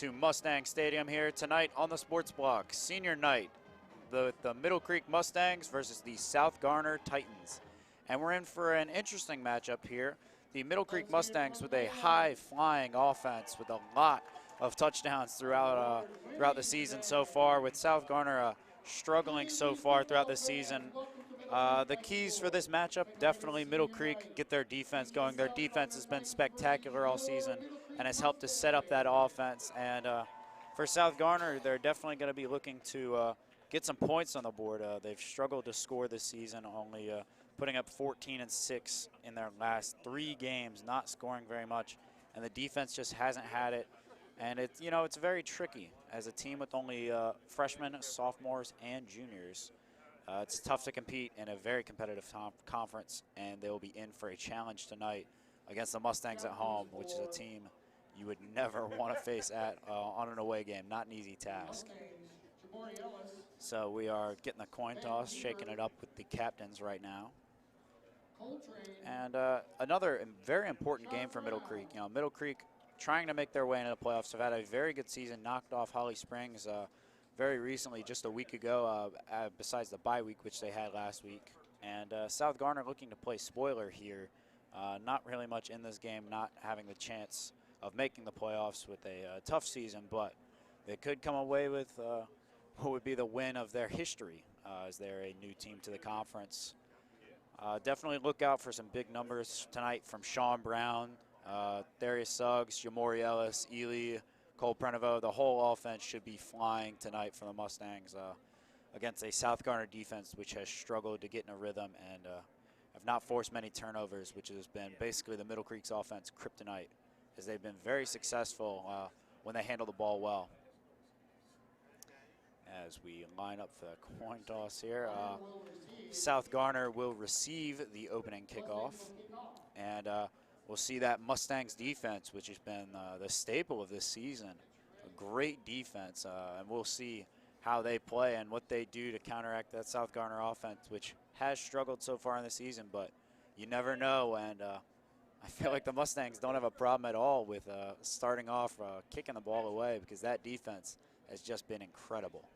to Mustang Stadium here tonight on the Sports Block. Senior night, the Middle Creek Mustangs versus the South Garner Titans. And we're in for an interesting matchup here. The Middle Creek Mustangs with a high-flying offense with a lot of touchdowns throughout the season so far, with South Garner struggling so far throughout the season. The keys for this matchup, definitely Middle Creek, get their defense going. Their defense has been spectacular all season and has helped to set up that offense. And for South Garner, they're definitely going to be looking to get some points on the board. They've struggled to score this season, only putting up 14 and 6 in their last 3 games, not scoring very much. And the defense just hasn't had it. And it's, you know, it's very tricky as a team with only freshmen, sophomores, and juniors. It's tough to compete in a very competitive conference, and they will be in for a challenge tonight against the Mustangs at home, which is a team you would never want to face on an away game. Not an easy task. So we are getting the coin toss, shaking it up with the captains right now. And another very important game for Middle Creek. You know, Middle Creek trying to make their way into the playoffs. Have had a very good season, knocked off Holly Springs very recently, just a week ago, besides the bye week, which they had last week. And South Garner looking to play spoiler here. Not really much in this game, not having the chance of making the playoffs with a tough season, but they could come away with what would be the win of their history, as they're a new team to the conference. Definitely look out for some big numbers tonight from Sean Brown, Darius Suggs, Jamori Ellis, Ely, Cole Prenovo. The whole offense should be flying tonight for the Mustangs against a South Garner defense which has struggled to get in a rhythm and have not forced many turnovers, which has been basically the Middle Creek's offense kryptonite, as they've been very successful when they handle the ball well. As we line up for the coin toss here, South Garner will receive the opening kickoff, and we'll see that Mustangs defense, which has been the staple of this season. A great defense, and we'll see how they play and what they do to counteract that South Garner offense, which has struggled so far in the season, but you never know. And I feel like the Mustangs don't have a problem at all with starting off kicking the ball away, because that defense has just been incredible.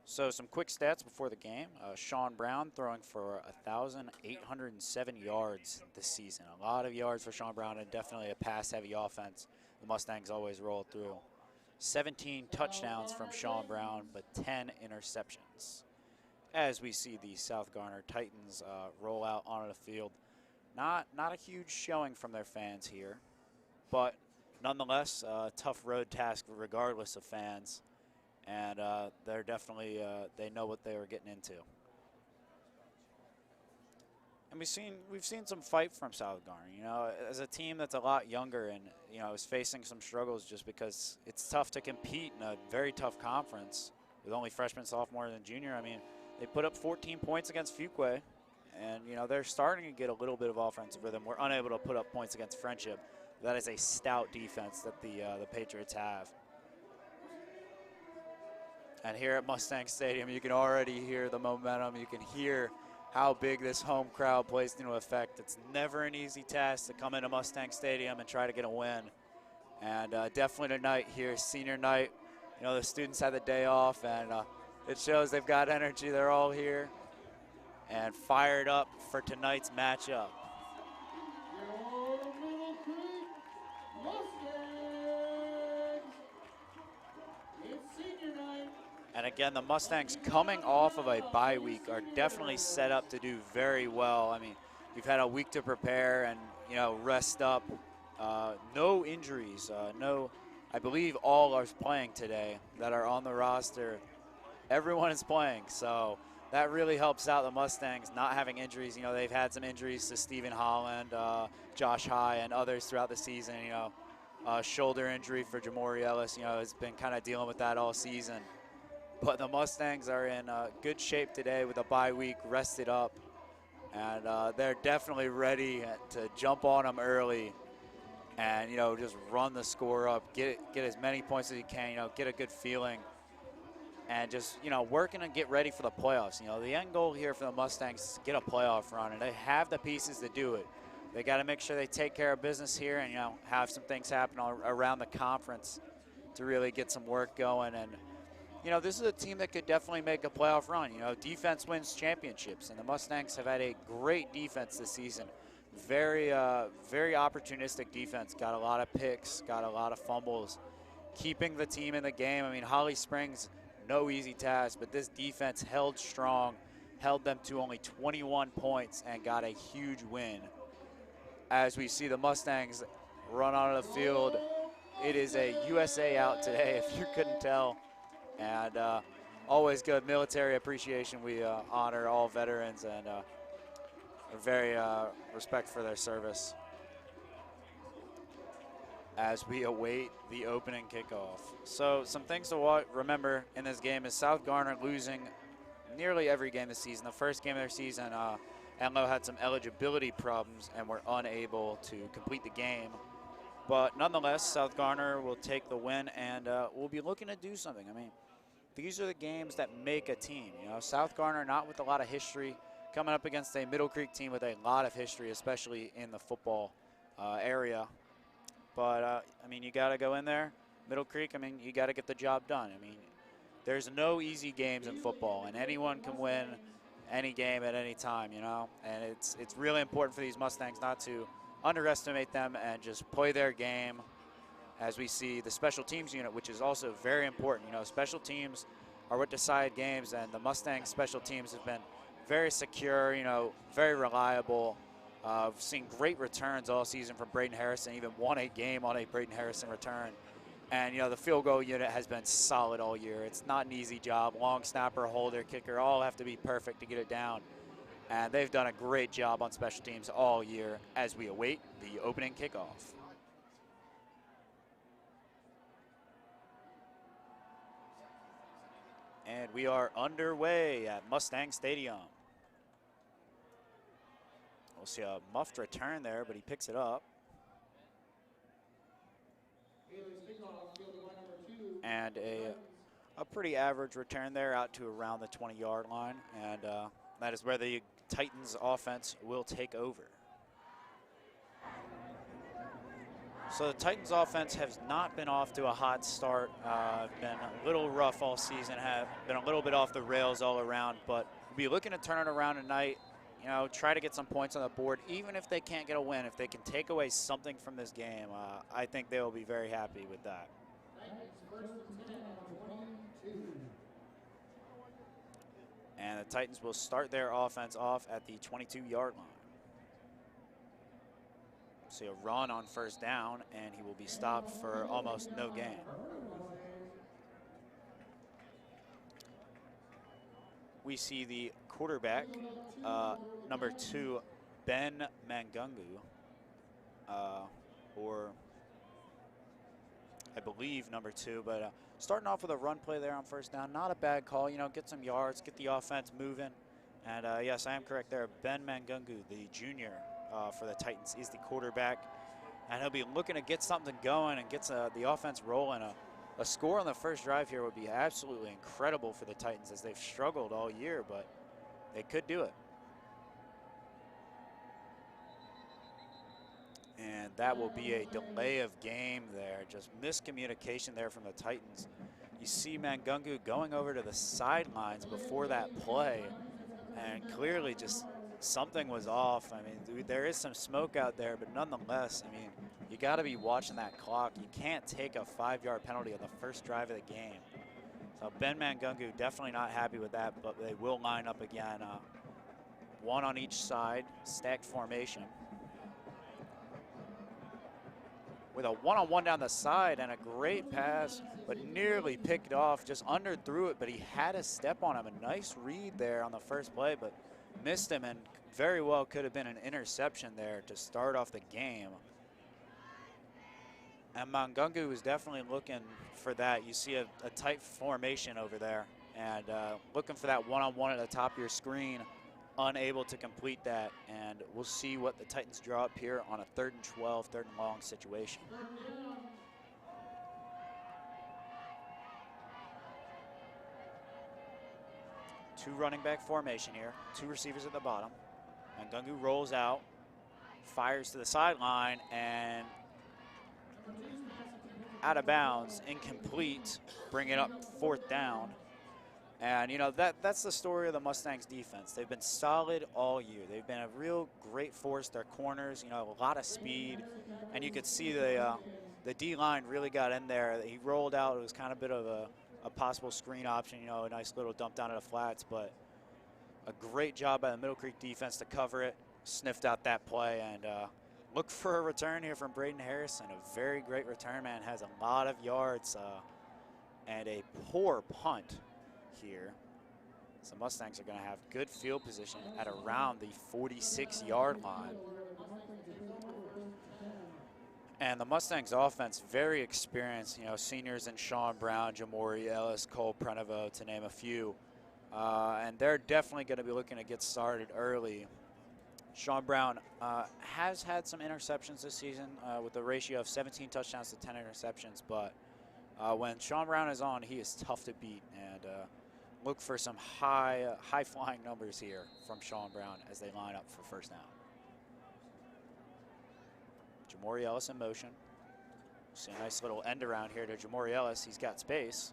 So some quick stats before the game. Sean Brown throwing for 1,807 yards this season. A lot of yards for Sean Brown, and definitely a pass-heavy offense the Mustangs always roll through. 17 touchdowns from Sean Brown, but 10 interceptions. As we see the South Garner Titans roll out onto the field. Not a huge showing from their fans here, but nonetheless, a tough road task regardless of fans. And they're definitely, they know what they were getting into. And we've seen some fight from South Garner. You know, as a team that's a lot younger and, you know, is facing some struggles just because it's tough to compete in a very tough conference with only freshmen, sophomores, and junior. I mean, they put up 14 points against Fuquay, and, you know, they're starting to get a little bit of offensive rhythm. We're unable to put up points against Friendship. That is a stout defense that the Patriots have. And here at Mustang Stadium, you can already hear the momentum. You can hear how big this home crowd plays into effect. It's never an easy task to come into Mustang Stadium and try to get a win. And definitely tonight here, senior night, you know, the students had the day off, and it shows they've got energy. They're all here and fired up for tonight's matchup. And again, the Mustangs, coming off of a bye week, are definitely set up to do very well. I mean, you've had a week to prepare and, you know, rest up. No injuries. I believe all are playing today that are on the roster. Everyone is playing, so that really helps out the Mustangs not having injuries. You know, they've had some injuries to Stephen Holland, Josh High, and others throughout the season. You know, shoulder injury for Jamori Ellis, you know, has been kind of dealing with that all season. But the Mustangs are in good shape today with a bye week, rested up, and they're definitely ready to jump on them early and, you know, just run the score up, get as many points as you can, you know, get a good feeling, and just, you know, working and get ready for the playoffs. You know, the end goal here for the Mustangs is to get a playoff run, and they have the pieces to do it. they got to make sure they take care of business here and, have some things happen around the conference to really get some work going. And, this is a team that could definitely make a playoff run. Defense wins championships, and the Mustangs have had a great defense this season. Very, very opportunistic defense. Got a lot of picks, got a lot of fumbles, keeping the team in the game. I mean, Holly Springs, no easy task, but this defense held strong, held them to only 21 points, and got a huge win. As we see the Mustangs run onto the field, it is a USA out today, if you couldn't tell. And always good military appreciation. We honor all veterans and are very respect for their service as we await the opening kickoff. So some things to remember in this game is South Garner losing nearly every game this season. The first game of their season, Enloe had some eligibility problems and were unable to complete the game. But nonetheless, South Garner will take the win, and we'll be looking to do something. I mean, these are the games that make a team. South Garner not with a lot of history, coming up against a Middle Creek team with a lot of history, especially in the football area. But, I mean, you got to go in there. Middle Creek, I mean, you got to get the job done. I mean, there's no easy games in football, and anyone can win any game at any time, And it's really important for these Mustangs not to underestimate them and just play their game. As we see the special teams unit, which is also very important. Special teams are what decide games, and the Mustangs special teams have been very secure, very reliable. We've seen great returns all season from Braden Harrison, even won a game on a Braden Harrison return. And, the field goal unit has been solid all year. It's not an easy job. Long snapper, holder, kicker, all have to be perfect to get it down. And they've done a great job on special teams all year as we await the opening kickoff. And we are underway at Mustang Stadium. We'll see a muffed return there, but he picks it up. And a pretty average return there out to around the 20-yard line. And that is where the Titans offense will take over. So the Titans offense has not been off to a hot start. Been a little rough all season, have been a little bit off the rails all around, but we'll be looking to turn it around tonight, try to get some points on the board. Even if they can't get a win, if they can take away something from this game, I think they will be very happy with that. And the Titans will start their offense off at the 22-yard line. See a run on first down, and he will be stopped for almost no gain. We see the quarterback, number 2, Ben Mangungu, or I believe number 2, but starting off with a run play there on first down. Not a bad call, get some yards, get the offense moving. And yes, I am correct there. Ben Mangungu, the junior for the Titans, is the quarterback. And he'll be looking to get something going and gets the offense rolling. A score on the first drive here would be absolutely incredible for the Titans, as they've struggled all year, but they could do it. And that will be a delay of game there. Just miscommunication there from the Titans. You see Mangungu going over to the sidelines before that play, and clearly just something was off. I mean, there is some smoke out there, but nonetheless, I mean, you got to be watching that clock. You can't take a 5-yard penalty on the first drive of the game. So Ben Mangungu definitely not happy with that, but they will line up again. One on each side, stacked formation. With a one-on-one down the side and a great pass, but nearly picked off, just underthrew it, but he had a step on him. A nice read there on the first play, but missed him, and very well could have been an interception there to start off the game. And Mangungu was definitely looking for that. You see a tight formation over there, and looking for that one-on-one at the top of your screen, unable to complete that. And we'll see what the Titans draw up here on a 3rd and 12, 3rd and long situation. Two running back formation here, 2 receivers at the bottom. Mangungu rolls out, fires to the sideline and out of bounds, incomplete, bring it up 4th down. And, you know, that's the story of the Mustangs defense. They've been solid all year. They've been a real great force. Their corners, you know, a lot of speed. And you could see the D-line really got in there. He rolled out. It was kind of a bit of a possible screen option, you know, a nice little dump down to the flats. But a great job by the Middle Creek defense to cover it, sniffed out that play, and look for a return here from Braden Harrison. A very great return man, has a lot of yards and a poor punt here. So Mustangs are going to have good field position at around the 46-yard line. And the Mustangs offense, very experienced, you know, seniors in Sean Brown, Jamori Ellis, Cole Prenovo, to name a few. And they're definitely going to be looking to get started early. Sean Brown has had some interceptions this season with a ratio of 17 touchdowns to 10 interceptions, but when Sean Brown is on, he is tough to beat. And look for some high-flying numbers here from Sean Brown as they line up for first down. Jamori Ellis in motion. See a nice little end around here to Jamori Ellis. He's got space.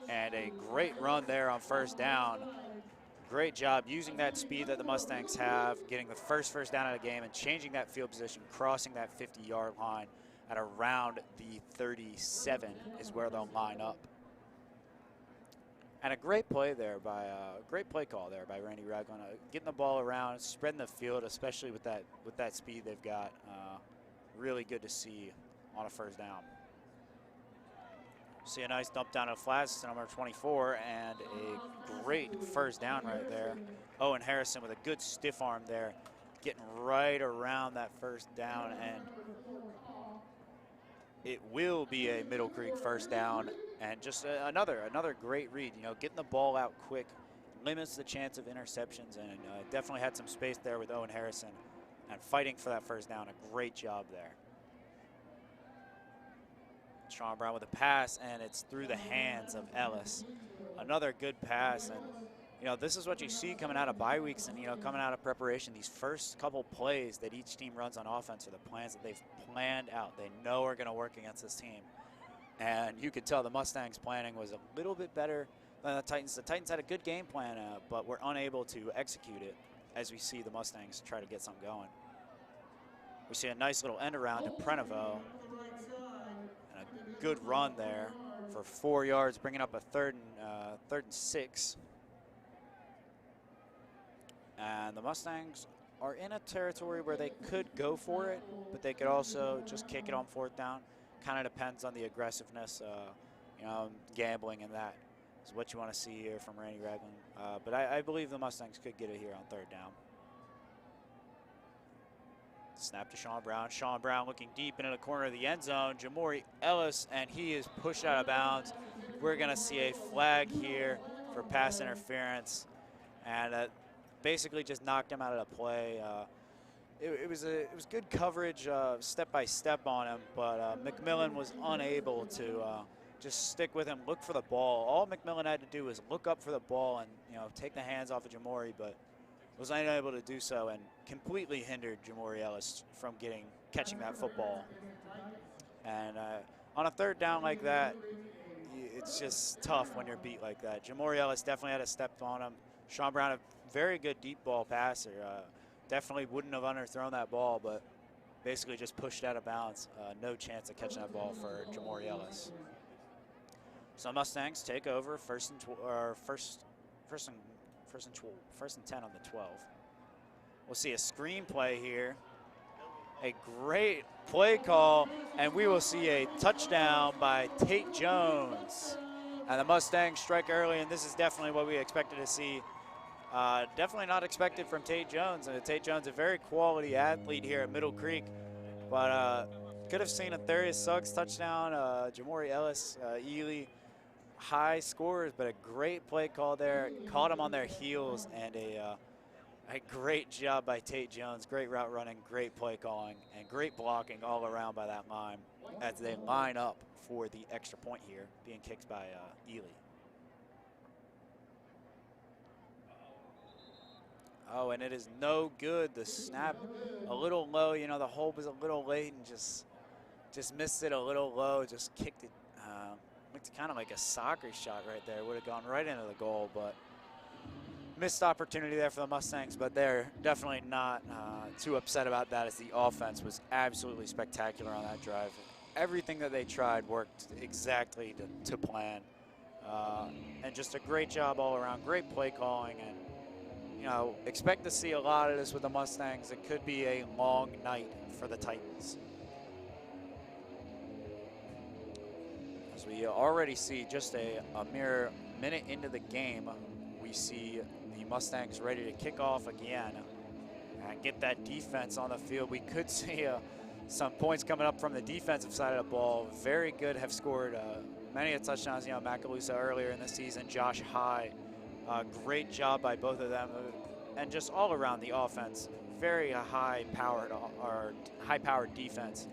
And a great run there on first down. Great job using that speed that the Mustangs have, getting the first down of the game and changing that field position, crossing that 50-yard line at around the 37 is where they'll line up. And a great play there by great play call there by Randy Ragland, getting the ball around, spreading the field, especially with that speed they've got. Really good to see on a first down. See a nice dump down to flats to number 24, and a great first down right there. Owen Harrison with a good stiff arm there, getting right around that first down, and it will be a Middle Creek first down. And just another great read, you know, getting the ball out quick, limits the chance of interceptions, and definitely had some space there with Owen Harrison and fighting for that first down. A great job there. Sean Brown with a pass, and it's through the hands of Ellis. Another good pass, and you know, this is what you see coming out of bye weeks and, you know, coming out of preparation. These first couple plays that each team runs on offense are the plans that they've planned out. They know are going to work against this team. And you could tell the Mustangs' planning was a little bit better than the Titans. The Titans had a good game plan, but were unable to execute it as we see the Mustangs try to get something going. We see a nice little end around to Prenovo. And a good run there for 4 yards, bringing up a third and 6. And the Mustangs are in a territory where they could go for it, but they could also just kick it on 4th down. Kind of depends on the aggressiveness, you know, gambling, and that is what you want to see here from Randy Ragland. But I believe the Mustangs could get it here on 3rd down. Snap to Sean Brown. Sean Brown looking deep into the corner of the end zone. Jamori Ellis, and he is pushed out of bounds. We're going to see a flag here for pass interference, and basically just knocked him out of the play. It was good coverage, step by step on him, but McMillan was unable to just stick with him, look for the ball. All McMillan had to do was look up for the ball and, you know, take the hands off of Jamori, but was unable to do so and completely hindered Jamori Ellis from catching that football. And on a 3rd down like that, it's just tough when you're beat like that. Jamori Ellis definitely had a step on him. Sean Brown, a very good deep ball passer. Definitely wouldn't have underthrown that ball, but basically just pushed out of bounds. No chance of catching that ball for Jamori Ellis. So Mustangs take over first and 10 on the 12. We'll see a screen play here. A great play call, and we will see a touchdown by Tate Jones. And the Mustangs strike early, and this is definitely what we expected to see. Definitely not expected from Tate Jones. And Tate Jones, a very quality athlete here at Middle Creek, but could have seen a Therius Suggs touchdown, Jamori Ellis, Ely, high scores, but a great play call there. Caught him on their heels, and a great job by Tate Jones. Great route running, great play calling, and great blocking all around by that line as they line up for the extra point here, being kicked by Ely. Oh, and it is no good. The snap a little low. You know, the hold was a little late and just missed it a little low. Just kicked it. Looked kind of like a soccer shot right there. Would have gone right into the goal, but missed opportunity there for the Mustangs. But they're definitely not too upset about that, as the offense was absolutely spectacular on that drive. Everything that they tried worked exactly to plan. And just a great job all around. Great play calling, and you know, expect to see a lot of this with the Mustangs. It could be a long night for the Titans. As we already see just a mere minute into the game, we see the Mustangs ready to kick off again and get that defense on the field. We could see some points coming up from the defensive side of the ball. Very good, have scored many touchdowns. You know, Macalusa earlier in the season, Josh High. Great job by both of them, and just all around the offense. Very high-powered defense.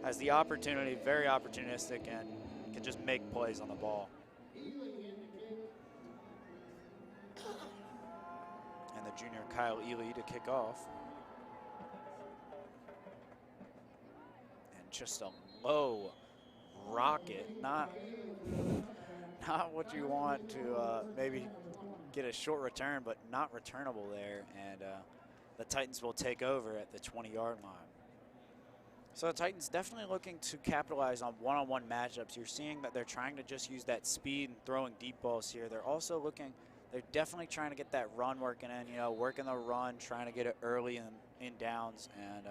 Has the opportunity, very opportunistic, and can just make plays on the ball. And the junior Kyle Ely to kick off. And just a low rocket, not what you want to maybe get a short return, but not returnable there. And the Titans will take over at the 20-yard line. So the Titans definitely looking to capitalize on one-on-one matchups. You're seeing that they're trying to just use that speed and throwing deep balls here. They're also looking, they're definitely trying to get that run working in, you know, working the run, trying to get it early in downs, and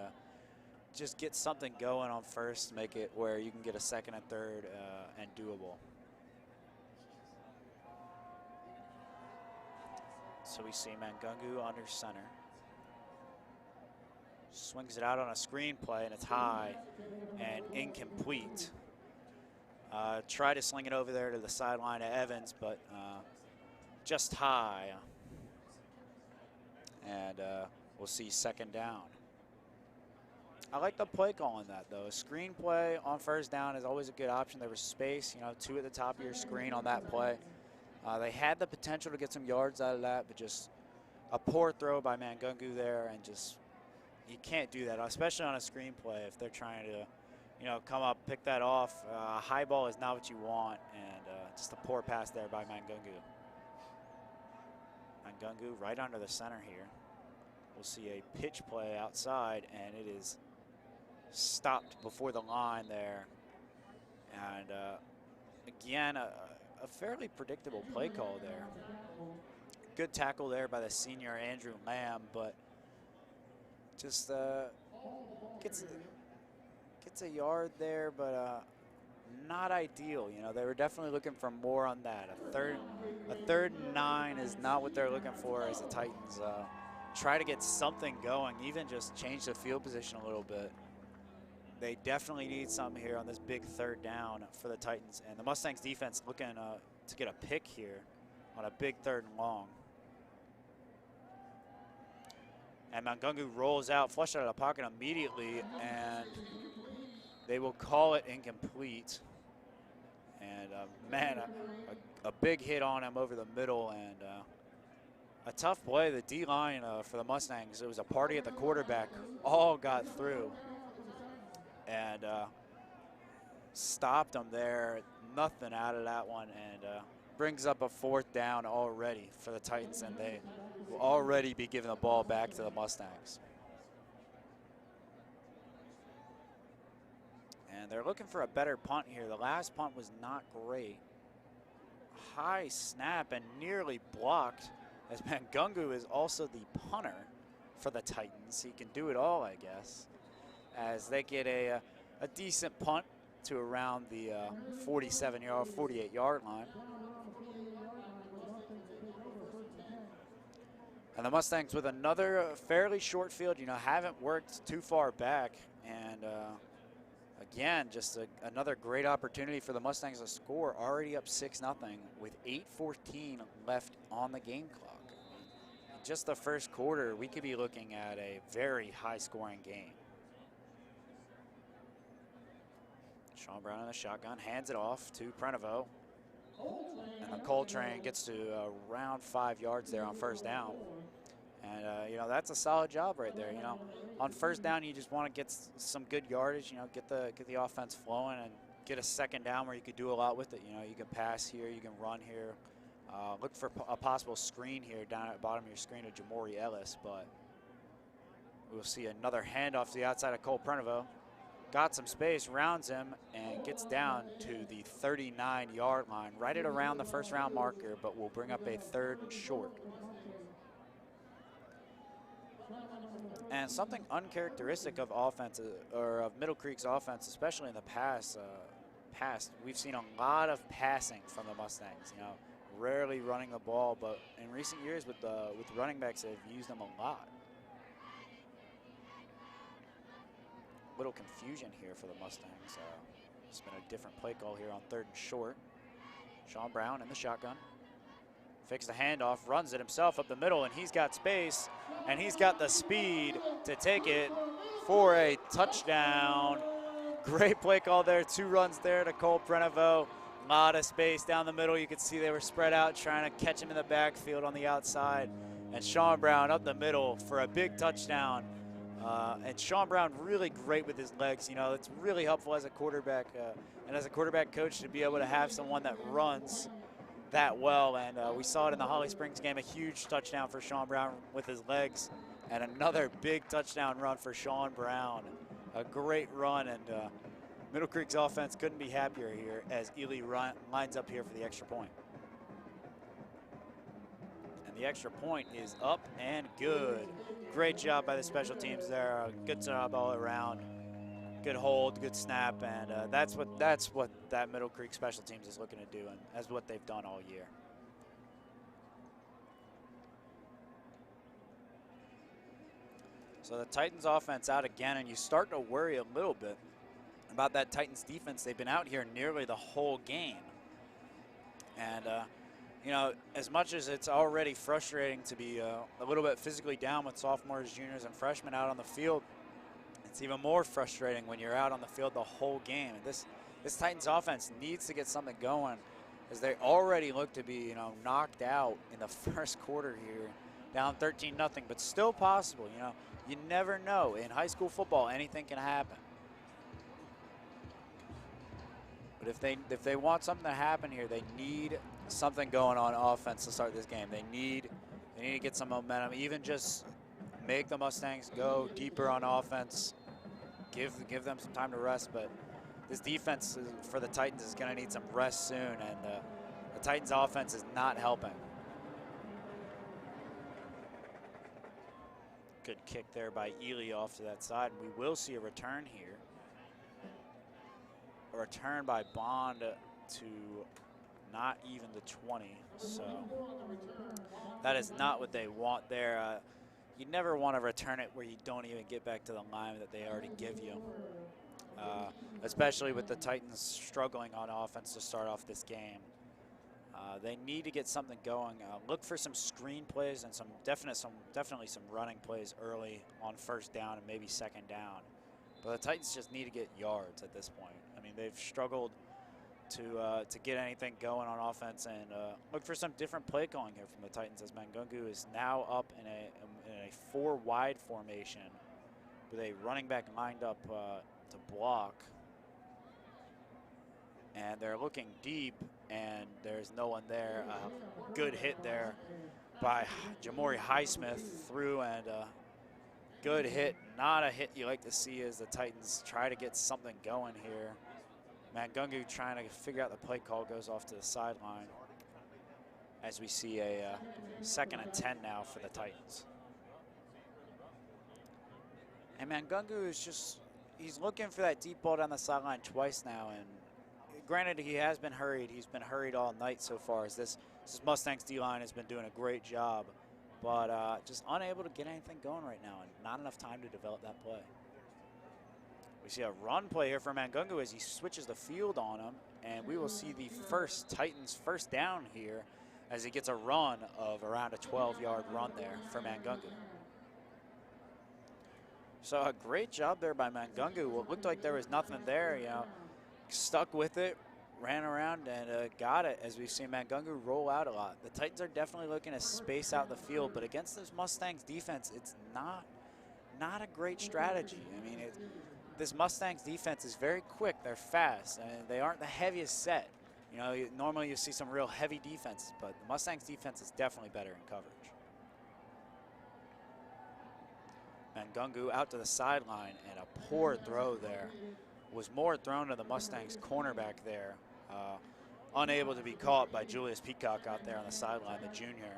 just get something going on first, make it where you can get a second and third and doable. So we see Mangungu under center. Swings it out on a screen play, and it's high and incomplete. Try to sling it over there to the sideline of Evans, but just high. And we'll see second down. I like the play call on that, though. A screen play on first down is always a good option. There was space, you know, 2 at the top of your screen on that play. They had the potential to get some yards out of that, but just a poor throw by Mangungu there, and just you can't do that, especially on a screen play if they're trying to, you know, come up, pick that off. High ball is not what you want, and just a poor pass there by Mangungu. Mangungu right under the center here. We'll see a pitch play outside, and it is stopped before the line there. And again, a fairly predictable play call there. Good tackle there by the senior Andrew Lamb, but just gets a yard there, but not ideal. You know, they were definitely looking for more on that. A third and 9 is not what they're looking for as the Titans try to get something going, even just change the field position a little bit. They definitely need something here on this big third down for the Titans, and the Mustangs defense looking to get a pick here on a big 3rd and long. And Mangungu rolls out, flushed out of the pocket immediately, and they will call it incomplete. And man, a big hit on him over the middle, and a tough play. The D-line for the Mustangs, it was a party at the quarterback, all got through and stopped them there. Nothing out of that one, and brings up a 4th down already for the Titans, and they will already be giving the ball back to the Mustangs. And they're looking for a better punt here. The last punt was not great. High snap and nearly blocked, as Mangungu is also the punter for the Titans. He can do it all, I guess, as they get a decent punt to around the 48-yard line. And the Mustangs with another fairly short field, you know, haven't worked too far back. And again, just another great opportunity for the Mustangs to score, already up 6-0 with 8:14 left on the game clock. In just the first quarter, we could be looking at a very high-scoring game. Sean Brown in the shotgun, hands it off to Prenovo. And the Coltrane gets to around 5 yards there on first down. And, you know, that's a solid job right there. You know, on first down, you just want to get some good yardage, you know, get the offense flowing and get a second down where you could do a lot with it. You know, you can pass here, you can run here. Look for a possible screen here down at the bottom of your screen of Jamori Ellis, but we'll see another handoff to the outside of Cole Prenovo. Got some space, rounds him, and gets down to the 39-yard line, right at around the first round marker, but will bring up a 3rd and short. And something uncharacteristic of offense, or of Middle Creek's offense, especially in the past, we've seen a lot of passing from the Mustangs. You know, rarely running the ball, but in recent years with running backs, they've used them a lot. Little confusion here for the Mustangs. It's been a different play call here on 3rd and short. Sean Brown in the shotgun. Fakes the handoff, runs it himself up the middle, and he's got space, and he's got the speed to take it for a touchdown. Great play call there. 2 runs there to Cole Prenovo. A lot of space down the middle. You could see they were spread out trying to catch him in the backfield on the outside. And Sean Brown up the middle for a big touchdown. And Sean Brown really great with his legs. You know, it's really helpful as a quarterback and as a quarterback coach to be able to have someone that runs that well. And we saw it in the Holly Springs game, a huge touchdown for Sean Brown with his legs, and another big touchdown run for Sean Brown. A great run, and Middle Creek's offense couldn't be happier here as Ely lines up here for the extra point. The extra point is up and good. Great job by the special teams there. Good job all around. Good hold, good snap, and that's what that Middle Creek special teams is looking to do, and that's what they've done all year. So the Titans offense out again, and you start to worry a little bit about that Titans defense. They've been out here nearly the whole game, and you know, as much as it's already frustrating to be a little bit physically down with sophomores, juniors, and freshmen out on the field, it's even more frustrating when you're out on the field the whole game. And this Titans offense needs to get something going, as they already look to be, you know, knocked out in the first quarter here, down 13-0, but still possible. You know, you never know. In high school football, anything can happen. But if they want something to happen here, they need something going on offense to start this game. They need to get some momentum, even just make the Mustangs go deeper on offense, give them some time to rest. But this defense for the Titans is going to need some rest soon, and the Titans offense is not helping. Good kick there by Ely off to that side, and we will see a return here. A return by Bond to not even the 20, so that is not what they want there. You never want to return it where you don't even get back to the line that they already give you, especially with the Titans struggling on offense to start off this game. They need to get something going. Look for some screen plays and definitely some running plays early on first down and maybe second down. But the Titans just need to get yards at this point. I mean, they've struggled to get anything going on offense, and look for some different play calling here from the Titans, as Mangungu is now up in a 4-wide formation with a running back lined up to block. And they're looking deep, and there's no one there. Good hit there by Jamori Highsmith through, and good hit. Not a hit you like to see as the Titans try to get something going here. Mangungu trying to figure out the play call, goes off to the sideline as we see a 2nd and 10 now for the Titans. And Mangungu is he's looking for that deep ball down the sideline twice now, and granted, he has been hurried. He's been hurried all night so far, as this Mustangs D-line has been doing a great job, but just unable to get anything going right now, and not enough time to develop that play. We see a run play here for Mangungu as he switches the field on him, and we will see the first Titans first down here as he gets a run of around a 12-yard run there for Mangungu. So a great job there by Mangungu. What looked like there was nothing there, you know, stuck with it, ran around and got it, as we've seen Mangungu roll out a lot. The Titans are definitely looking to space out the field, but against this Mustangs defense, it's not a great strategy. I mean, this Mustangs defense is very quick. They're fast. I mean, they aren't the heaviest set. You know, normally you see some real heavy defenses, but the Mustangs defense is definitely better in coverage. Mangungu out to the sideline, and a poor throw there. Was more thrown to the Mustangs cornerback there. Unable to be caught by Julius Peacock out there on the sideline, the junior.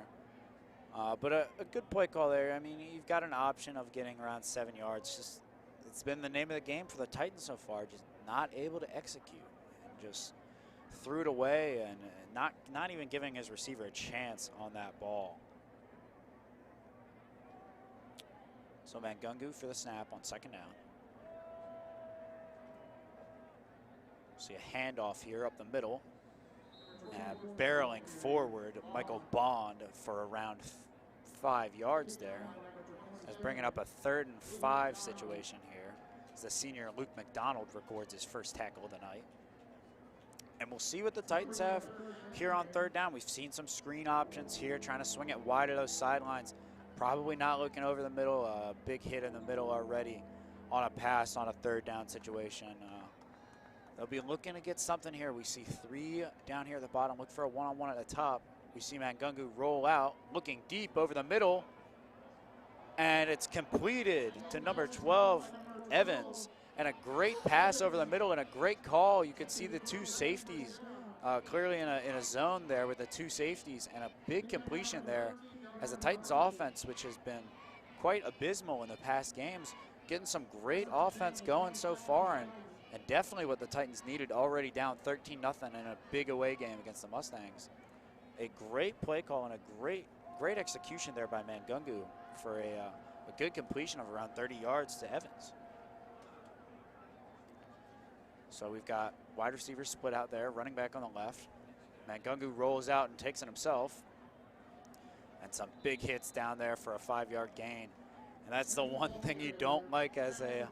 But a good play call there. I mean, you've got an option of getting around 7 yards. Just it's been the name of the game for the Titans so far, just not able to execute. And just threw it away and not even giving his receiver a chance on that ball. So Mangungu for the snap on second down. See a handoff here up the middle. And barreling forward, Michael Bond for around 5 yards there. That's bringing up a 3rd and 5 situation here as the senior Luke McDonald records his first tackle of the night. And we'll see what the Titans have here on 3rd down. We've seen some screen options here, trying to swing it wide of those sidelines. Probably not looking over the middle. A big hit in the middle already on a pass on a 3rd down situation. They'll be looking to get something here. We see 3 down here at the bottom. Look for a one-on-one at the top. We see Mangungu roll out, looking deep over the middle. And it's completed to number 12, Evans. And a great pass over the middle and a great call. You can see the 2 safeties clearly in a zone there with the 2 safeties, and a big completion there as the Titans offense, which has been quite abysmal in the past games, getting some great offense going so far, and definitely what the Titans needed, already down 13-0 in a big away game against the Mustangs. A great play call and a great execution there by Mangungu for a good completion of around 30 yards to Evans. So we've got wide receivers split out there, running back on the left. Mangungu rolls out and takes it himself. And some big hits down there for a 5-yard gain. And that's the one thing you don't like as a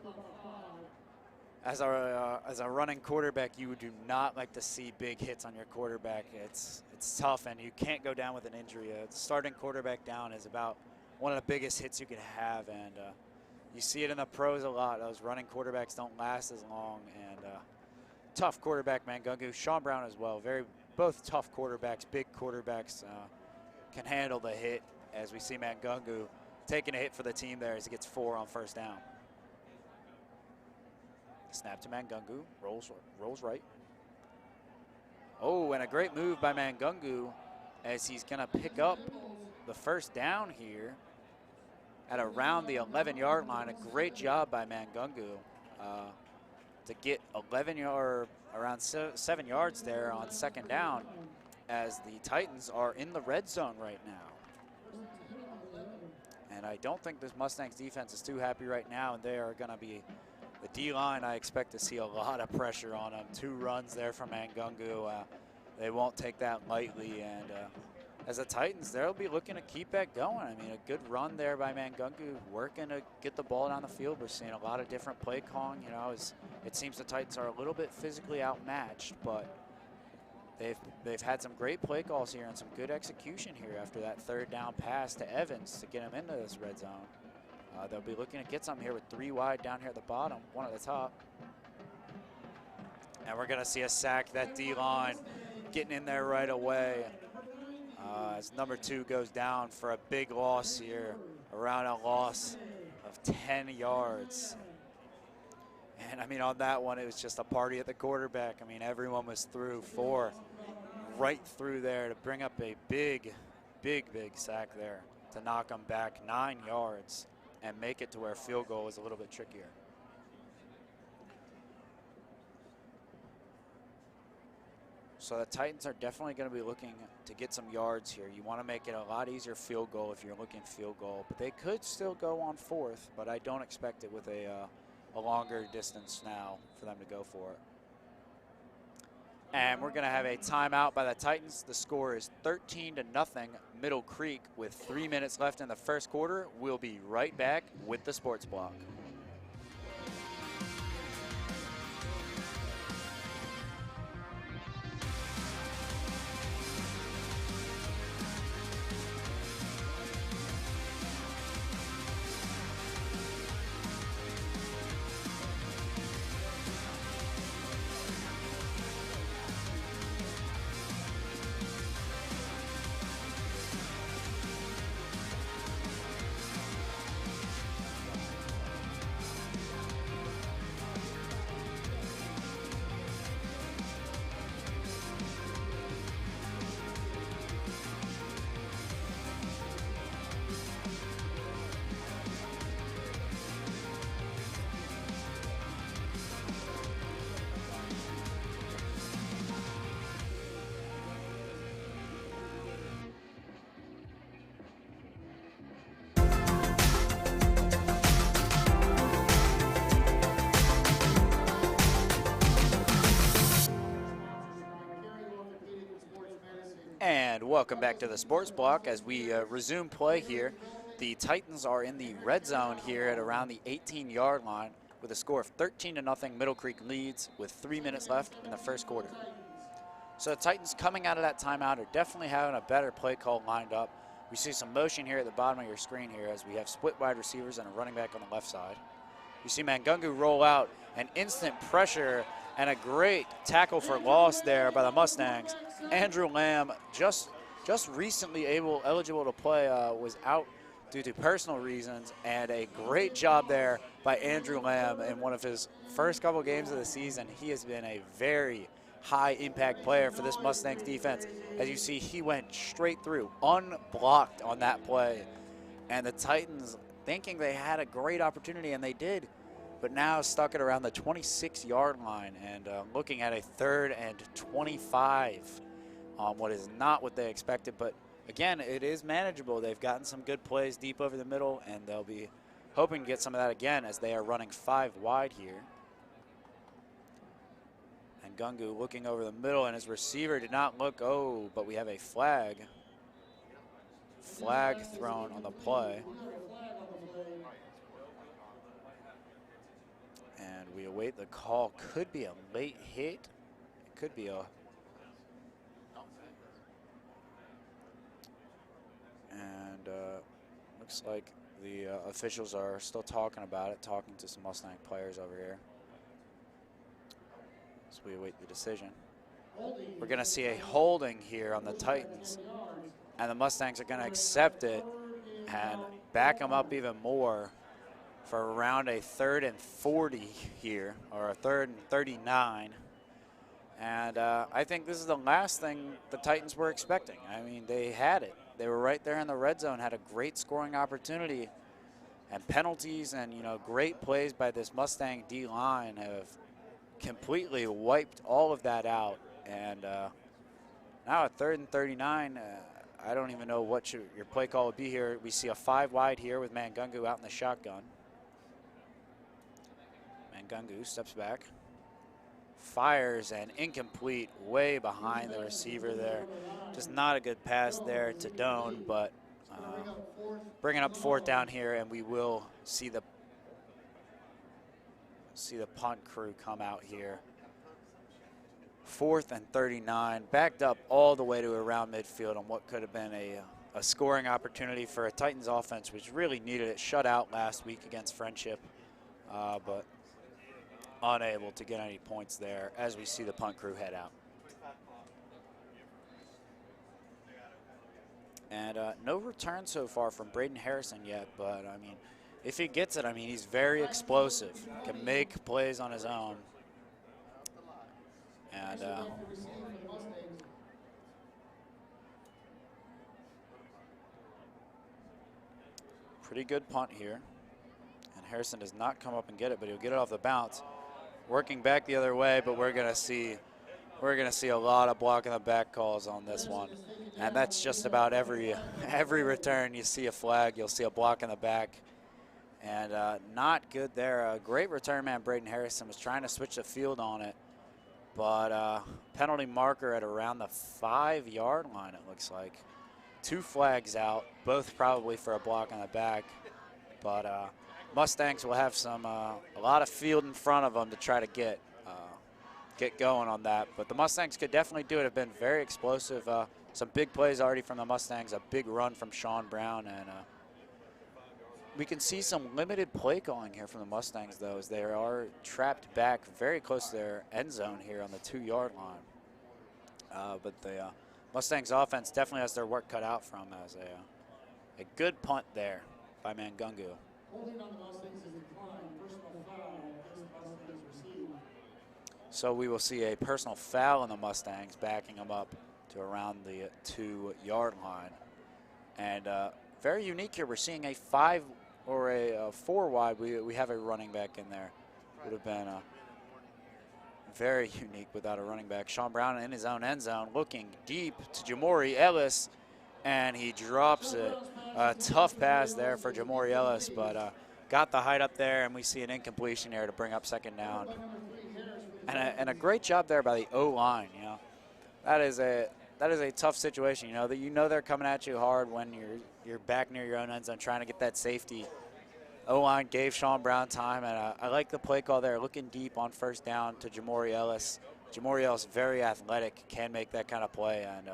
running quarterback. You do not like to see big hits on your quarterback. It's tough, and you can't go down with an injury. A starting quarterback down is about one of the biggest hits you could have, and you see it in the pros a lot. Those running quarterbacks don't last as long, and tough quarterback Mangungu. Sean Brown as well. Both tough quarterbacks, big quarterbacks. Can handle the hit, as we see Mangungu taking a hit for the team there as he gets 4 on 1st down. Snap to Mangungu, rolls right. Oh, and a great move by Mangungu as he's going to pick up the 1st down here at around the 11-yard line. A great job by Mangungu to get 7 yards there on 2nd down, as the Titans are in the red zone right now. And I don't think this Mustangs defense is too happy right now, and they are going to be, the D-line, I expect to see a lot of pressure on them. 2 runs there from Mangungu. They won't take that lightly, and as the Titans, they'll be looking to keep that going. I mean, a good run there by Mangungu, working to get the ball down the field. We're seeing a lot of different play calling. You know, it seems the Titans are a little bit physically outmatched, but they've had some great play calls here and some good execution here after that 3rd down pass to Evans to get him into this red zone. They'll be looking to get something here with 3 wide down here at the bottom, 1 at the top. And we're going to see a sack. That D-line getting in there right away as number 2 goes down for a big loss here, around a loss of 10 yards. And, I mean, on that one, it was just a party at the quarterback. I mean, everyone was through 4 right through there to bring up a big sack there to knock them back 9 yards and make it to where field goal was a little bit trickier. So the Titans are definitely going to be looking to get some yards here. You want to make it a lot easier field goal if you're looking field goal, but they could still go on 4th, but I don't expect it with a longer distance now for them to go for it. And we're going to have a timeout by the Titans. The score is 13-0 Middle Creek with 3 minutes left in the 1st quarter. We'll be right back with the Sports Block. And welcome back to the Sports Block as we resume play here. The Titans are in the red zone here at around the 18-yard line with a score of 13-0. Middle Creek leads with 3 minutes left in the first quarter. So the Titans coming out of that timeout are definitely having a better play call lined up. We see some motion here at the bottom of your screen here as we have split wide receivers and a running back on the left side. You see Mangungu roll out, an instant pressure and a great tackle for loss there by the Mustangs. Andrew Lamb, just recently eligible to play, was out due to personal reasons, and a great job there by Andrew Lamb in one of his first couple games of the season. He has been a very high impact player for this Mustangs defense. As you see, he went straight through, unblocked on that play, and the Titans thinking they had a great opportunity, and they did, but now stuck it around the 26-yard line and looking at a 3rd and 25 on what is not what they expected. But again, it is manageable. They've gotten some good plays deep over the middle, and they'll be hoping to get some of that again as they are running 5 wide here. And Gungu looking over the middle, and his receiver did not look, but we have a flag. Flag thrown on the play. And we await the call. Could be a late hit. It could be a... And looks like the officials are still talking about it, talking to some Mustang players over here. So we await the decision. We're going to see a holding here on the Titans, and the Mustangs are going to accept it and back them up even more for around a 3rd and 40 here, or a 3rd and 39. And I think this is the last thing the Titans were expecting. I mean, they had it. They were right there in the red zone, had a great scoring opportunity, and penalties and, great plays by this Mustang D-line have completely wiped all of that out. And now at 3rd and 39, I don't even know what your play call would be here. We see a 5 wide here with Mangungu out in the shotgun. Mangungu steps back, fires, and incomplete, way behind the receiver there. Just not a good pass there to Doan, but bringing up 4th down here, and we will see the punt crew come out here. 4th and 39, backed up all the way to around midfield on what could have been a scoring opportunity for a Titans offense, which really needed it. Shut out last week against Friendship, but unable to get any points there as we see the punt crew head out. And no return so far from Braden Harrison yet, but I mean, if he gets it, I mean, he's very explosive, can make plays on his own. And pretty good punt here. And Harrison does not come up and get it, but he'll get it off the bounce. Working back the other way, but we're gonna see a lot of block in the back calls on this one. And that's just about every return. You see a flag, you'll see a block in the back. And not good there. A great return man, Braden Harrison, was trying to switch the field on it. But penalty marker at around the 5-yard line, it looks like. 2 flags out, both probably for a block in the back. But Mustangs will have a lot of field in front of them to try to get going on that. But the Mustangs could definitely do it. Have been very explosive. Some big plays already from the Mustangs. A big run from Sean Brown, and we can see some limited play calling here from the Mustangs, though, as they are trapped back very close to their end zone here on the 2-yard line. But the Mustangs offense definitely has their work cut out from as a good punt there by Mangungu. So we will see a personal foul on the Mustangs, backing them up to around the 2-yard line. And very unique here. We're seeing a 5 or a 4 wide. We have a running back in there. Would have been very unique without a running back. Sean Brown in his own end zone, looking deep to Jamori Ellis, and he drops it. A tough pass there for Jamori Ellis, but got the height up there, and we see an incompletion here to bring up 2nd down. And a great job there by the O-line. That is that is a tough situation. You know they're coming at you hard when you're back near your own end zone trying to get that safety. O-line gave Sean Brown time, and I like the play call there, looking deep on first down to Jamori Ellis. Jamori Ellis, very athletic, can make that kind of play, and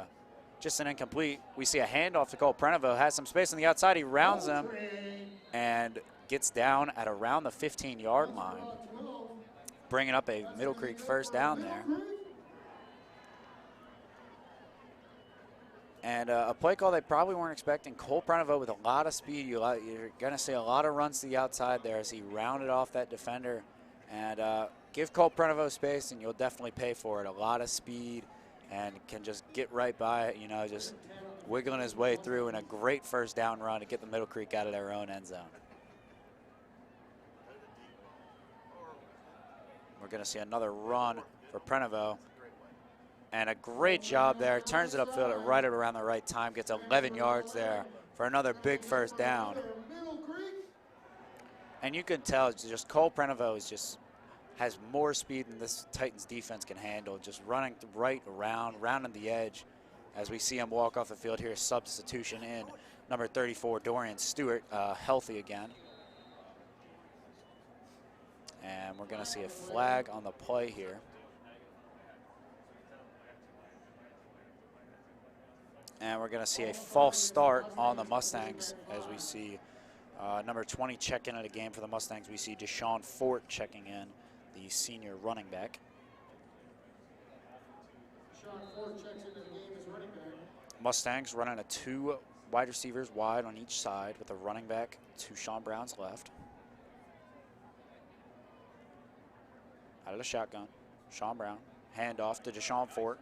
just an incomplete. We see a handoff to Cole Prenovo, has some space on the outside. He rounds him and gets down at around the 15-yard line, bringing up a Middle Creek first down there. And a play call they probably weren't expecting. Cole Prenovo with a lot of speed. You're going to see a lot of runs to the outside there as he rounded off that defender. And give Cole Prenovo space, and you'll definitely pay for it. A lot of speed and can just get right by it, just wiggling his way through, and a great first down run to get the Middle Creek out of their own end zone. We're going to see another run for Prenovo. And a great job there. Turns it upfield right at around the right time. Gets 11 yards there for another big first down. And you can tell it's just Cole Prenovo has more speed than this Titans defense can handle. Just running right around, rounding the edge as we see him walk off the field here. Substitution in number 34, Dorian Stewart, healthy again. And we're going to see a flag on the play here. And we're going to see a false start on the Mustangs as we see number 20 check in at a game for the Mustangs. We see Deshaun Fort checking in, the senior running back. Mustangs running a 2 wide receivers wide on each side with a running back to Sean Brown's left. Out of the shotgun, Sean Brown. Handoff to Deshaun Fort.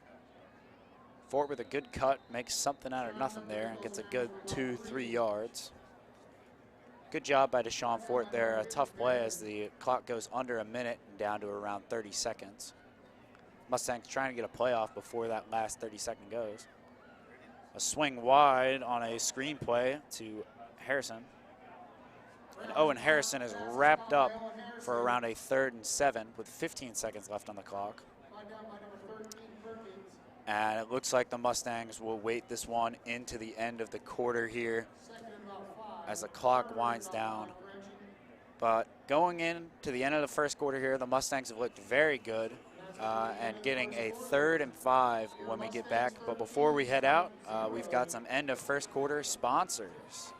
Fort with a good cut, makes something out of nothing there and gets a good 2-3 yards. Good job by Deshaun Fort there. A tough play as the clock goes under a minute and down to around 30 seconds. Mustangs trying to get a play off before that last 30-second goes. A swing wide on a screen play to Harrison. And Owen Harrison is wrapped up for around a 3rd and 7 with 15 seconds left on the clock. And it looks like the Mustangs will wait this one into the end of the quarter here as the clock winds down. But going into the end of the first quarter here, the Mustangs have looked very good and getting a 3rd and 5 when we get back. But before we head out, we've got some end of first quarter sponsors.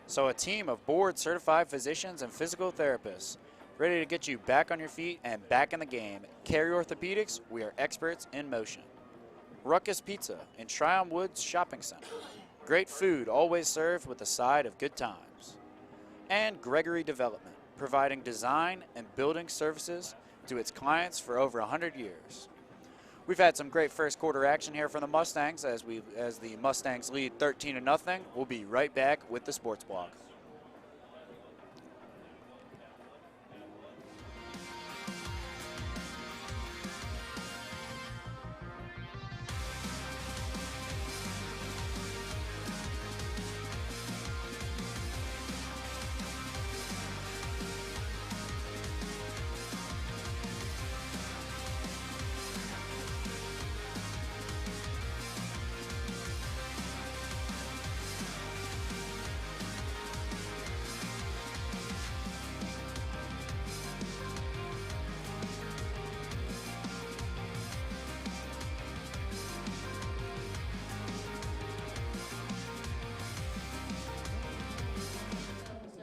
So a team of board-certified physicians and physical therapists ready to get you back on your feet and back in the game. Carey Orthopedics, we are experts in motion. Ruckus Pizza in Tryon Woods Shopping Center. Great food, always served with a side of good times. And Gregory Development, providing design and building services to its clients for over 100 years. We've had some great first quarter action here from the Mustangs as the Mustangs lead 13-0. We'll be right back with the Sports Block.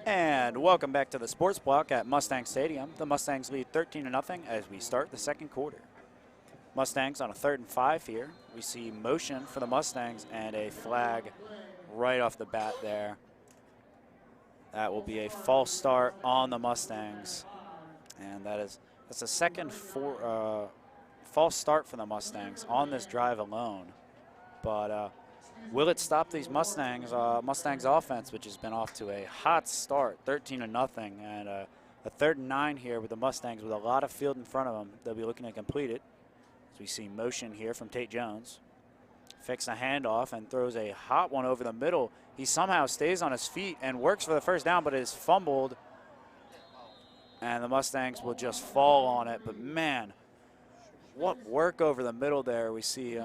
And welcome back to the Sports Block at Mustang Stadium. The Mustangs lead 13-0 as we start the second quarter. Mustangs on a 3rd and 5 here. We see motion for the Mustangs and a flag right off the bat there. That will be a false start on the Mustangs. And that's a second false start for the Mustangs on this drive alone. But will it stop these Mustangs offense, which has been off to a hot start, 13-0, and a 3rd and 9 here with the Mustangs with a lot of field in front of them. They'll be looking to complete it. As we see motion here from Tate Jones. Fakes a handoff and throws a hot one over the middle. He somehow stays on his feet and works for the first down, but is fumbled. And the Mustangs will just fall on it. But man, what work over the middle there. We see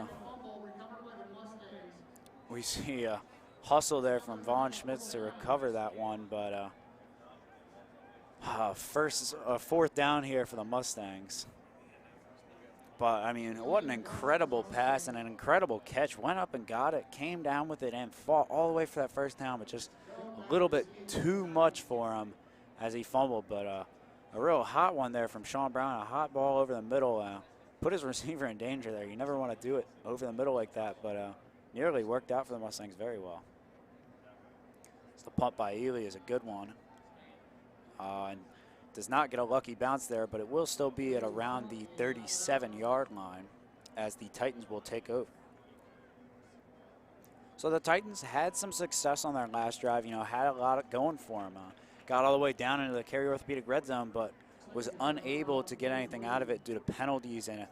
We see a hustle there from Vaughn Schmitz to recover that one, but fourth down here for the Mustangs. But, I mean, what an incredible pass and an incredible catch. Went up and got it, came down with it, and fought all the way for that first down, but just a little bit too much for him as he fumbled. But a real hot one there from Sean Brown, a hot ball over the middle. Put his receiver in danger there. You never want to do it over the middle like that, but nearly worked out for the Mustangs very well. So the punt by Ely is a good one. And does not get a lucky bounce there, but it will still be at around the 37-yard line as the Titans will take over. So the Titans had some success on their last drive, had a lot going for them. Got all the way down into the Cary Orthopedic red zone, but was unable to get anything out of it due to penalties, and a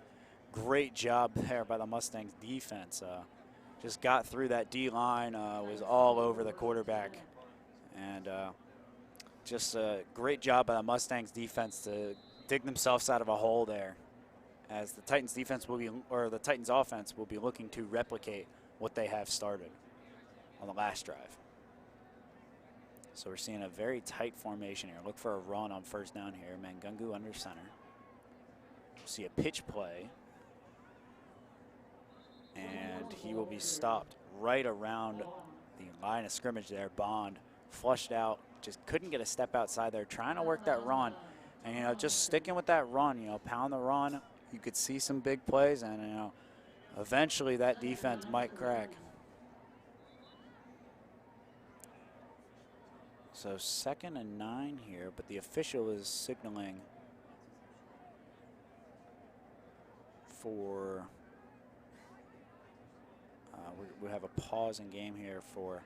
great job there by the Mustangs defense. Just got through that D-line, was all over the quarterback, and just a great job by the Mustangs defense to dig themselves out of a hole there, as the Titans defense will be, or the Titans offense will be looking to replicate what they have started on the last drive. So we're seeing a very tight formation here. Look for a run on first down here. Mangungu under center. See a pitch play, and he will be stopped right around the line of scrimmage there. Bond flushed out. Just couldn't get a step outside there, trying to work that run. And, just sticking with that run, pound the run. You could see some big plays, and, eventually that defense might crack. So 2nd and 9 here, but the official is signaling for, we have a pause in game here for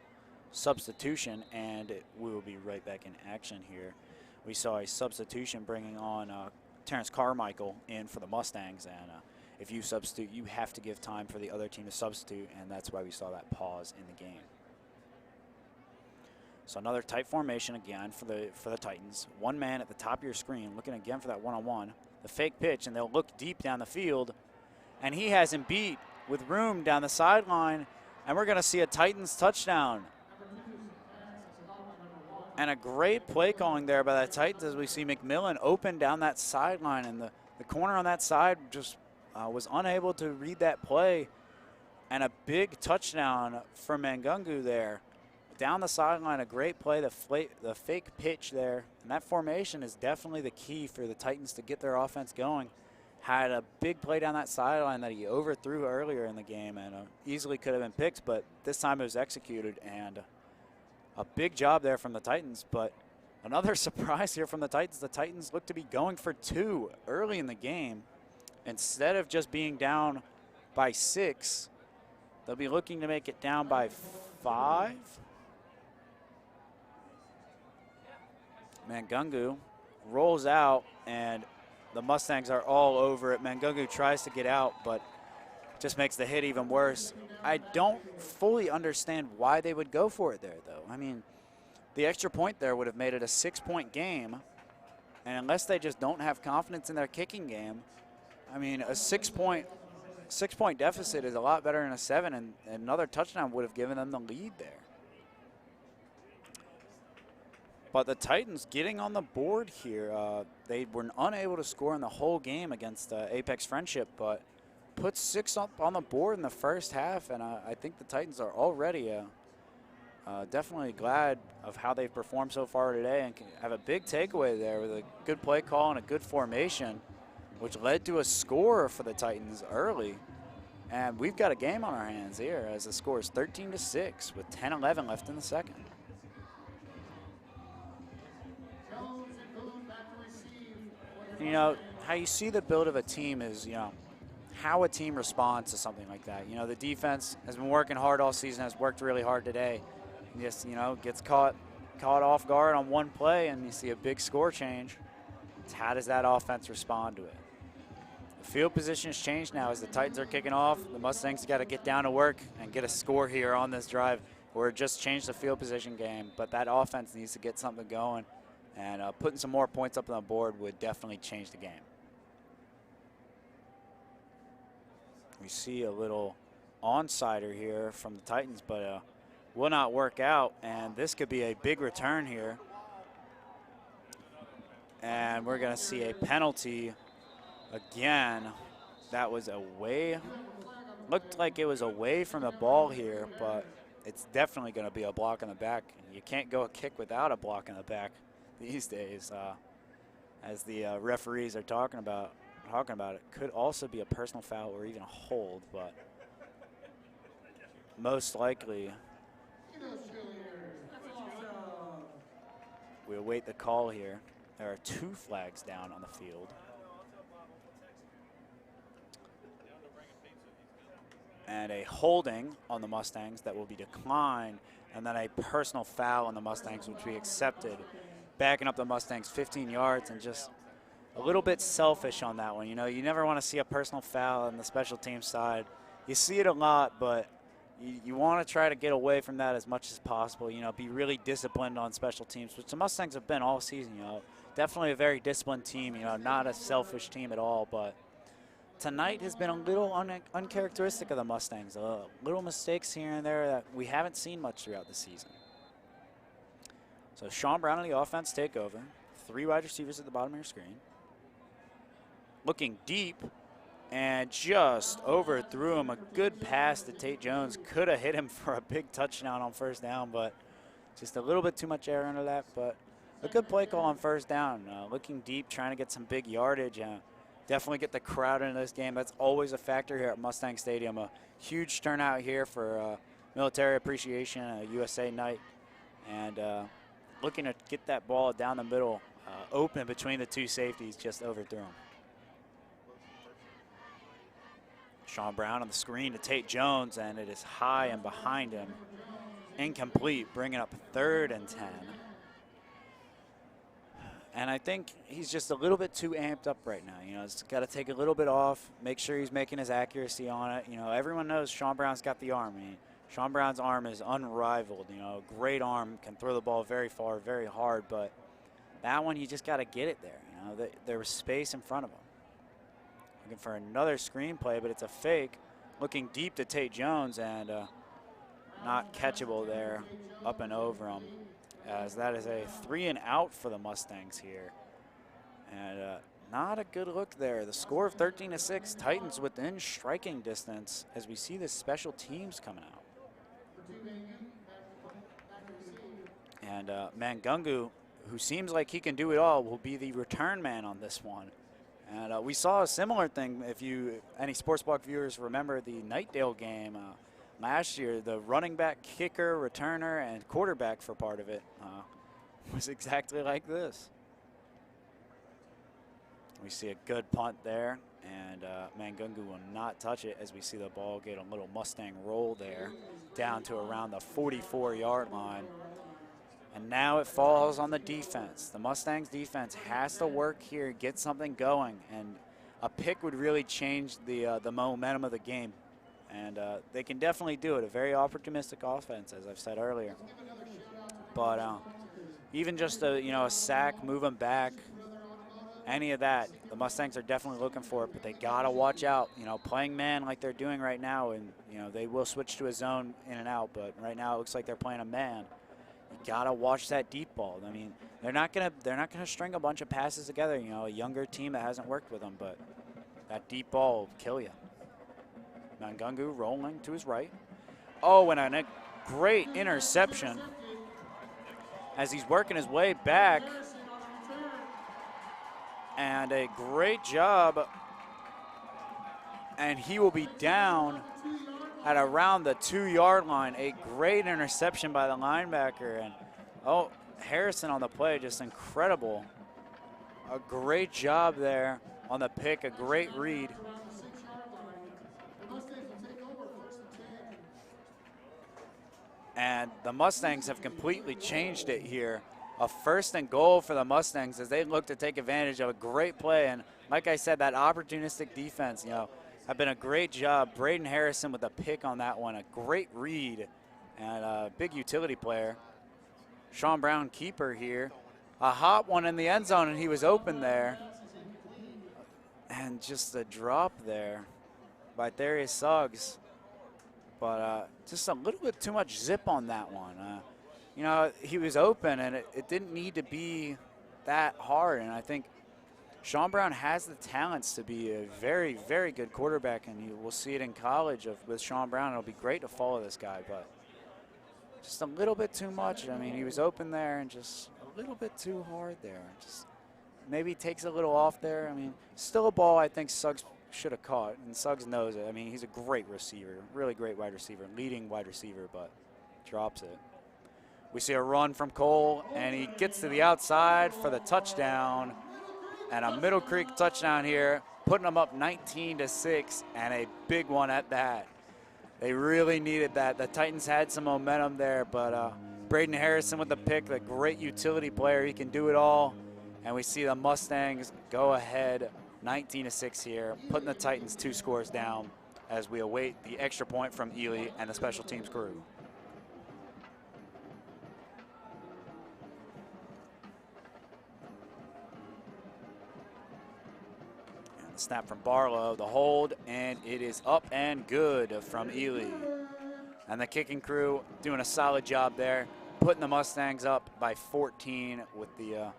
substitution, and we will be right back in action here. We saw a substitution bringing on Terrence Carmichael in for the Mustangs, and if you substitute, you have to give time for the other team to substitute, and that's why we saw that pause in the game. So another tight formation again for the Titans. One man at the top of your screen, looking again for that one-on-one. The fake pitch, and they'll look deep down the field, and he has him beat with room down the sideline, and we're going to see a Titans touchdown. And a great play calling there by the Titans as we see McMillan open down that sideline, and the corner on that side just was unable to read that play. And a big touchdown for Mangungu there. Down the sideline, a great play, the fake pitch there. And that formation is definitely the key for the Titans to get their offense going. Had a big play down that sideline that he overthrew earlier in the game, and easily could have been picked, but this time it was executed, and a big job there from the Titans. But another surprise here from the Titans. The Titans look to be going for 2 early in the game. Instead of just being down by 6, they'll be looking to make it down by 5. Mangungu rolls out, and the Mustangs are all over it. Mangungu tries to get out, but just makes the hit even worse. I don't fully understand why they would go for it there, though. I mean, the extra point there would have made it a 6-point game, and unless they just don't have confidence in their kicking game, I mean, a 6-point deficit is a lot better than a 7, and another touchdown would have given them the lead there. But the Titans getting on the board here, they were unable to score in the whole game against Apex Friendship, but put 6 up on the board in the first half, and I think the Titans are already definitely glad of how they've performed so far today, and can have a big takeaway there with a good play call and a good formation, which led to a score for the Titans early. And we've got a game on our hands here as the score is 13-6 with 10-11 left in the second. How you see the build of a team is, how a team responds to something like that. The defense has been working hard all season, has worked really hard today. Just, gets caught off guard on one play, and you see a big score change. It's how does that offense respond to it? The field position has changed now as the Titans are kicking off. The Mustangs got to get down to work and get a score here on this drive, or just change the field position game. But that offense needs to get something going, and putting some more points up on the board would definitely change the game. We see a little onsider here from the Titans, but will not work out, and this could be a big return here. And we're going to see a penalty again. That was away. Looked like it was away from the ball here, but it's definitely going to be a block in the back. You can't go a kick without a block in the back these days, as the referees are talking about it. Could also be a personal foul or even a hold, but most likely we await the call here. There are 2 flags down on the field. And a holding on the Mustangs that will be declined, and then a personal foul on the Mustangs, which we accepted. Backing up the Mustangs 15 yards, and just a little bit selfish on that one. You know, you never want to see a personal foul on the special team side. You see it a lot, but you want to try to get away from that as much as possible. You know, be really disciplined on special teams, which the Mustangs have been all season. You know, definitely a very disciplined team. You know, not a selfish team at all, but tonight has been a little uncharacteristic of the Mustangs. Little mistakes here and there that we haven't seen much throughout the season. So Sean Brown on the offense take over. 3 wide receivers at the bottom of your screen. Looking deep, and just overthrew him. A good pass to Tate Jones. Could have hit him for a big touchdown on first down, but just a little bit too much air under that. But a good play call on first down. Looking deep, trying to get some big yardage. Definitely get the crowd into this game. That's always a factor here at Mustang Stadium. A huge turnout here for Military Appreciation, USA night. And looking to get that ball down the middle, open between the 2 safeties, just overthrew him. Sean Brown on the screen to Tate Jones, and it is high and behind him. Incomplete, bringing up 3rd and 10. And I think he's just a little bit too amped up right now. You know, he's got to take a little bit off, make sure he's making his accuracy on it. You know, everyone knows Sean Brown's got the arm. I mean, Sean Brown's arm is unrivaled. You know, great arm, can throw the ball very far, very hard. But that one, you just got to get it there. You know, there was space in front of him. Looking for another screen play, but it's a fake. Looking deep to Tate Jones, and not catchable there, up and over him. As that is a 3 and out for the Mustangs here. And not a good look there. The score of 13-6, Titans within striking distance as we see the special teams coming out. And Mangungu, who seems like he can do it all, will be the return man on this one. And we saw a similar thing, if any Sports Block viewers remember the Nightdale game last year. The running back, kicker, returner, and quarterback for part of it was exactly like this. We see a good punt there, and Mangungu will not touch it as we see the ball get a little Mustang roll there down to around the 44-yard line. And now it falls on the defense. The Mustangs defense has to work here, get something going, and a pick would really change the momentum of the game. And they can definitely do it. A very opportunistic offense, as I've said earlier. But even just a sack, move them back, any of that, the Mustangs are definitely looking for it. But they gotta watch out. You know, playing man like they're doing right now, and they will switch to a zone in and out. But right now it looks like they're playing a man. You gotta watch that deep ball. I mean, they're not gonna string a bunch of passes together. You know, a younger team that hasn't worked with them, but that deep ball will kill you. Mangungu rolling to his right. Oh, and a great interception as he's working his way back. And a great job. And he will be down at around the 2-yard line. A great interception by the linebacker. And, oh, Harrison on the play, just incredible. A great job there on the pick, a great read. And the Mustangs have completely changed it here. A 1st and goal for the Mustangs as they look to take advantage of a great play. And like I said, that opportunistic defense, have been a great job. Braden Harrison with a pick on that one, a great read and a big utility player. Sean Brown, keeper here. A hot one in the end zone, and he was open there. And just a drop there by Darius Suggs. but just a little bit too much zip on that one. You know, he was open, and it didn't need to be that hard, and I think Sean Brown has the talents to be a very, very good quarterback, and we'll see it in college with Sean Brown. It'll be great to follow this guy, but just a little bit too much. I mean, he was open there and just a little bit too hard there. Just maybe takes a little off there. I mean, still a ball I think Suggs should have caught, and Suggs knows it. I mean, he's a great receiver, really great wide receiver, leading wide receiver, but drops it. We see a run from Cole, and he gets to the outside for the touchdown, and a Middle Creek touchdown here, putting them up 19-6, and a big one at that. They really needed that. The Titans had some momentum there, but Braden Harrison with the pick, the great utility player. He can do it all. And we see the Mustangs go ahead 19-6 here, putting the Titans 2 scores down as we await the extra point from Ely and the special teams crew. And the snap from Barlow, the hold, and it is up and good from Ely. And the kicking crew doing a solid job there, putting the Mustangs up by 14 with the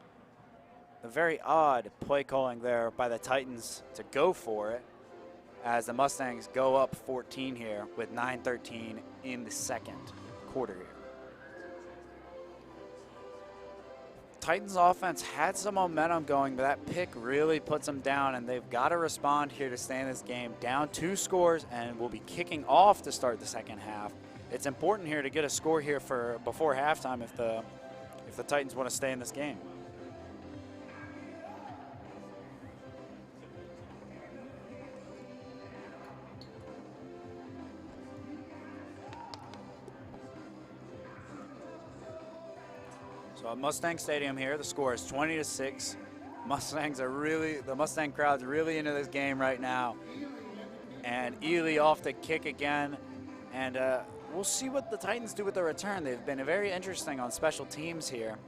very odd play calling there by the Titans to go for it as the Mustangs go up 14 here with 9:13 in the second quarter here. Titans offense had some momentum going, but that pick really puts them down, and they've got to respond here to stay in this game. Down 2 scores, and will be kicking off to start the second half. It's important here to get a score here for before halftime if the Titans want to stay in this game. So at Mustang Stadium here, the score is 20-6. The Mustang crowd's really into this game right now. And Ely off the kick again. And we'll see what the Titans do with the return. They've been very interesting on special teams here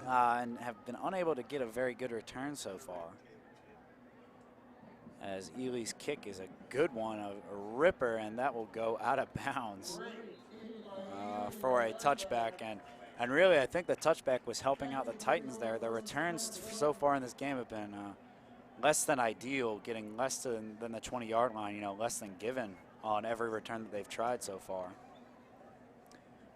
and have been unable to get a very good return so far. As Ely's kick is a good one, a ripper, and that will go out of bounds for a touchback. And really, I think the touchback was helping out the Titans there. The returns so far in this game have been less than ideal, getting less than the 20-yard line, you know, less than given on every return that they've tried so far.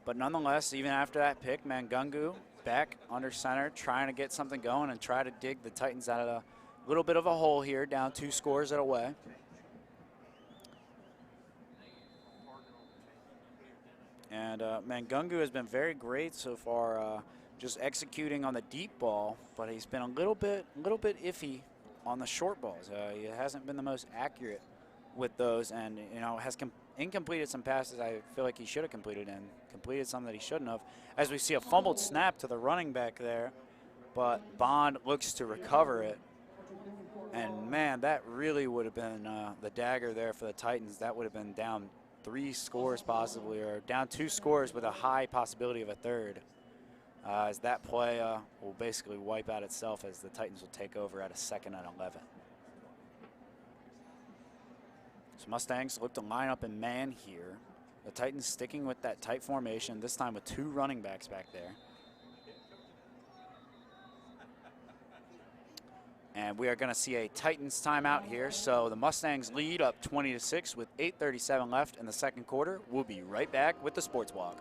But nonetheless, even after that pick, Mangungu back under center, trying to get something going and try to dig the Titans out of a little bit of a hole here, down 2 scores at away. And Mangungu has been very great so far, just executing on the deep ball, but he's been a little bit iffy on the short balls. He hasn't been the most accurate with those, and you know has incompleted some passes I feel like he should have completed, and completed some that he shouldn't have. As we see a fumbled snap to the running back there, but Bond looks to recover it. And man, that really would have been the dagger there for the Titans. That would have been down 3 scores possibly, or down 2 scores with a high possibility of a third. As that play will basically wipe out itself as the Titans will take over at a 2nd and 11. So Mustangs look to line up in man here. The Titans sticking with that tight formation, this time with 2 running backs back there. And we are going to see a Titans timeout here. So the Mustangs lead up 20-6 with 8:37 left in the second quarter. We'll be right back with the Sports Block.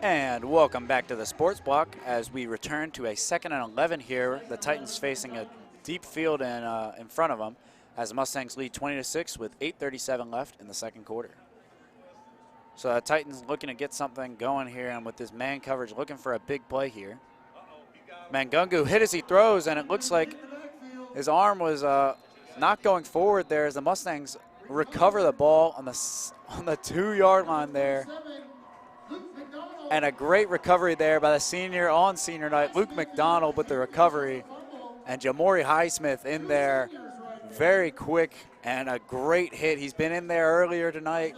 And welcome back to the Sports Block as we return to a 2nd and 11 here. The Titans facing a deep field in front of them as the Mustangs lead 20-6 with 8:37 left in the second quarter. So the Titans looking to get something going here, and with this man coverage looking for a big play here. Mangungu hit as he throws, and it looks like his arm was not going forward there as the Mustangs recover the ball on the 2-yard line there. And a great recovery there by the senior on senior night, Luke McDonald with the recovery. And Jamori Highsmith in there, very quick and a great hit. He's been in there earlier tonight,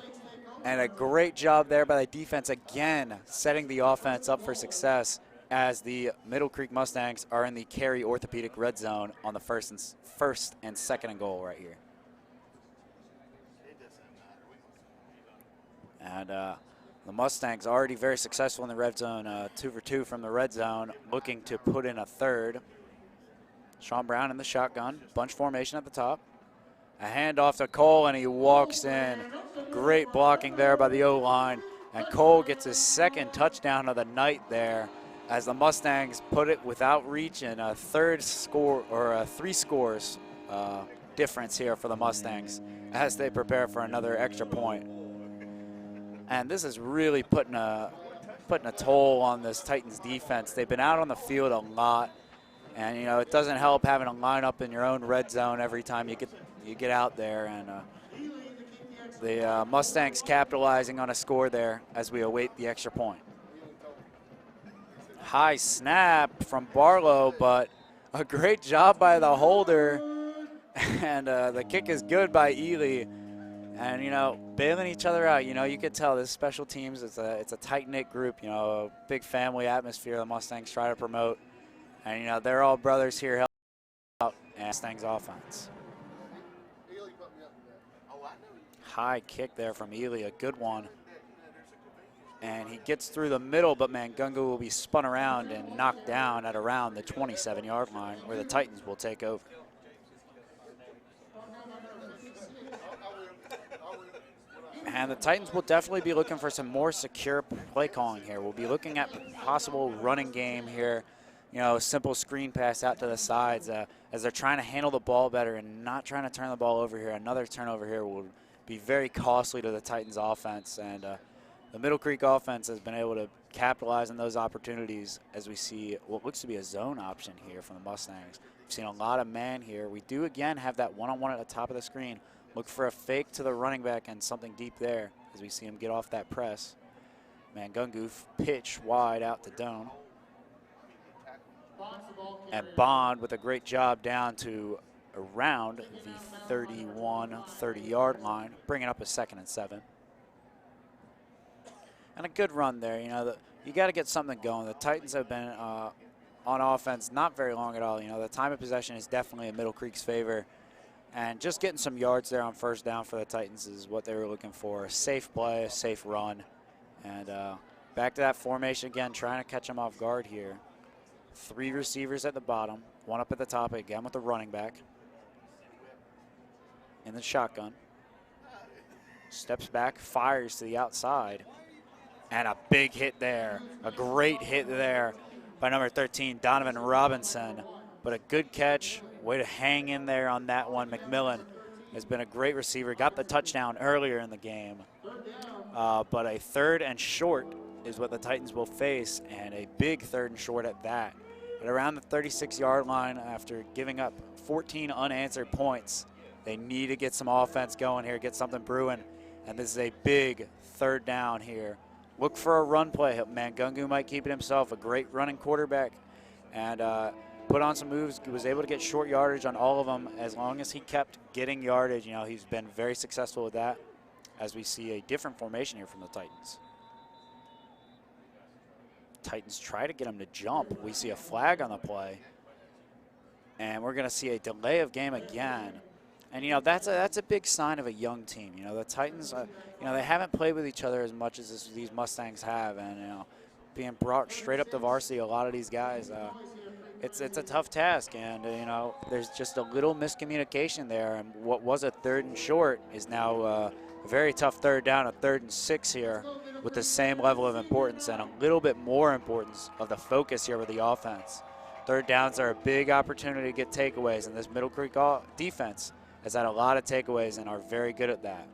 and a great job there by the defense again, setting the offense up for success as the Middle Creek Mustangs are in the Cary Orthopedic red zone on the first and second and goal right here. And the Mustangs already very successful in the red zone, 2 for 2 from the red zone, looking to put in a third. Sean Brown in the shotgun, bunch formation at the top. A handoff to Cole, and he walks in. Great blocking there by the O-line, and Cole gets his second touchdown of the night there as the Mustangs put it without reach in a third score, or a 3 scores difference here for the Mustangs as they prepare for another extra point. And this is really putting a toll on this Titans defense. They've been out on the field a lot, and you know it doesn't help having to line up in your own red zone every time you get out there. And the Mustangs capitalizing on a score there as we await the extra point. High snap from Barlow, but a great job by the holder, and the kick is good by Ely. And, you know, bailing each other out, you know, you could tell this special teams, it's a tight-knit group, you know, a big family atmosphere the Mustangs try to promote. And, you know, they're all brothers here helping out and Mustangs offense. High kick there from Ely, a good one. And he gets through the middle, but Mangungu will be spun around and knocked down at around the 27-yard line where the Titans will take over. And the Titans will definitely be looking for some more secure play calling here. We'll be looking at possible running game here, you know, simple screen pass out to the sides as they're trying to handle the ball better and not trying to turn the ball over here. Another turnover here will be very costly to the Titans offense. And the Middle Creek offense has been able to capitalize on those opportunities as we see what looks to be a zone option here from the Mustangs. We've seen a lot of man here. We do again have that one-on-one at the top of the screen. Look for a fake to the running back and something deep there as we see him get off that press. Mangungu pitch wide out to Doan. And Bond with a great job down to around the 30-yard line, bringing up a 2nd and 7. And a good run there. You know, you got to get something going. The Titans have been on offense not very long at all. You know, the time of possession is definitely in Middle Creek's favor. And just getting some yards there on first down for the Titans is what they were looking for. A safe play, a safe run. And back to that formation again, trying to catch them off guard here. 3 receivers at the bottom, 1 up at the top again with the running back. In the shotgun. Steps back, fires to the outside. And a big hit there, a great hit there by number 13, Donovan Robinson. But a good catch, way to hang in there on that one. McMillan has been a great receiver, got the touchdown earlier in the game. But a 3rd and short is what the Titans will face, and a big 3rd and short at that. At around the 36-yard line after giving up 14 unanswered points, they need to get some offense going here, get something brewing, and this is a big 3rd down here. Look for a run play. Mangungu might keep it himself, a great running quarterback, and put on some moves. He was able to get short yardage on all of them as long as he kept getting yardage. You know, he's been very successful with that as we see a different formation here from the Titans. Titans try to get him to jump. We see a flag on the play, and we're going to see a delay of game again. And, you know, that's a big sign of a young team. You know, the Titans, you know, they haven't played with each other as much as these Mustangs have. And, you know, being brought straight up to varsity, a lot of these guys, it's a tough task. And, you know, there's just a little miscommunication there. And what was a 3rd and short is now a very tough 3rd down, a 3rd and 6 here with the same level of importance and a little bit more importance of the focus here with the offense. Third downs are a big opportunity to get takeaways, and this Middle Creek defense has had a lot of takeaways and are very good at that.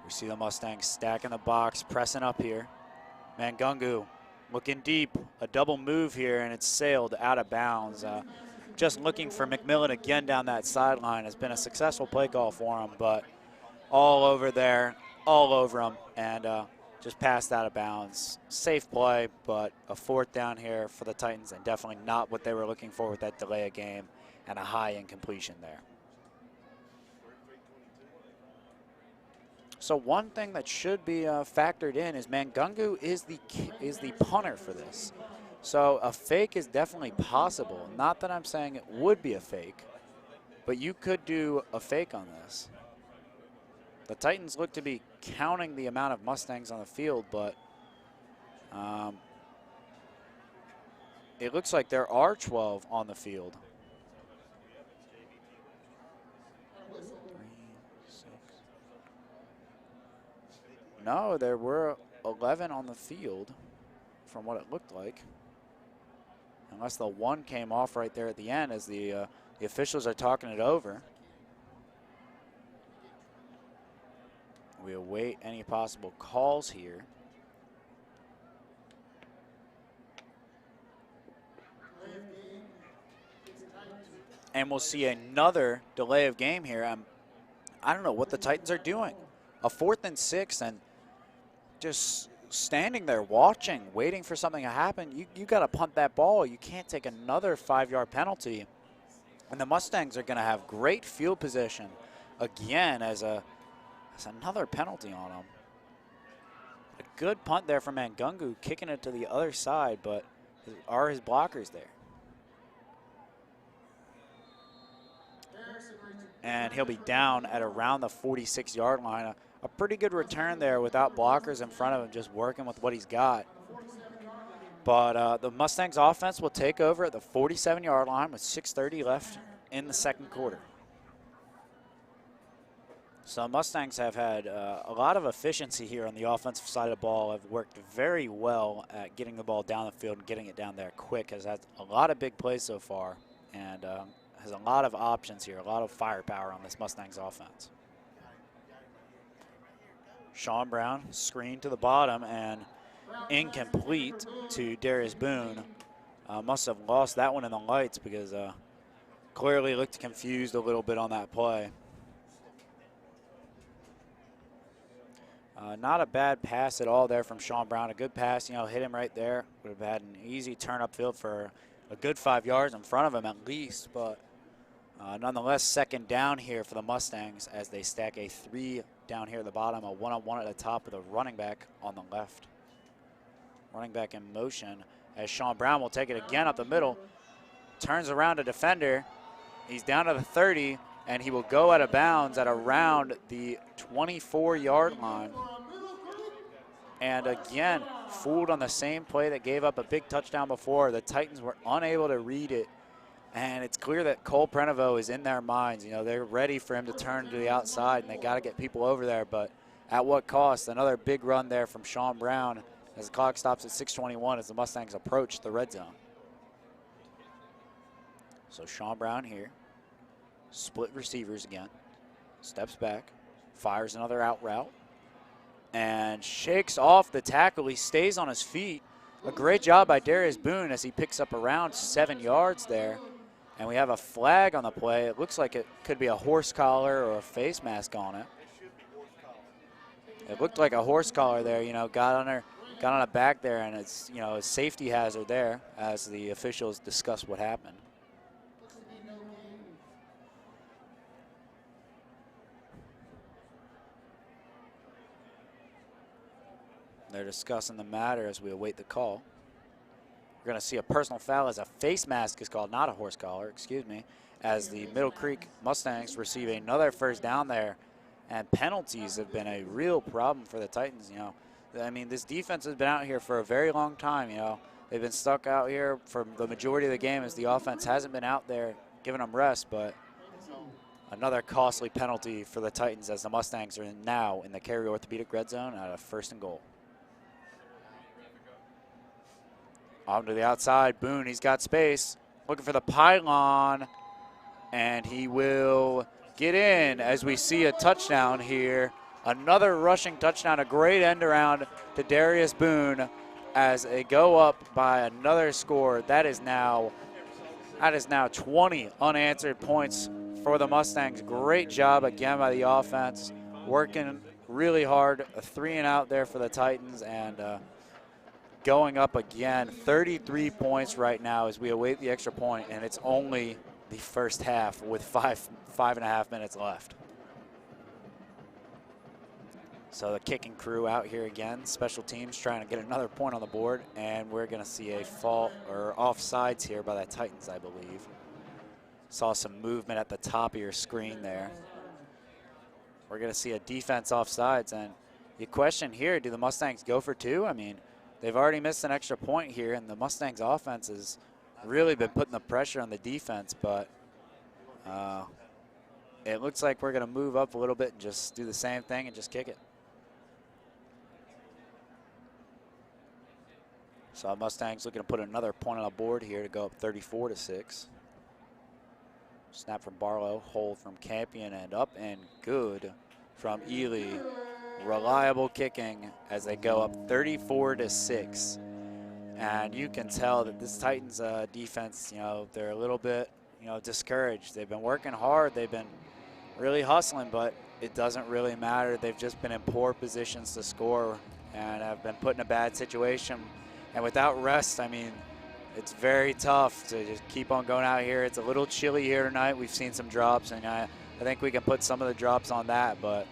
We see the Mustangs stacking the box, pressing up here. Mangungu looking deep, a double move here, and it's sailed out of bounds. Just looking for McMillan again down that sideline. Has been a successful play call for him, but all over there, all over him, and just passed out of bounds. Safe play, but a fourth down here for the Titans, and definitely not what they were looking for with that delay of game and a high incompletion there. So one thing that should be factored in is Mangungu is the punter for this. So a fake is definitely possible. Not that I'm saying it would be a fake, but you could do a fake on this. The Titans look to be counting the amount of Mustangs on the field, but it looks like there are 12 on the field. 3, 6. No, there were 11 on the field from what it looked like. Unless the one came off right there at the end as the officials are talking it over. We await any possible calls here. And we'll see another delay of game here. I don't know what the Titans are doing. A 4th and 6 and just standing there watching, waiting for something to happen. You got to punt that ball. You can't take another 5-yard penalty. And the Mustangs are going to have great field position again as another penalty on them. A good punt there from Mangungu, kicking it to the other side, but are his blockers there? And he'll be down at around the 46-yard line. A pretty good return there without blockers in front of him, just working with what he's got. But the Mustangs offense will take over at the 47-yard line with 6:30 left in the second quarter. So Mustangs have had a lot of efficiency here on the offensive side of the ball, have worked very well at getting the ball down the field and getting it down there quick, has had a lot of big plays so far, and has a lot of options here, a lot of firepower on this Mustangs offense. Sean Brown, screen to the bottom and incomplete to Darius Boone. Must have lost that one in the lights because clearly looked confused a little bit on that play. Not a bad pass at all there from Sean Brown. A good pass, hit him right there. Would have had an easy turn upfield for a good 5 yards in front of him at least, but nonetheless, second down here for the Mustangs as they stack a 3 down here at the bottom, a one-on-one at the top with a running back on the left. Running back in motion as Sean Brown will take it again up the middle, turns around a defender. He's down to the 30, and he will go out of bounds at around the 24-yard line. And again, fooled on the same play that gave up a big touchdown before. The Titans were unable to read it. And it's clear that Cole Prenovo is in their minds. They're ready for him to turn to the outside, and they got to get people over there. But at what cost? Another big run there from Sean Brown as the clock stops at 6:21 as the Mustangs approach the red zone. So Sean Brown here, split receivers again, steps back, fires another out route, and shakes off the tackle. He stays on his feet. A great job by Darius Boone as he picks up around 7 yards there. And we have a flag on the play. It looks like it could be a horse collar or a face mask on it. It looked like a horse collar there, got on a back there, and it's, a safety hazard there as the officials discuss what happened. They're discussing the matter as we await the call. We're going to see a personal foul as a face mask is called, not a horse collar, excuse me, as the Middle Creek Mustangs receive another first down there. And penalties have been a real problem for the Titans. This defense has been out here for a very long time. They've been stuck out here for the majority of the game as the offense hasn't been out there giving them rest. But another costly penalty for the Titans as the Mustangs are now in the Cary Orthopedic red zone at a 1st and goal. On to the outside, Boone, he's got space. Looking for the pylon, and he will get in as we see a touchdown here. Another rushing touchdown, a great end around to Darius Boone as they go up by another score. That is now 20 unanswered points for the Mustangs. Great job again by the offense, working really hard. A 3-and-out there for the Titans, and going up again. 33 points right now as we await the extra point, and it's only the first half with five and a half minutes left. So the kicking crew out here again. Special teams trying to get another point on the board, and we're going to see a fault or offsides here by the Titans, I believe. Saw some movement at the top of your screen there. We're going to see a defense offsides, and you question here, do the Mustangs go for two? I mean, they've already missed an extra point here, and the Mustangs offense has really been putting the pressure on the defense, but it looks like we're going to move up a little bit and just do the same thing and just kick it. So Mustangs looking to put another point on the board here to go up 34-6. Snap from Barlow, hold from Campion, and up and good from Ely. Reliable kicking as they go up 34-6. And you can tell that this Titans defense, they're a little bit, discouraged. They've been working hard. They've been really hustling, but it doesn't really matter. They've just been in poor positions to score and have been put in a bad situation. And without rest, I mean, it's very tough to just keep on going out here. It's a little chilly here tonight. We've seen some drops, and I think we can put some of the drops on that. But,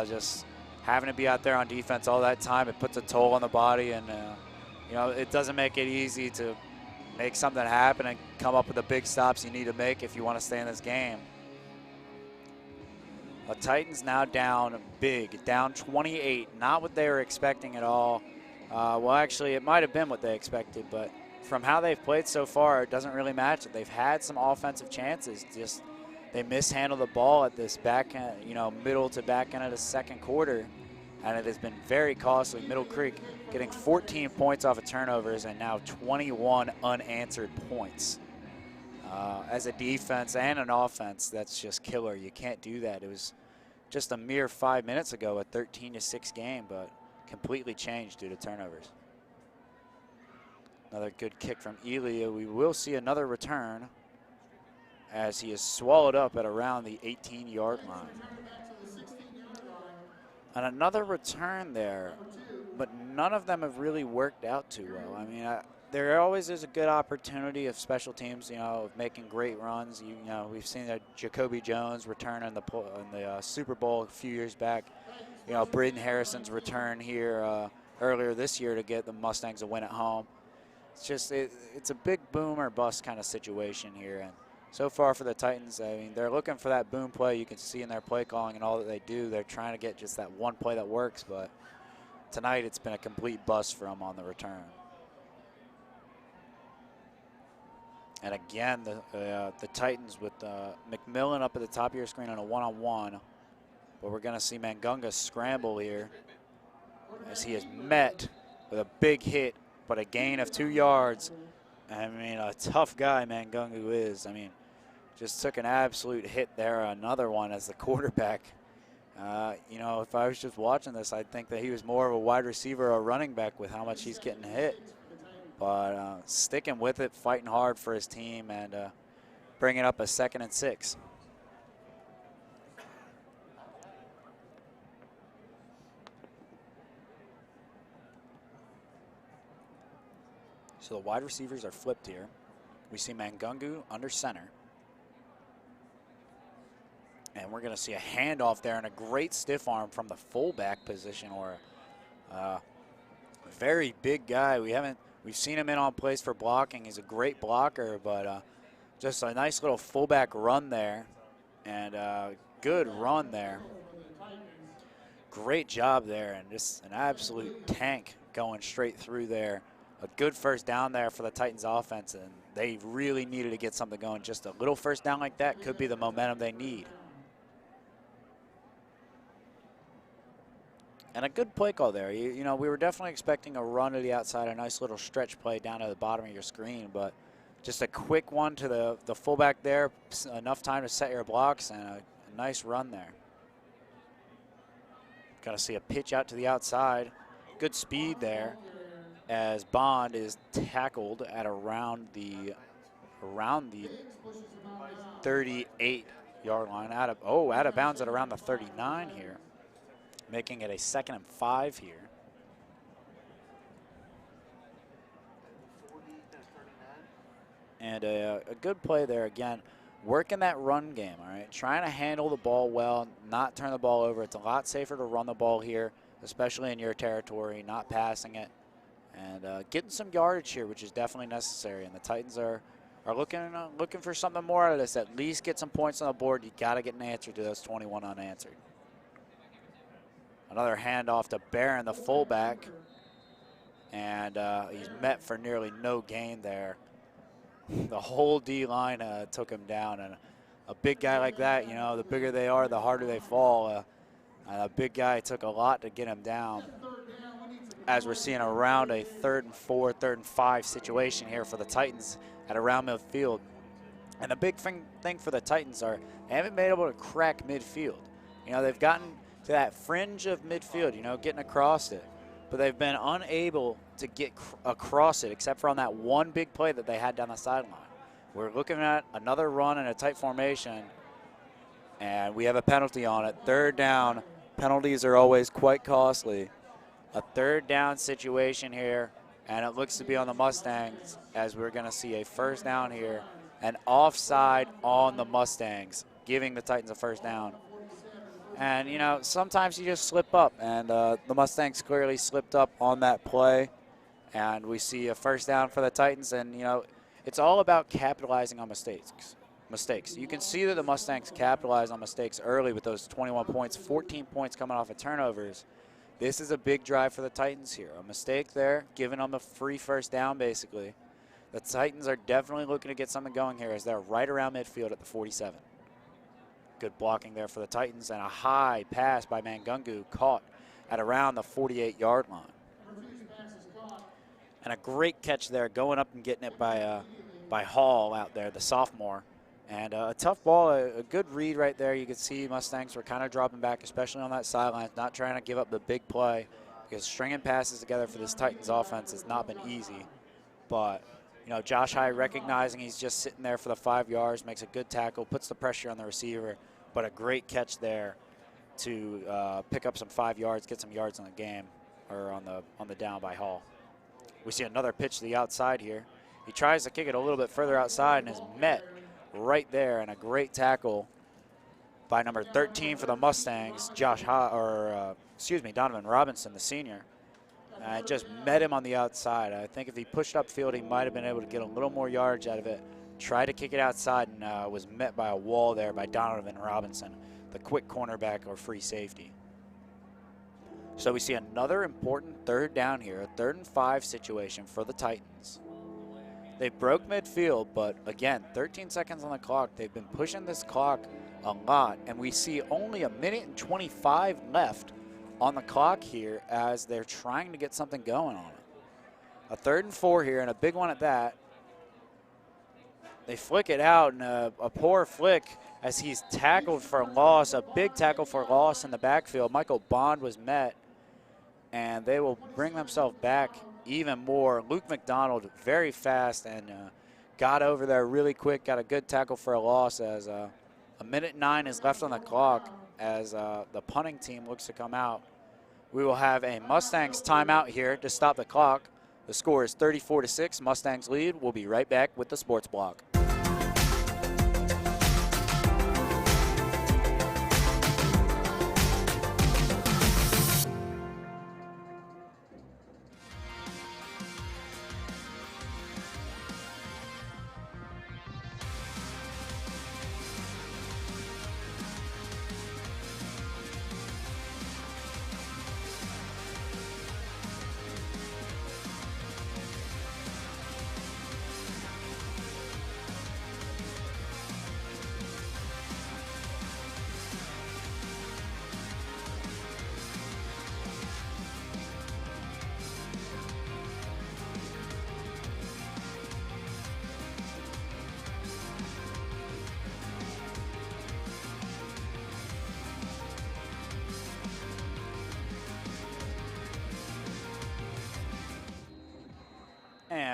just having to be out there on defense all that time, it puts a toll on the body. And, it doesn't make it easy to make something happen and come up with the big stops you need to make if you want to stay in this game. The Titans now down big, down 28. Not what they were expecting at all. Well, actually, it might have been what they expected, but from how they've played so far, it doesn't really match it. They've had some offensive chances. Just they mishandled the ball at this back end, middle to back end of the second quarter, and it has been very costly. Middle Creek getting 14 points off of turnovers and now 21 unanswered points. As a defense and an offense, that's just killer. You can't do that. It was just a mere 5 minutes ago, a 13-6 game, but completely changed due to turnovers. Another good kick from Elia. We will see another return as he is swallowed up at around the 18-yard line. And another return there, but none of them have really worked out too well. I mean, there always is a good opportunity of special teams, of making great runs. We've seen that Jacoby Jones return in the Super Bowl a few years back. Braden Harrison's return here earlier this year to get the Mustangs a win at home. It's just it's a big boom or bust kind of situation here. And so far for the Titans, I mean, they're looking for that boom play. You can see in their play calling and all that they do. They're trying to get just that one play that works. But tonight it's been a complete bust for them on the return. And again, the Titans with McMillan up at the top of your screen on a one-on-one. But we're going to see Mangunga scramble here as he is met with a big hit, but a gain of 2 yards. I mean, a tough guy Mangunga is. I mean, just took an absolute hit there, another one as the quarterback. If I was just watching this, I'd think that he was more of a wide receiver or running back with how much he's getting hit. But sticking with it, fighting hard for his team, and bringing up a 2nd and 6. So the wide receivers are flipped here. We see Mangungu under center. And we're going to see a handoff there and a great stiff arm from the fullback position, or a very big guy. We've seen him in on plays for blocking. He's a great blocker, but just a nice little fullback run there, and good run there. Great job there, and just an absolute tank going straight through there. A good first down there for the Titans offense, and they really needed to get something going. Just a little first down like that could be the momentum they need. And a good play call there. You know, we were definitely expecting a run to the outside, a nice little stretch play down to the bottom of your screen, but just a quick one to the fullback there, enough time to set your blocks, and a nice run there. Got to see a pitch out to the outside. Good speed there as Bond is tackled at around the 38-yard line. Out of bounds at around the 39 here, making it a 2nd and 5 here. And a good play there again. Working that run game, all right? Trying to handle the ball well, not turn the ball over. It's a lot safer to run the ball here, especially in your territory, not passing it. And getting some yardage here, which is definitely necessary. And the Titans are looking for something more out of this. At least get some points on the board. You got to get an answer to those 21 unanswered. Another handoff to Barron, the fullback. And he's met for nearly no gain there. The whole D-line took him down, and a big guy like that, you know, the bigger they are, the harder they fall. A big guy took a lot to get him down, as we're seeing around a 3rd and 4, 3rd and 5 situation here for the Titans at around midfield. And the big thing for the Titans are they haven't been able to crack midfield. You know, they've gotten to that fringe of midfield, you know, getting across it. But they've been unable to get across it, except for on that one big play that they had down the sideline. We're looking at another run in a tight formation, and we have a penalty on it. 3rd down. Penalties are always quite costly. A 3rd down situation here, and it looks to be on the Mustangs, as we're going to see a 1st down here. An offside on the Mustangs, giving the Titans a 1st down. And, you know, sometimes you just slip up, and the Mustangs clearly slipped up on that play. And we see a 1st down for the Titans, and, you know, it's all about capitalizing on mistakes. You can see that the Mustangs capitalized on mistakes early with those 21 points, 14 points coming off of turnovers. This is a big drive for the Titans here. A mistake there, giving them a free 1st down, basically. The Titans are definitely looking to get something going here as they're right around midfield at the 47. Good blocking there for the Titans, and a high pass by Mangungu caught at around the 48-yard line. And a great catch there, going up and getting it by Hall out there, the sophomore. And a tough ball, a good read right there. You can see Mustangs were kind of dropping back, especially on that sideline, not trying to give up the big play, because stringing passes together for this Titans offense has not been easy. But, you know, Josh High recognizing he's just sitting there for the 5 yards, makes a good tackle, puts the pressure on the receiver, but a great catch there to pick up some 5 yards, get some yards on the game, or on the down by Hall. We see another pitch to the outside here. He tries to kick it a little bit further outside and is met right there, and a great tackle by number 13 for the Mustangs, Donovan Robinson, the senior. Just met him on the outside. I think if he pushed upfield, he might have been able to get a little more yardage out of it. Tried to kick it outside and was met by a wall there by Donovan Robinson, the quick cornerback or free safety. So we see another important 3rd down here, a 3rd and 5 situation for the Titans. They broke midfield, but again, 13 seconds on the clock. They've been pushing this clock a lot, and we see only 1:25 left on the clock here as they're trying to get something going on it. A 3rd and 4 here, and a big one at that. They flick it out, and a poor flick as he's tackled for a loss, a big tackle for a loss in the backfield. Michael Bond was met, and they will bring themselves back even more. Luke McDonald, very fast, and got over there really quick, got a good tackle for a loss as 1:09 is left on the clock as the punting team looks to come out. We will have a Mustangs timeout here to stop the clock. The score is 34-6, Mustangs lead. We'll be right back with the Sports Block.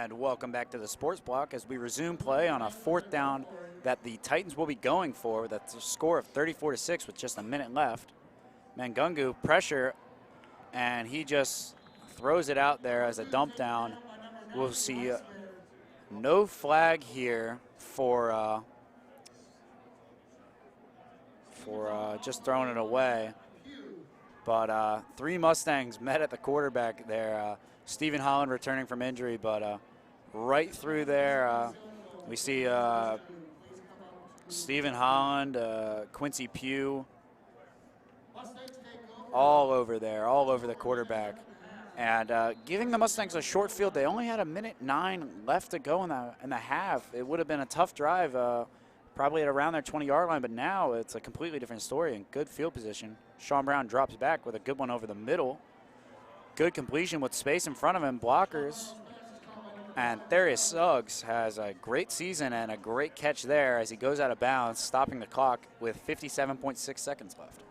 And welcome back to the Sports Block as we resume play on a 4th down that the Titans will be going for. That's a score of 34-6 with just a minute left. Mangungu pressure, and he just throws it out there as a dump down. We'll see no flag here for just throwing it away. But 3 Mustangs met at the quarterback there. Stephen Holland returning from injury, but right through there, we see Stephen Holland, Quincy Pugh, all over there, all over the quarterback. And giving the Mustangs a short field, they only had a minute 9 left to go in the half. It would have been a tough drive, probably at around their 20-yard line, but now it's a completely different story and good field position. Sean Brown drops back with a good one over the middle. Good completion with space in front of him, blockers. And Therius Suggs has a great season and a great catch there as he goes out of bounds, stopping the clock with 57.6 seconds left.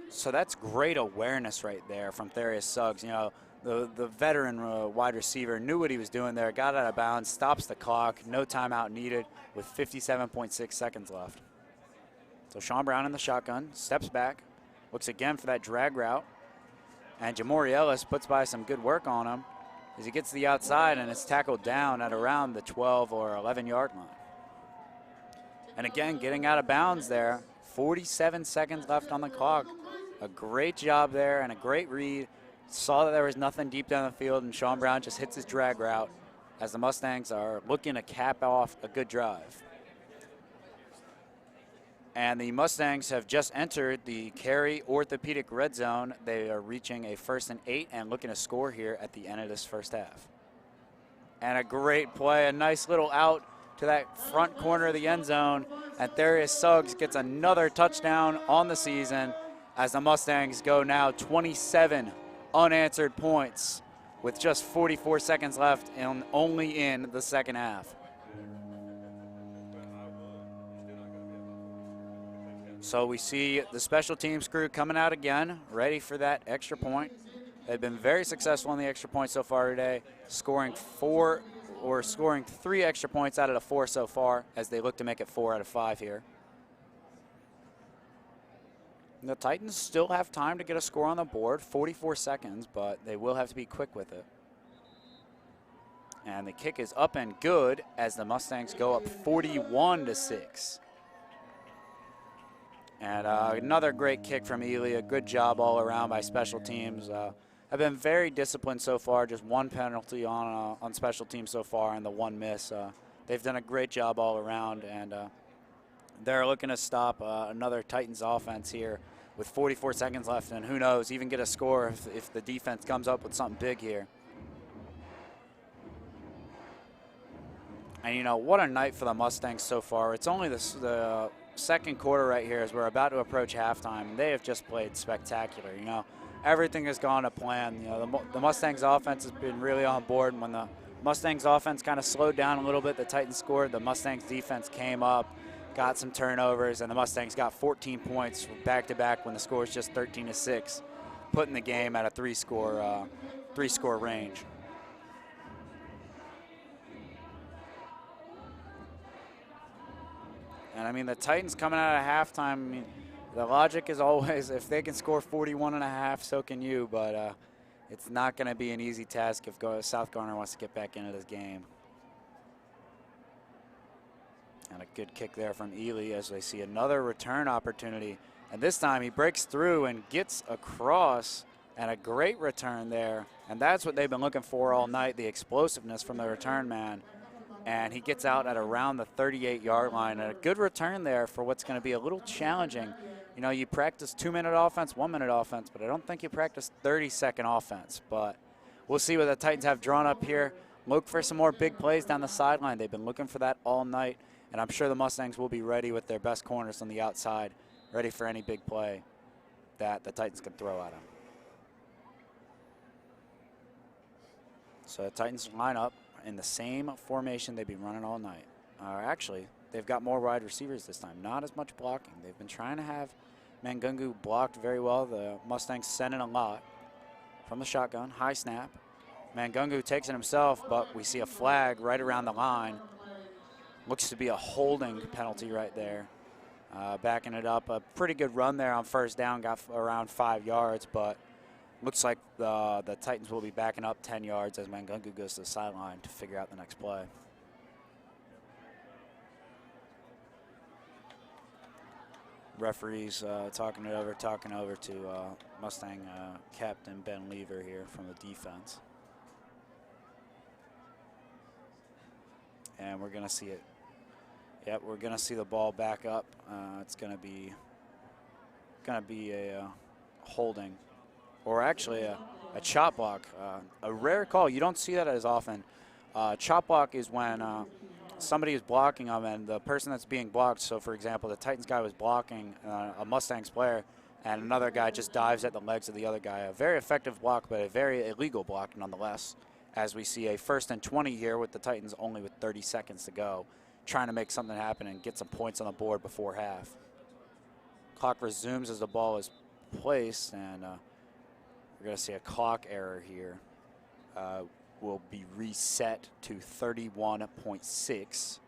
So that's great awareness right there from Therius Suggs. You know, the veteran wide receiver knew what he was doing there, got out of bounds, stops the clock, no timeout needed with 57.6 seconds left. So Sean Brown in the shotgun, steps back, looks again for that drag route. And Jamori Ellis puts by some good work on him as he gets to the outside and is tackled down at around the 12 or 11-yard line. And again, getting out of bounds there, 47 seconds left on the clock. A great job there and a great read. Saw that there was nothing deep down the field, and Sean Brown just hits his drag route as the Mustangs are looking to cap off a good drive. And the Mustangs have just entered the Cary Orthopedic Red Zone. They are reaching a 1st and 8 and looking to score here at the end of this first half. And a great play, a nice little out to that front corner of the end zone. And Therius Suggs gets another touchdown on the season as the Mustangs go now 27 unanswered points with just 44 seconds left and only in the second half. So we see the special teams crew coming out again, ready for that extra point. They've been very successful in the extra point so far today, scoring 3 extra points out of the 4 so far as they look to make it 4 out of 5 here. The Titans still have time to get a score on the board, 44 seconds, but they will have to be quick with it. And the kick is up and good as the Mustangs go up 41-6. And another great kick from Ely. A good job all around by special teams. Have been very disciplined so far. Just 1 penalty on special teams so far and the 1 miss. They've done a great job all around, and they're looking to stop another Titans offense here with 44 seconds left. And who knows, even get a score if the defense comes up with something big here. And, you know, what a night for the Mustangs so far. It's only the second quarter right here as we're about to approach halftime, and they have just played spectacular. You know, everything has gone to plan. You know, the Mustangs offense has been really on board. When the Mustangs offense kind of slowed down a little bit, the Titans scored. The Mustangs defense came up, got some turnovers, and the Mustangs got 14 points back-to-back when the score was just 13-6, putting the game at a three-score range. And, I mean, the Titans coming out of halftime, I mean, the logic is always if they can score 41.5, so can you. But it's not going to be an easy task if South Garner wants to get back into this game. And a good kick there from Ely as they see another return opportunity. And this time he breaks through and gets across, and a great return there. And that's what they've been looking for all night, the explosiveness from the return man. And he gets out at around the 38-yard line. And a good return there for what's going to be a little challenging. You know, you practice 2-minute offense, 1-minute offense, but I don't think you practice 30-second offense. But we'll see what the Titans have drawn up here. Look for some more big plays down the sideline. They've been looking for that all night. And I'm sure the Mustangs will be ready with their best corners on the outside, ready for any big play that the Titans can throw at them. So the Titans line up in the same formation they've been running all night. Actually, they've got more wide receivers this time, not as much blocking. They've been trying to have Mangungu blocked very well. The Mustangs sent in a lot. from the shotgun. High snap. Mangungu takes it himself, but we see a flag right around the line. Looks to be a holding penalty right there. Backing it up. A pretty good run there on first down. Got around 5 yards, but looks like the Titans will be backing up 10 yards as Mangungu goes to the sideline to figure out the next play. Referees talking over to Mustang captain Ben Lever here from the defense. And we're going to see it. Yep, we're going to see the ball back up. It's going to be a holding, or actually a chop block. A rare call. You don't see that as often. Chop block is when somebody is blocking them and the person that's being blocked, so for example, the Titans guy was blocking a Mustangs player and another guy just dives at the legs of the other guy. A very effective block, but a very illegal block nonetheless, as we see a 1st and 20 here with the Titans only with 30 seconds to go, trying to make something happen and get some points on the board before half. Clock resumes as the ball is placed, and we're going to see a clock error here. Will be reset to 31.6.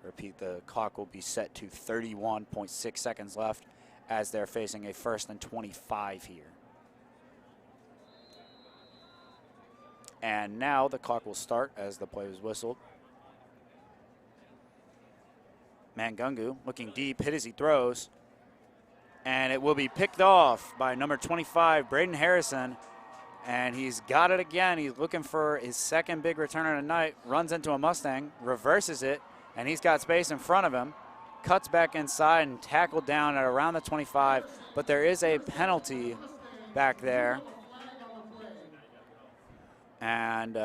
Repeat, the clock will be set to 31.6 seconds left as they're facing a 1st and 25 here. And now the clock will start as the play is whistled. Mangungu looking deep, hit as he throws. And it will be picked off by number 25, Braden Harrison. And he's got it again. He's looking for his second big return of the night. Runs into a Mustang, reverses it, and he's got space in front of him. Cuts back inside and tackled down at around the 25. But there is a penalty back there. And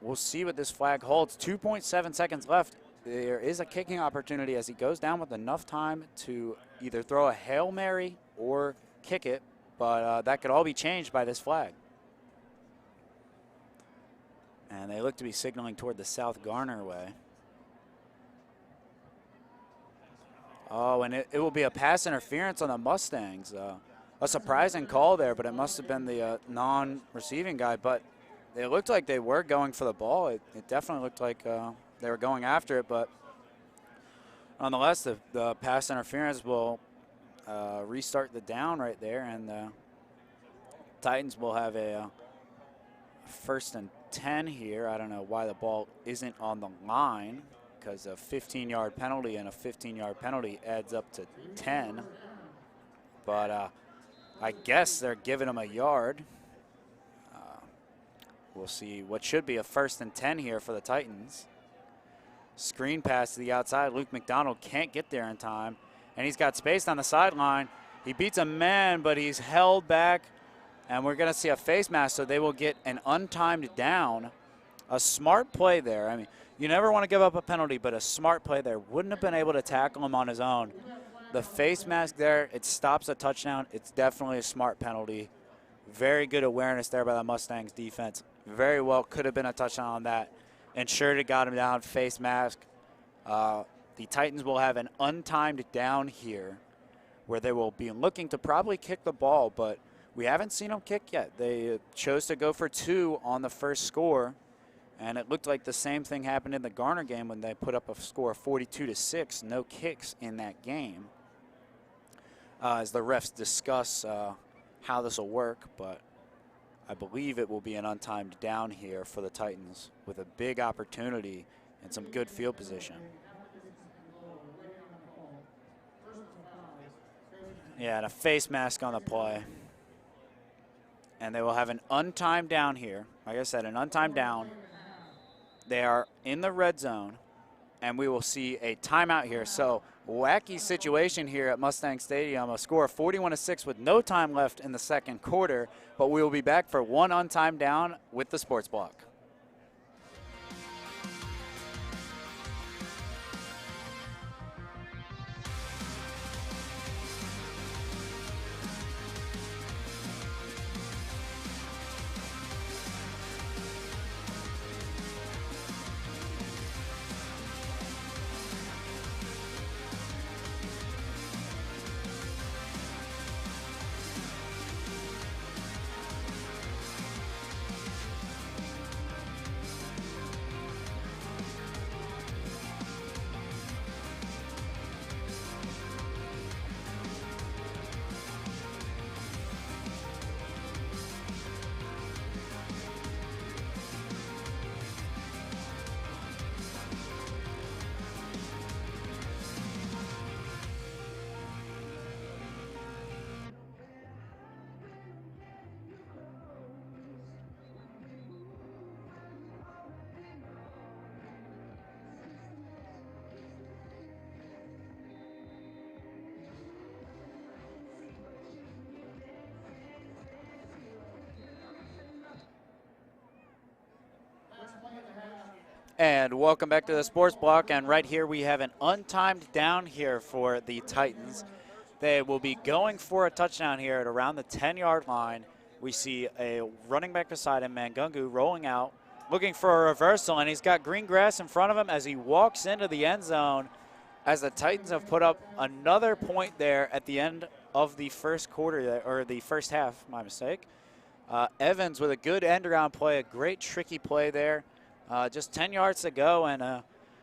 we'll see what this flag holds. 2.7 seconds left. There is a kicking opportunity as he goes down with enough time to either throw a Hail Mary or kick it. But that could all be changed by this flag. And they look to be signaling toward the South Garner way. Oh, and it will be a pass interference on the Mustangs. A surprising call there, but it must have been the non-receiving guy. But it looked like they were going for the ball. It definitely looked like they were going after it. But nonetheless, the pass interference will restart the down right there. And the Titans will have a 1st and 10 here. I don't know why the ball isn't on the line, because a 15-yard penalty and a 15-yard penalty adds up to 10. But I guess they're giving him a yard. We'll see what should be a 1st and 10 here for the Titans. Screen pass to the outside. Luke McDonald can't get there in time, and he's got space on the sideline. He beats a man, but he's held back. And we're going to see a face mask, so they will get an untimed down. A smart play there. I mean, you never want to give up a penalty, but a smart play there. Wouldn't have been able to tackle him on his own. The face mask there, it stops a touchdown. It's definitely a smart penalty. Very good awareness there by the Mustangs defense. Very well could have been a touchdown on that. Ensured it got him down, face mask. The Titans will have an untimed down here where they will be looking to probably kick the ball, but we haven't seen them kick yet. They chose to go for 2 on the first score, and it looked like the same thing happened in the Garner game when they put up a score of 42-6. No kicks in that game. As the refs discuss how this will work, but I believe it will be an untimed down here for the Titans with a big opportunity and some good field position. Yeah, and a face mask on the play. And they will have an untimed down here. Like I said, an untimed down. They are in the red zone, and we will see a timeout here. So, wacky situation here at Mustang Stadium. A score of 41-6 with no time left in the second quarter, but we will be back for one untimed down with the Sports Block. And welcome back to the Sports Block. And right here we have an untimed down here for the Titans. They will be going for a touchdown here at around the 10-yard line. We see a running back beside him, Mangungu, rolling out, looking for a reversal, and he's got green grass in front of him as he walks into the end zone, as the Titans have put up another point there at the end of the first quarter, or the first half, my mistake. Evans with a good end-around play, a great tricky play there. Just 10 yards to go, and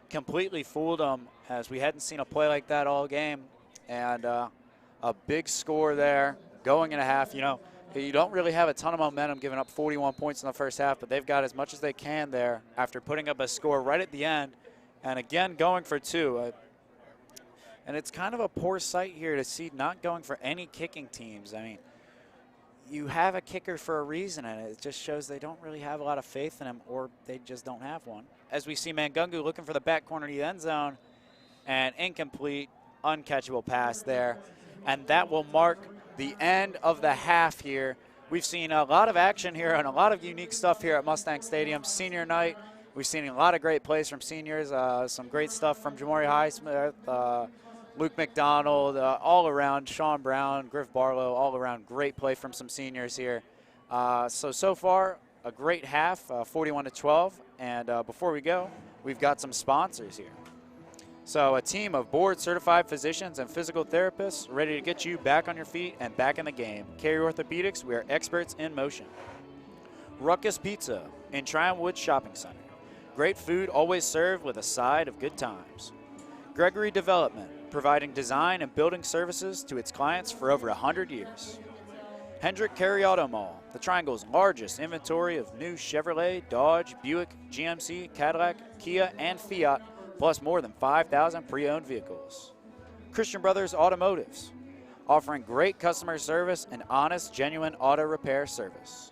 completely fooled them, as we hadn't seen a play like that all game. And a big score there going in a half. You know, you don't really have a ton of momentum giving up 41 points in the first half, but they've got as much as they can there after putting up a score right at the end, and again going for two. And it's kind of a poor sight here to see not going for any kicking teams. I mean, you have a kicker for a reason, and it just shows they don't really have a lot of faith in him, or they just don't have one. As we see Mangungu looking for the back corner of the end zone, and incomplete, uncatchable pass there. And that will mark the end of the half here. We've seen a lot of action here and a lot of unique stuff here at Mustang Stadium. Senior night, we've seen a lot of great plays from seniors, some great stuff from Jamori Highsmith, Luke McDonald, all around, Sean Brown, Griff Barlow, all around great play from some seniors here. So far, a great half, 41-12. And before we go, we've got some sponsors here. So a team of board-certified physicians and physical therapists ready to get you back on your feet and back in the game. Carey Orthopedics, we are experts in motion. Ruckus Pizza in Tryon Woods Shopping Center. Great food always served with a side of good times. Gregory Development, providing design and building services to its clients for over 100 years. Hendrick Carey Auto Mall, the Triangle's largest inventory of new Chevrolet, Dodge, Buick, GMC, Cadillac, Kia, and Fiat, plus more than 5,000 pre-owned vehicles. Christian Brothers Automotives, offering great customer service and honest, genuine auto repair service.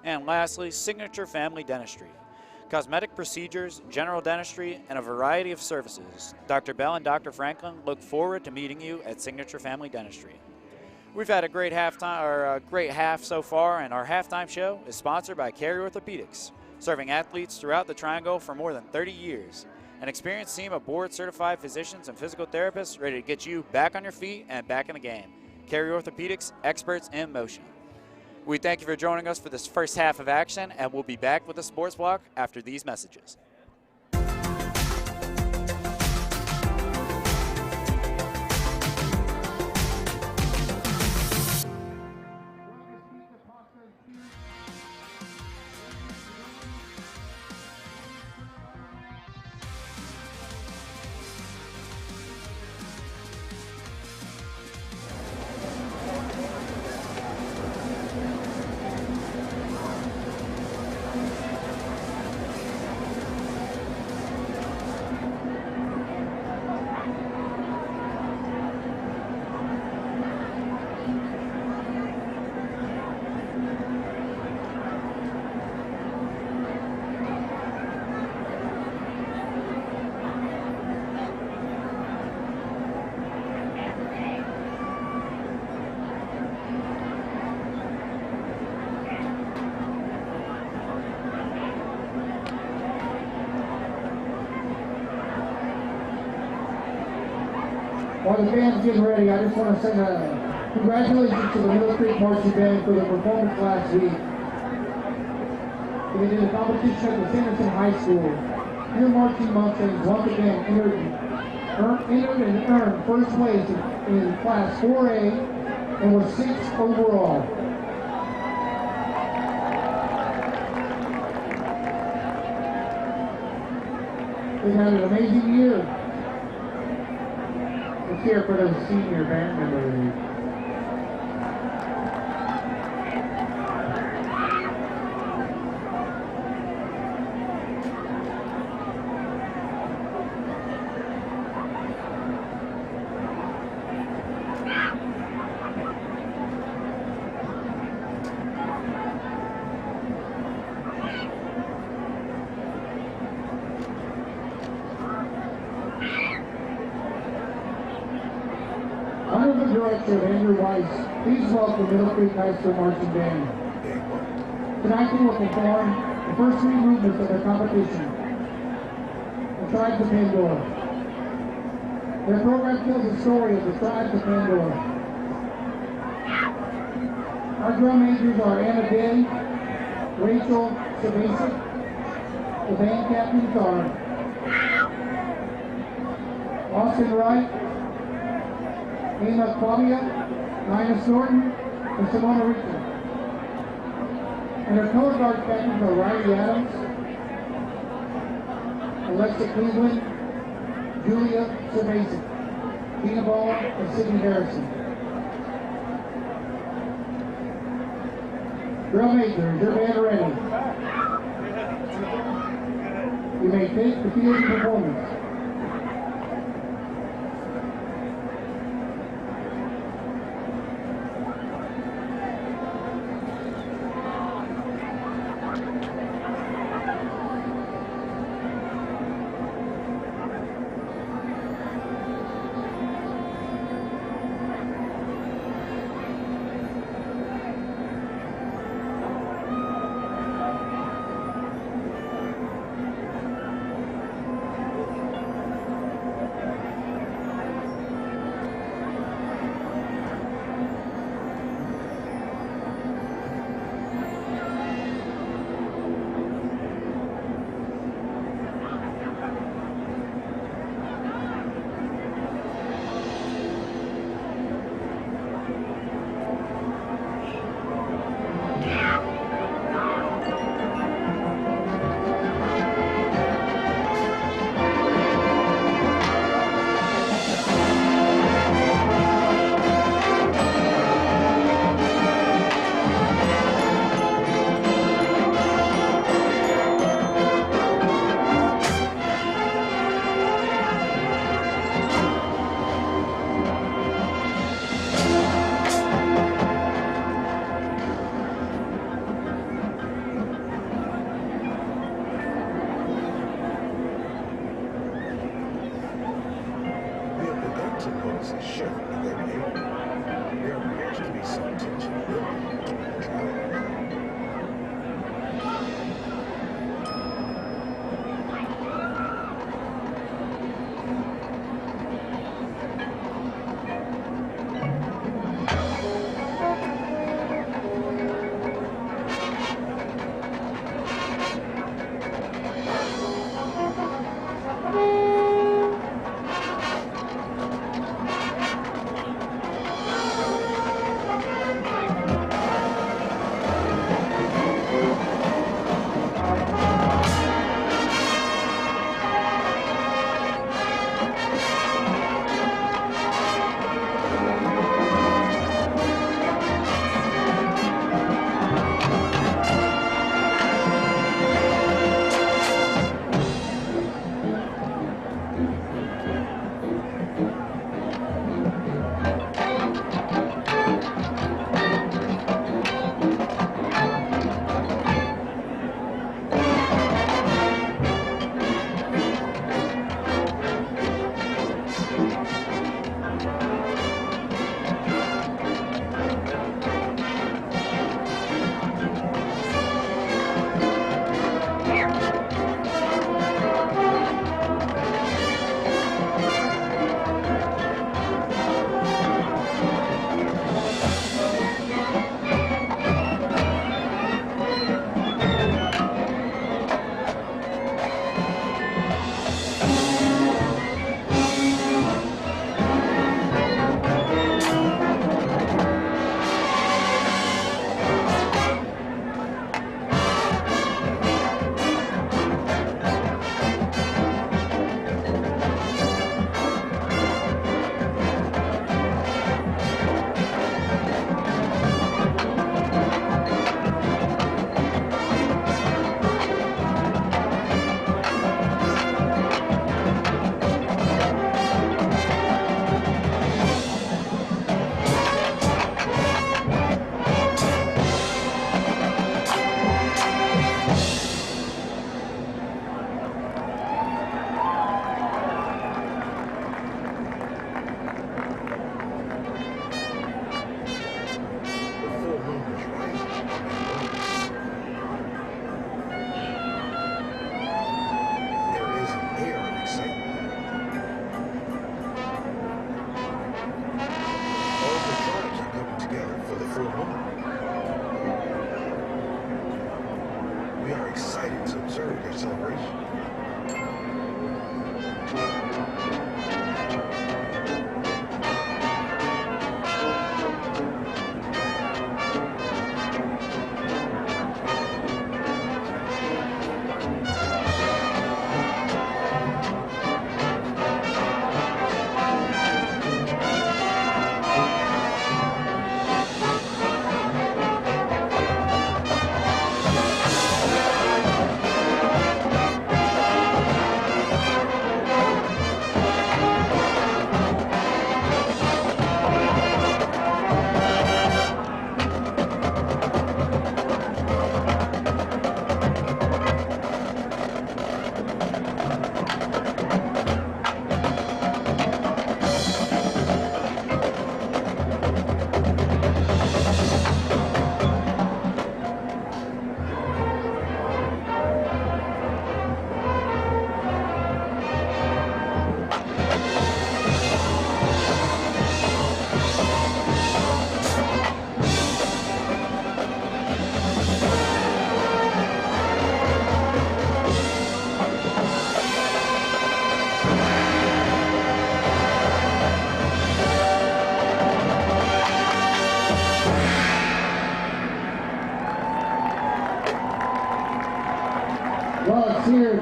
And lastly, Signature Family Dentistry, cosmetic procedures, general dentistry, and a variety of services. Dr. Bell and Dr. Franklin look forward to meeting you at Signature Family Dentistry. We've had a great half so far, and our halftime show is sponsored by Carey Orthopedics, serving athletes throughout the Triangle for more than 30 years. An experienced team of board-certified physicians and physical therapists ready to get you back on your feet and back in the game. Carey Orthopedics, experts in motion. We thank you for joining us for this first half of action, and we'll be back with the Sports Block after these messages. While the band's getting ready, I just want to send a congratulations to the Middle Creek Marching Band for their performance last week. They did a competition at the Sanderson High School. Your marching Mustangs once again entered and earned first place in Class 4A and were 6th overall. They've had an amazing year. Let's hear for the senior band members. Under the direction of Andrew Weiss, please welcome Middle Creek High School Marching Band. Tonight they will perform the first three movements of their competition. Tribes of Pandora. Their program tells the story of the Tribes of Pandora. Our drum majors are Anna Day, Rachel Sabasic. The band captains are Austin Wright, Emma Claudia, Nina Norton, and Simona Rita. And our color guard captains are Riley Adams, Alexa Cleveland, Julia Sabasic, Tina Ball, and Sydney Harrison. Drum major, is your band ready? You may take the field of performance.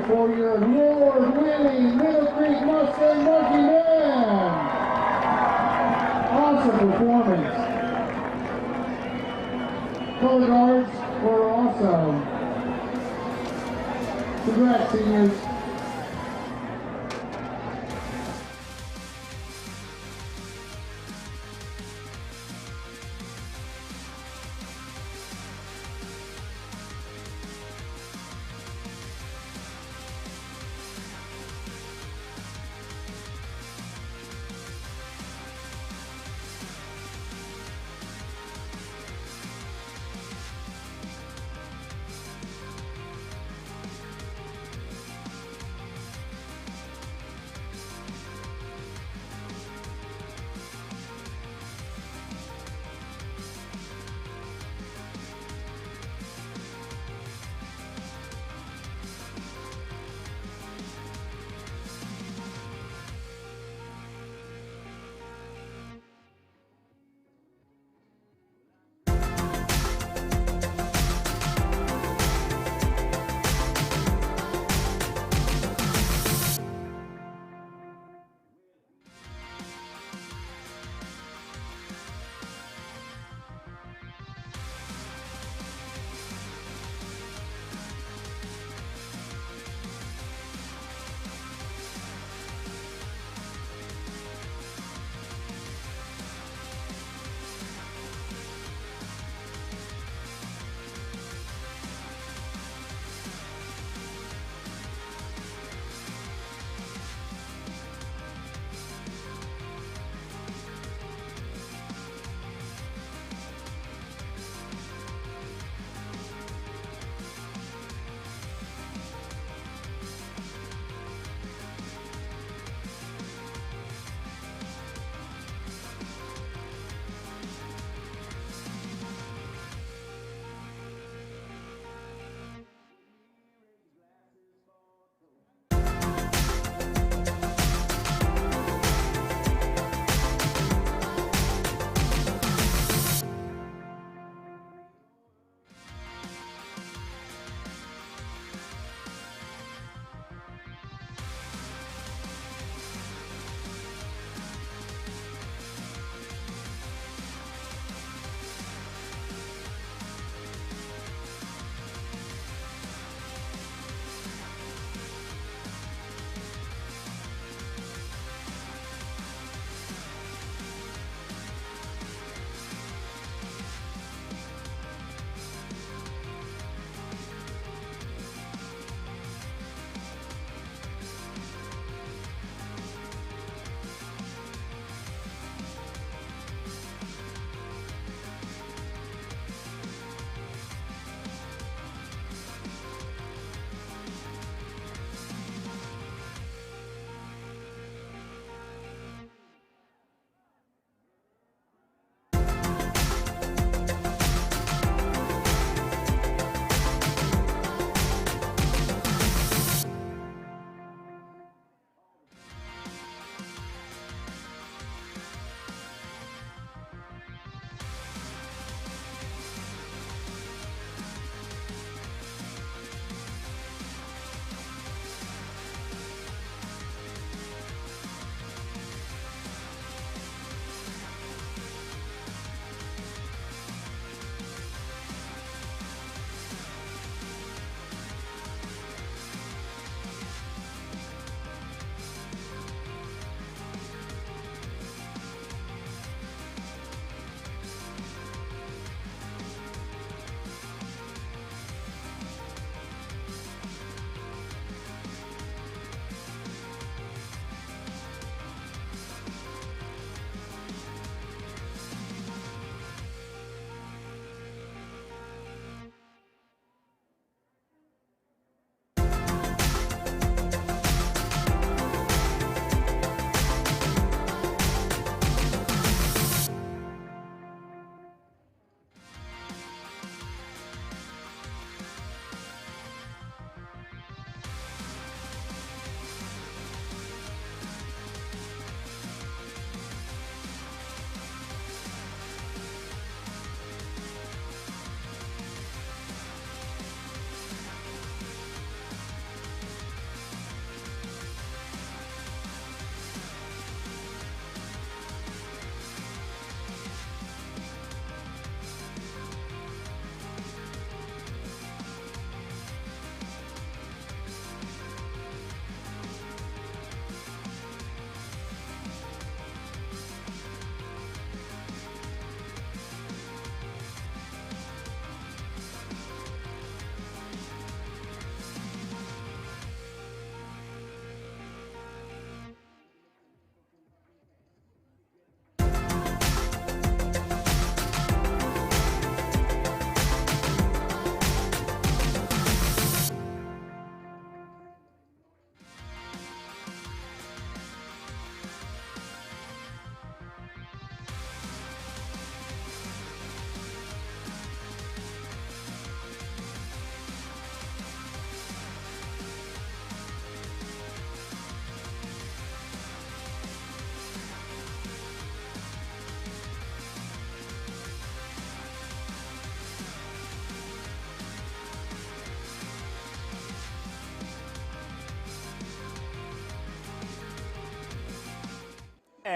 for your award-winning Middle Creek Mustang Monkey Man. Awesome performance. Color guards were awesome. Congrats, seniors.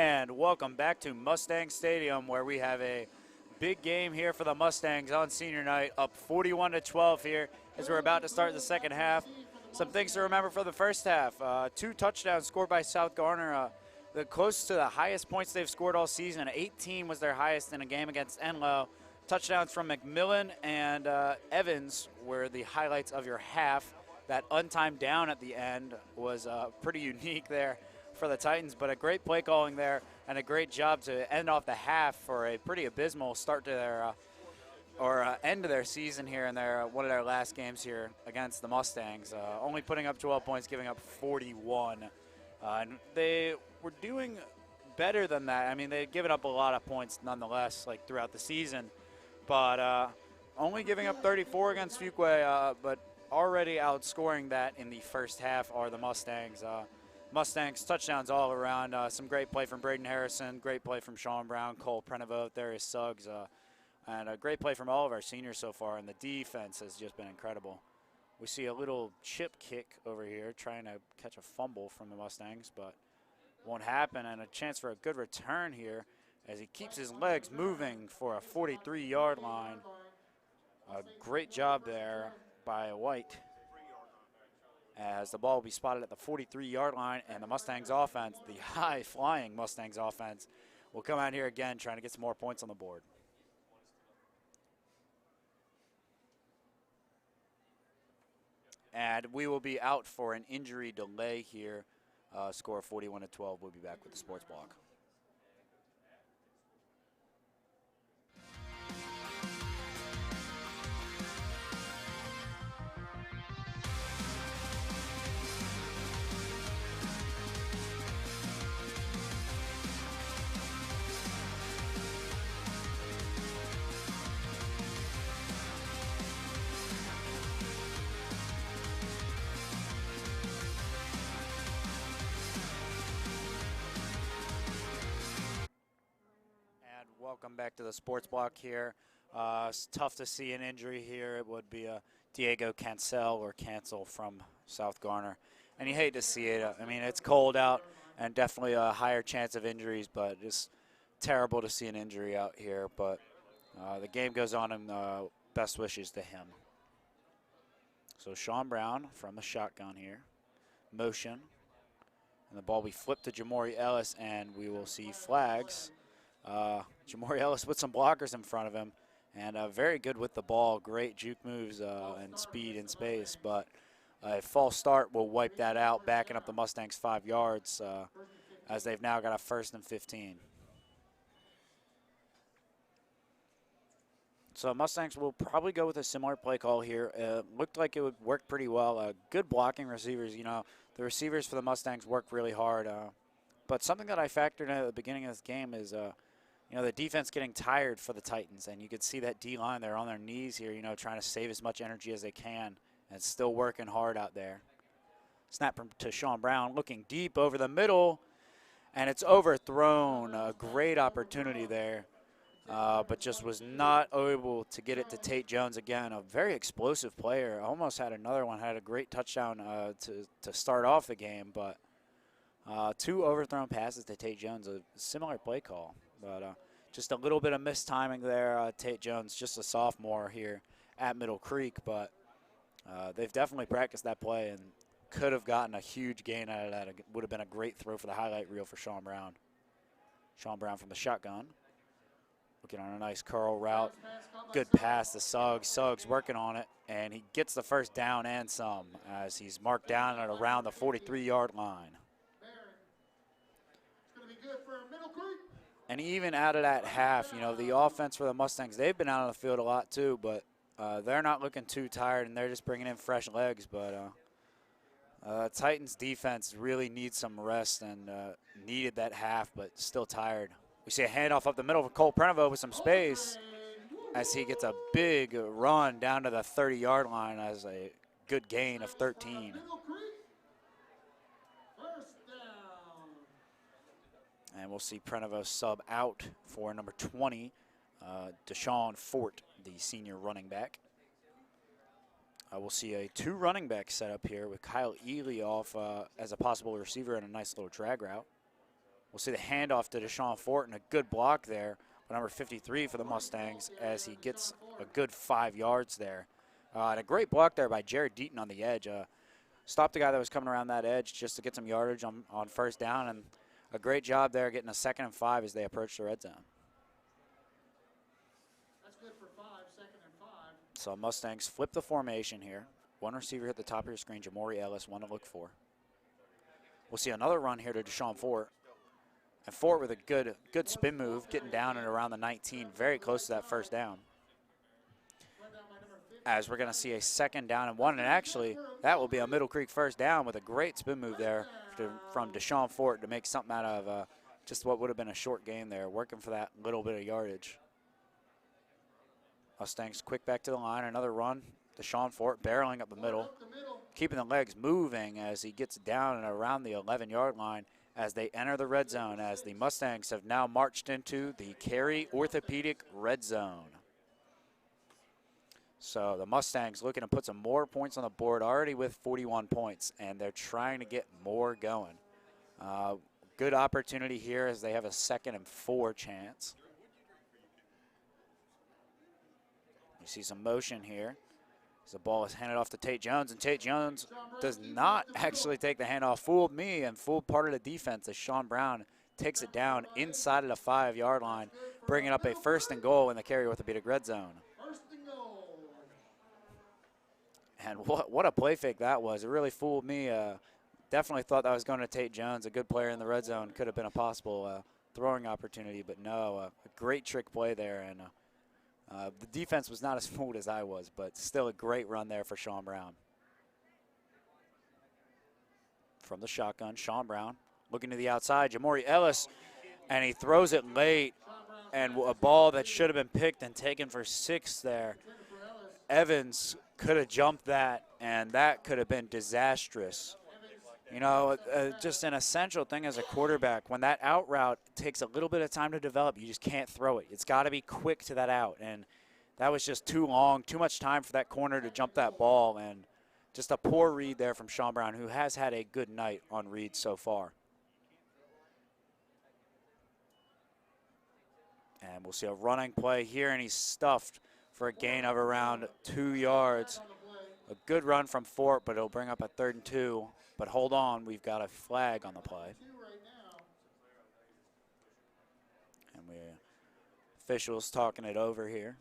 And welcome back to Mustang Stadium, where we have a big game here for the Mustangs on senior night, up 41-12 here as we're about to start the second half. Some things to remember for the first half. 2 touchdowns scored by South Garner, close to the highest points they've scored all season. 18 was their highest in a game against Enloe. Touchdowns from McMillan and Evans were the highlights of your half. That untimed down at the end was pretty unique there for the Titans, but a great play calling there and a great job to end off the half for a pretty abysmal start to their end of their season here in their one of their last games here against the Mustangs. Only putting up 12 points, giving up 41. And they were doing better than that. I mean, they'd given up a lot of points nonetheless, like throughout the season, but only giving up 34 against Fuquay, but already outscoring that in the first half are the Mustangs. Mustangs touchdowns all around. Some great play from Braden Harrison, great play from Sean Brown, Cole Prenevost, Darius Suggs, and a great play from all of our seniors so far. And the defense has just been incredible. We see a little chip kick over here trying to catch a fumble from the Mustangs, but won't happen. And a chance for a good return here as he keeps his legs moving for a 43-yard line. A great job there by White, as the ball will be spotted at the 43-yard line, and the Mustangs offense, the high-flying Mustangs offense, will come out here again trying to get some more points on the board. And we will be out for an injury delay here. Score 41-12. We'll be back with the sports block. Welcome back to the sports block here. It's tough to see an injury here. It would be a Diego Cancel from South Garner. And you hate to see it. I mean, it's cold out and definitely a higher chance of injuries, but it's terrible to see an injury out here. But the game goes on, and best wishes to him. So Sean Brown from the shotgun here. Motion. And the ball will be flipped to Jamori Ellis, and we will see flags. Jamori Ellis with some blockers in front of him, and very good with the ball. Great juke moves and speed in space, but a false start will wipe that out, backing up the Mustangs 5 yards as they've now got a 1st and 15. So Mustangs will probably go with a similar play call here. Looked like it would work pretty well. Good blocking receivers. You know, the receivers for the Mustangs work really hard. But something that I factored in at the beginning of this game is you know, the defense getting tired for the Titans, and you could see that D-line, they're on their knees here, you know, trying to save as much energy as they can, and still working hard out there. Snap to Sean Brown, looking deep over the middle, and it's overthrown. A great opportunity there, but just was not able to get it to Tate Jones again. A very explosive player. Almost had another one, had a great touchdown to start off the game, but 2 overthrown passes to Tate Jones, a similar play call. But just a little bit of mistiming there. Tate Jones, just a sophomore here at Middle Creek, but they've definitely practiced that play and could have gotten a huge gain out of that. It would have been a great throw for the highlight reel for Sean Brown. Sean Brown from the shotgun. Looking on a nice curl route. Good pass to Suggs. Suggs working on it, and he gets the first down and some as he's marked down at around the 43-yard line. And even out of that half, you know, the offense for the Mustangs, they've been out on the field a lot too, but they're not looking too tired, and they're just bringing in fresh legs. But Titans defense really needs some rest and needed that half, but still tired. We see a handoff up the middle for Cole Prenevost with some space as he gets a big run down to the 30-yard line as a good gain of 13. And we'll see Prenevost sub out for number 20, Deshaun Fort, the senior running back. We'll see a 2 running back set up here with Kyle Ely off as a possible receiver and a nice little drag route. We'll see the handoff to Deshaun Fort and a good block there. Number 53 for the Mustangs as he gets a good 5 yards there. And a great block there by Jared Deaton on the edge. Stopped the guy that was coming around that edge just to get some yardage on first down, and a great job there getting a 2nd and 5 as they approach the red zone. That's good for 5, 2nd and 5. So Mustangs flip the formation here. One receiver at the top of your screen, Jamori Ellis, one to look for. We'll see another run here to Deshaun Fort. And Fort with a good spin move, getting down and around the 19, very close to that first down. As we're going to see a 2nd down and 1, and actually that will be a Middle Creek first down with a great spin move there from Deshaun Fort to make something out of just what would have been a short gain there, working for that little bit of yardage. Mustangs quick back to the line, another run. Deshaun Fort barreling up the middle, keeping the legs moving as he gets down and around the 11-yard line as they enter the red zone, as the Mustangs have now marched into the Cary Orthopedic red zone. So the Mustangs looking to put some more points on the board, already with 41 points, and they're trying to get more going. Good opportunity here as they have a 2nd and 4 chance. You see some motion here. The ball is handed off to Tate Jones, and Tate Jones does not actually take the handoff. Fooled me and fooled part of the defense as Sean Brown takes it down inside of the 5-yard line, bringing up a 1st and goal in the Cary Orthopedic red zone. And what a play fake that was. It really fooled me. Definitely thought that was going to Tate Jones, a good player in the red zone. Could have been a possible throwing opportunity, but no, a great trick play there. And the defense was not as fooled as I was, but still a great run there for Sean Brown. From the shotgun, Sean Brown looking to the outside. Jamori Ellis, and he throws it late, and a ball that should have been picked and taken for 6 there. Evans could have jumped that, and that could have been disastrous. You know, just an essential thing as a quarterback, when that out route takes a little bit of time to develop, you just can't throw it. It's got to be quick to that out, and that was just too long, too much time for that corner to jump that ball, and just a poor read there from Sean Brown, who has had a good night on reads so far. And we'll see a running play here, and he's stuffed for a gain of around 2 yards. A good run from Fort, but it'll bring up a 3rd and 2. But hold on, we've got a flag on the play. And officials talking it over here.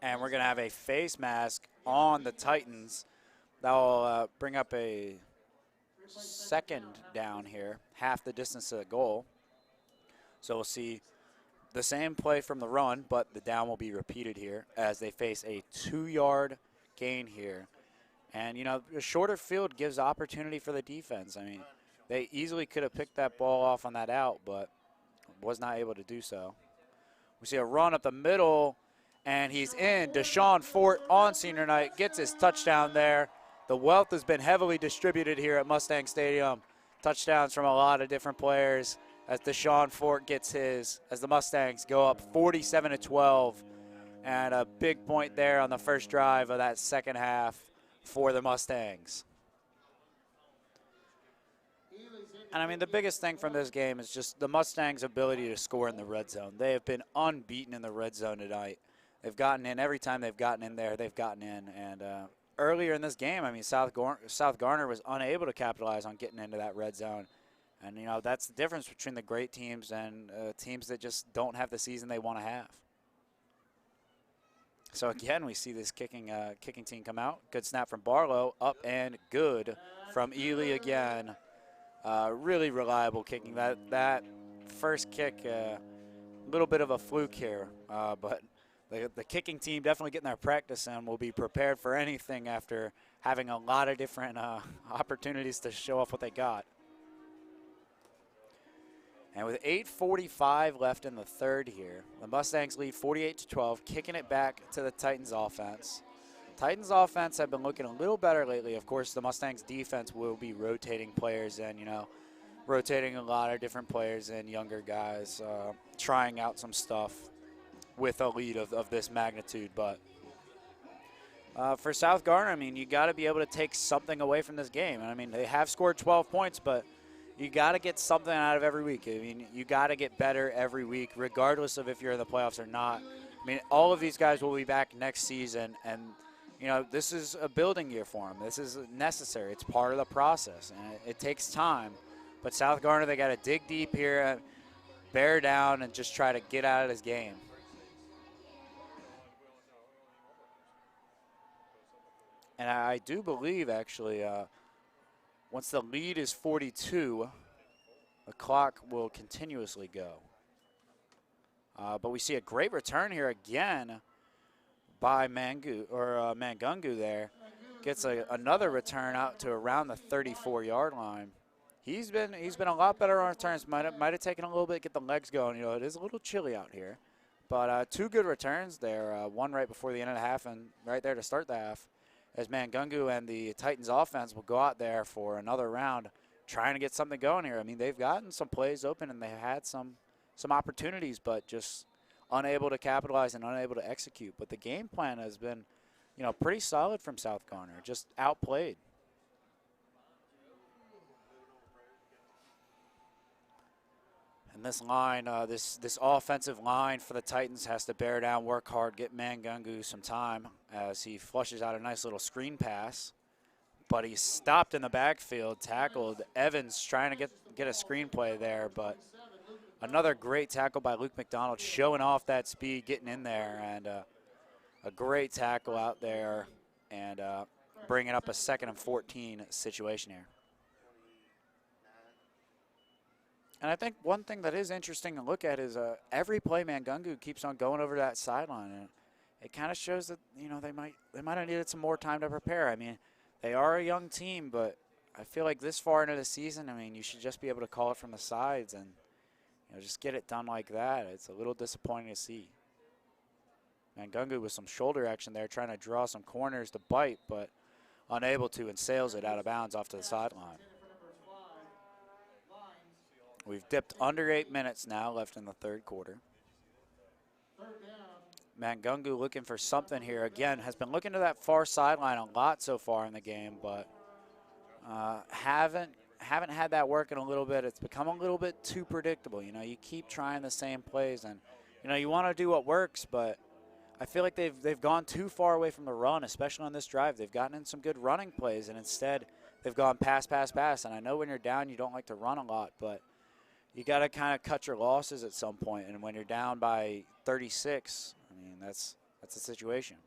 And we're going to have a face mask on the Titans. That will bring up a 2nd down here, half the distance to the goal. So we'll see the same play from the run, but the down will be repeated here as they face a 2-yard gain here. And, you know, a shorter field gives opportunity for the defense. I mean, they easily could have picked that ball off on that out, but was not able to do so. We see a run up the middle, and he's in. Deshaun Fort on senior night gets his touchdown there. The wealth has been heavily distributed here at Mustang Stadium. Touchdowns from a lot of different players as Deshaun Fort gets his, as the Mustangs go up 47-12. And a big point there on the first drive of that 2nd half for the Mustangs. And I mean, the biggest thing from this game is just the Mustangs' ability to score in the red zone. They have been unbeaten in the red zone tonight. They've gotten in every time they've gotten in there, they've gotten in. And earlier in this game, I mean, South Garner was unable to capitalize on getting into that red zone. And, you know, that's the difference between the great teams and teams that just don't have the season they want to have. So, again, we see this kicking team come out. Good snap from Barlow, up and good from Ely again. Really reliable kicking. That first kick, a little bit of a fluke here, but the kicking team definitely getting their practice in, will be prepared for anything after having a lot of different opportunities to show off what they got. And with 8:45 left in the 3rd here, the Mustangs lead 48-12, kicking it back to the Titans offense. Titans offense have been looking a little better lately. Of course, the Mustangs defense will be rotating players and, you know, rotating a lot of different players and younger guys, trying out some stuff with a lead of this magnitude. But For South Garner, I mean, you got to be able to take something away from this game. I mean, they have scored 12 points, but you got to get something out of every week. I mean, you got to get better every week, regardless of if you're in the playoffs or not. I mean, all of these guys will be back next season, and this is a building year for them. This is necessary. It's part of the process, and it takes time. But South Garner, they got to dig deep here, bear down, and just try to get out of this game. And I do believe, actually, once the lead is 42, the clock will continuously go. But we see a great return here again by Mangungu there. Gets another return out to around the 34-yard line. He's been a lot better on returns. Might have taken a little bit to get the legs going. It is a little chilly out here. But 2 good returns there. One right before the end of the half and right there to start the half. As Mangungu and the Titans offense will go out there for another round trying to get something going here. I mean, they've gotten some plays open and they had some opportunities, but just unable to capitalize and unable to execute. But the game plan has been, pretty solid from South Garner, just outplayed. And this line, this offensive line for the Titans has to bear down, work hard, get Mangungu some time as he flushes out a nice little screen pass. But he's stopped in the backfield, tackled. Evans trying to get a screenplay there, but another great tackle by Luke McDonald, showing off that speed, getting in there, and a great tackle out there, and bringing up a 2nd and 14 situation here. And I think one thing that is interesting to look at is every play Mangungu keeps on going over that sideline, and it kind of shows that they might have needed some more time to prepare. I mean, they are a young team, but I feel like this far into the season, I mean, you should just be able to call it from the sides and just get it done like that. It's a little disappointing to see. Mangungu with some shoulder action there, trying to draw some corners to bite, but unable to, and sails it out of bounds off to the sideline. We've dipped under 8 minutes now left in the 3rd quarter. Mangungu looking for something here. Again, has been looking to that far sideline a lot so far in the game, but haven't had that work in a little bit. It's become a little bit too predictable. You keep trying the same plays, and you want to do what works, but I feel like they've gone too far away from the run, especially on this drive. They've gotten in some good running plays, and instead they've gone pass. And I know when you're down, you don't like to run a lot, but you got to kind of cut your losses at some point. And when you're down by 36, I mean, that's the situation.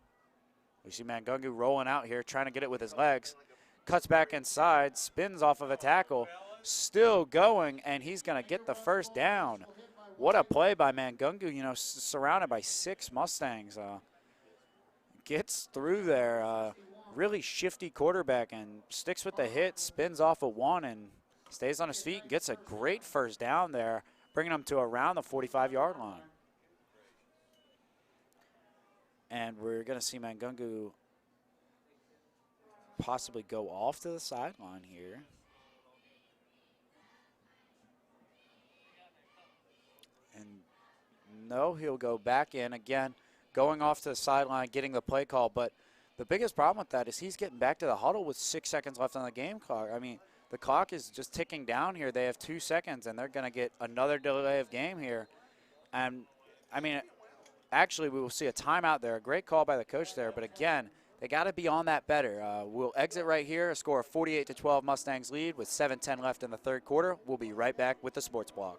We see Mangungu rolling out here, trying to get it with his legs. Cuts back inside, spins off of a tackle, still going, and he's going to get the first down. What a play by Mangungu, surrounded by 6 Mustangs. Gets through there, really shifty quarterback, and sticks with the hit, spins off of one, and stays on his feet, gets a great first down there, bringing him to around the 45-yard line. And we're going to see Mangungu possibly go off to the sideline here. And no, he'll go back in again, going off to the sideline, getting the play call. But the biggest problem with that is he's getting back to the huddle with 6 seconds left on the game clock. I mean, the clock is just ticking down here. They have 2 seconds, and they're going to get another delay of game here. And, I mean, actually, we will see a timeout there. A great call by the coach there. But, again, they got to be on that better. We'll exit right here, a score of 48-12 Mustangs lead with 7:10 left in the 3rd quarter. We'll be right back with the Sports Blog.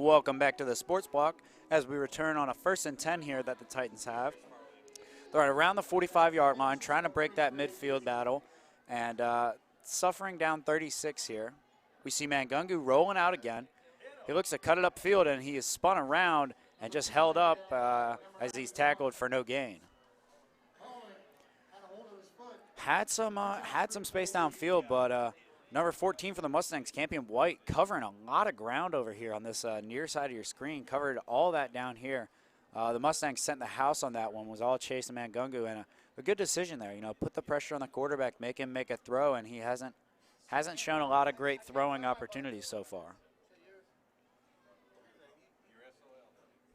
Welcome back to the Sports Block as we return on a 1st and 10 here that the Titans have. They're at around the 45-yard line, trying to break that midfield battle and suffering down 36 here. We see Mangungu rolling out again. He looks to cut it upfield, and he is spun around and just held up as he's tackled for no gain. Had some space downfield, but number 14 for the Mustangs, Campion White, covering a lot of ground over here on this near side of your screen, covered all that down here. The Mustangs sent the house on that one, was all chasing Mangungu, and a good decision there. You know, put the pressure on the quarterback, make him make a throw, and he hasn't shown a lot of great throwing opportunities so far.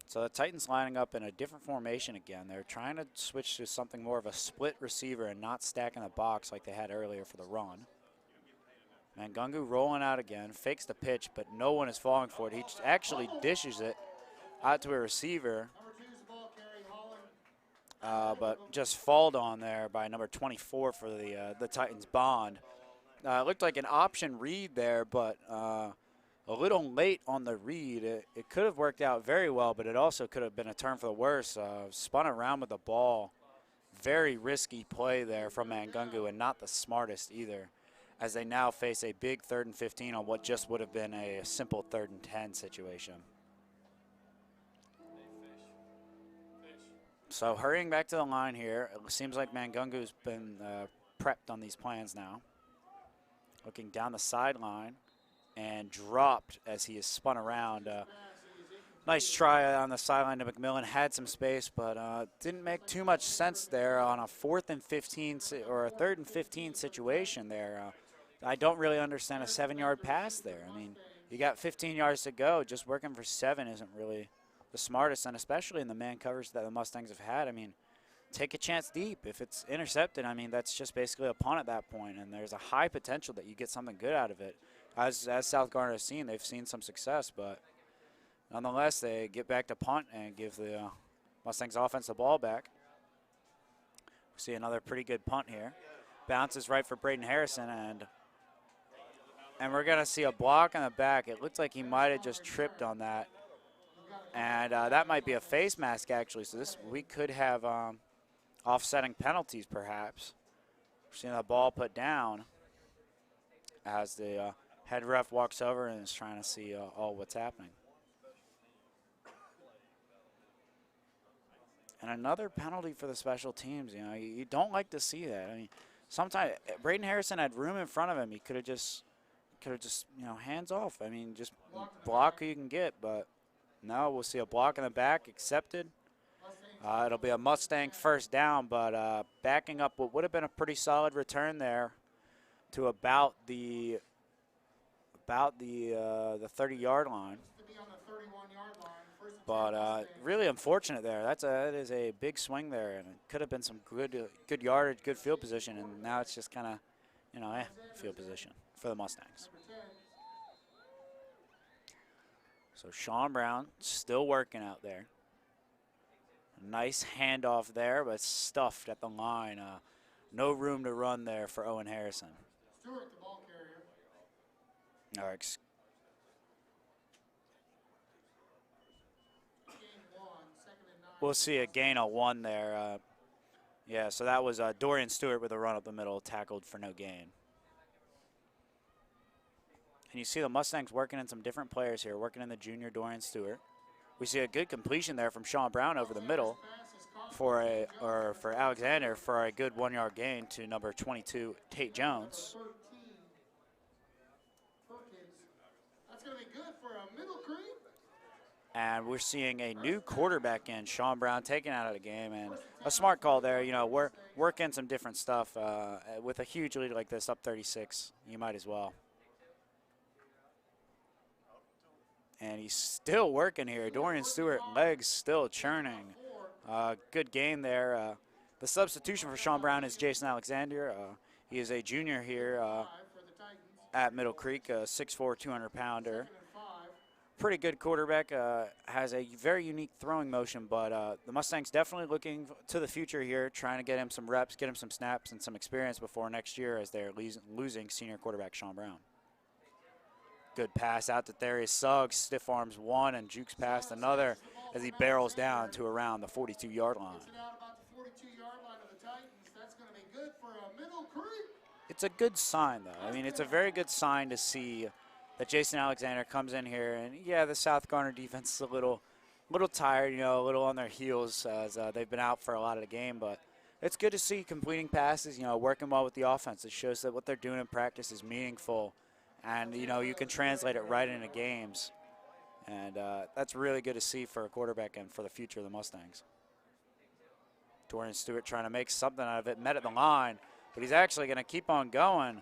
So the Titans lining up in a different formation again. They're trying to switch to something more of a split receiver and not stacking the box like they had earlier for the run. Mangungu rolling out again, fakes the pitch, but no one is falling for it. He actually dishes it out to a receiver, but just falled on there by number 24 for the Titans, Bond. It looked like an option read there, but a little late on the read. It could have worked out very well, but it also could have been a turn for the worse. Spun around with the ball. Very risky play there from Mangungu, and not the smartest either, as they now face a big 3rd and 15 on what just would have been a simple 3rd and 10 situation. So hurrying back to the line here, it seems like Mangungu's been prepped on these plans now. Looking down the sideline and dropped as he is spun around. Nice try on the sideline to McMillan, had some space, but didn't make too much sense there on a 4th and 15 or a 3rd and 15 situation there. I don't really understand a 7-yard pass there. I mean, you got 15 yards to go. Just working for 7 isn't really the smartest, and especially in the man coverage that the Mustangs have had. I mean, take a chance deep. If it's intercepted, I mean, that's just basically a punt at that point, and there's a high potential that you get something good out of it. As South Garner has seen, they've seen some success, but nonetheless, they get back to punt and give the Mustangs offense the ball back. We see another pretty good punt here. Bounces right for Braden Harrison, and we're going to see a block on the back. It looked like he might have just tripped on that. And that might be a face mask, actually. So we could have offsetting penalties, perhaps. We're seeing the ball put down as the head ref walks over and is trying to see all what's happening. And another penalty for the special teams. You know, you don't like to see that. I mean, sometimes Braden Harrison had room in front of him. He could have just, you know, hands off. I mean, just block who you can get, but. No, we'll see a block in the back accepted. It'll be a Mustang 1st down, but backing up what would have been a pretty solid return there to about the 30-yard line. But really unfortunate there. That is a big swing there, and it could have been some good yardage, good field position, and now it's just kind of, you know, field position for the Mustangs. So Sean Brown still working out there. Nice handoff there, but stuffed at the line. No room to run there for Owen Harrison. Stewart, the ball carrier. All right. We'll see a gain of 1 there. Yeah, so that was Dorian Stewart with a run up the middle, tackled for no gain. And you see the Mustangs working in some different players here, working in the junior Dorian Stewart. We see a good completion there from Sean Brown over the middle for Alexander for a good 1-yard gain to number 22, Tate Jones. That's going to be good for a Middle Creek. And we're seeing a new quarterback in, Sean Brown, taken out of the game, and a smart call there. You know, we're working some different stuff with a huge lead like this, up 36. You might as well. And he's still working here. Dorian Stewart, legs still churning. Good game there. The substitution for Sean Brown is Jason Alexander. He is a junior here at Middle Creek, a 6'4", 200-pounder. Pretty good quarterback. Has a very unique throwing motion, but the Mustangs definitely looking to the future here, trying to get him some reps, get him some snaps and some experience before next year as they're losing senior quarterback Sean Brown. Good pass out to Darius Suggs. Stiff arms one and jukes past another as he barrels down to around the 42-yard line. It's a good sign, though. I mean, it's a very good sign to see that Jason Alexander comes in here. And, yeah, the South Garner defense is a little tired, you know, a little on their heels as they've been out for a lot of the game. But it's good to see completing passes, you know, working well with the offense. It shows that what they're doing in practice is meaningful. And, you know, you can translate it right into games. And that's really good to see for a quarterback and for the future of the Mustangs. Dorian Stewart trying to make something out of it, met at the line, but he's actually going to keep on going.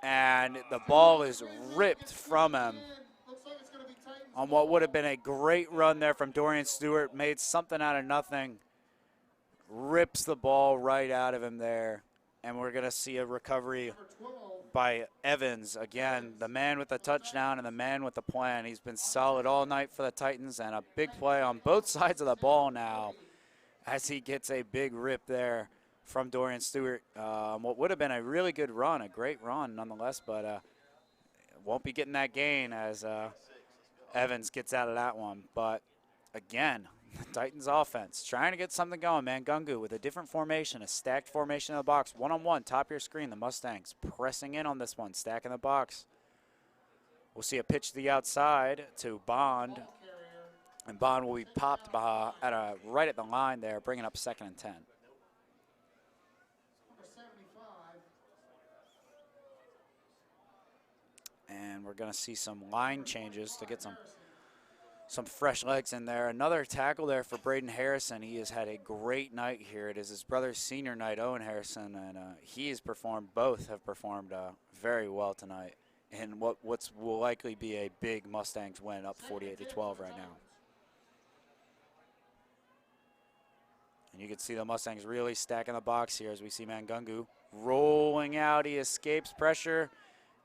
And the ball is ripped from him on what would have been a great run there from Dorian Stewart. Made something out of nothing. Rips the ball right out of him there. And we're going to see a recovery by Evans. Again, the man with the touchdown and the man with the plan. He's been solid all night for the Titans, and a big play on both sides of the ball now as he gets a big rip there from Dorian Stewart. What would have been a really good run, a great run nonetheless, but won't be getting that gain as Evans gets out of that one. But again, the Titans offense trying to get something going, man. Gungu with a different formation, a stacked formation in the box. One-on-one, top of your screen, the Mustangs pressing in on this one, stacking the box. We'll see a pitch to the outside to Bond. And Bond will be popped right at the line there, bringing up 2nd and 10. And we're going to see some line changes to get some fresh legs in there. Another tackle there for Braden Harrison. He has had a great night here. It is his brother's senior night, Owen Harrison, and both have performed very well tonight in what will likely be a big Mustangs win, up 48-12 right now. And you can see the Mustangs really stacking the box here as we see Mangungu rolling out. He escapes pressure,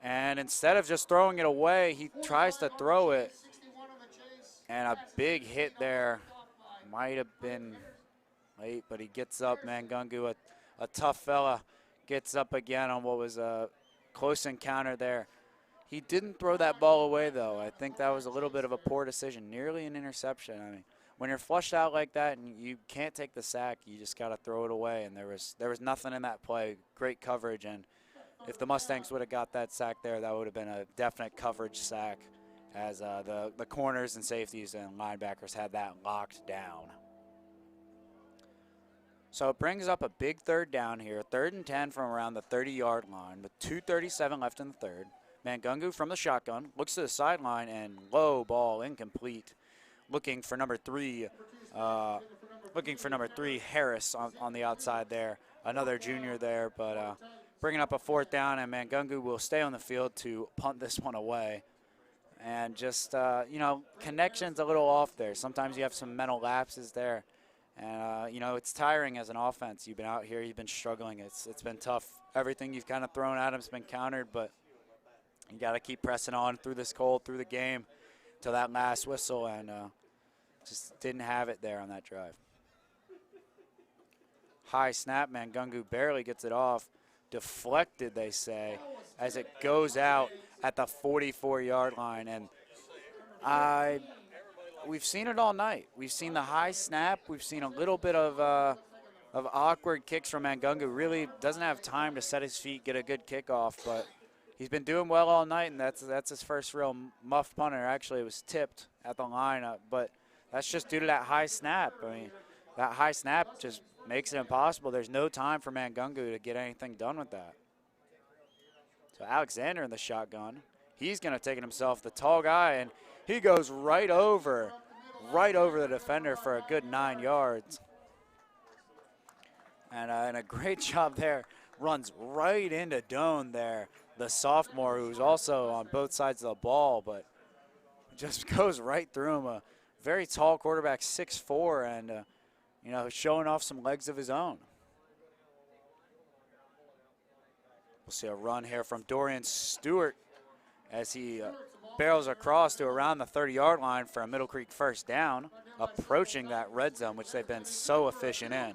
and instead of just throwing it away, he tries to throw it. And a big hit there. Might have been late, but he gets up. Mangungu, a tough fella, gets up again on what was a close encounter there. He didn't throw that ball away, though. I think that was a little bit of a poor decision, nearly an interception. I mean, when you're flushed out like that and you can't take the sack, you just got to throw it away. And there was nothing in that play. Great coverage, and if the Mustangs would have got that sack there, that would have been a definite coverage sack, as the corners and safeties and linebackers had that locked down. So it brings up a big 3rd down here, 3rd and 10 from around the 30-yard line with 2:37 left in the 3rd. Mangungu from the shotgun, looks to the sideline, and low ball, incomplete. Looking for number 3, Harris on the outside there. Another junior there, but bringing up a 4th down, and Mangungu will stay on the field to punt this one away. And just, you know, connection's a little off there. Sometimes you have some mental lapses there. And, you know, it's tiring as an offense. You've been out here, you've been struggling. It's been tough. Everything you've kind of thrown at him has been countered, but you got to keep pressing on through this cold, through the game, till that last whistle, and just didn't have it there on that drive. High snap, Mangungu barely gets it off. Deflected, they say, as it goes out at the 44-yard line. And we've seen it all night. We've seen the high snap. We've seen a little bit of awkward kicks from Mangungu. Really doesn't have time to set his feet, get a good kickoff, but he's been doing well all night, and that's his first real muffed punter. Actually, it was tipped at the line, but that's just due to that high snap. I mean, that high snap just makes it impossible. There's no time for Mangungu to get anything done with that. So Alexander in the shotgun. He's going to take it himself, the tall guy, and he goes right over the defender for a good 9 yards. And a great job there. Runs right into Doan there, the sophomore, who's also on both sides of the ball, but just goes right through him. A very tall quarterback, 6'4", and, you know, showing off some legs of his own. We'll see a run here from Dorian Stewart as he barrels across to around the 30-yard line for a Middle Creek 1st down, approaching that red zone, which they've been so efficient in.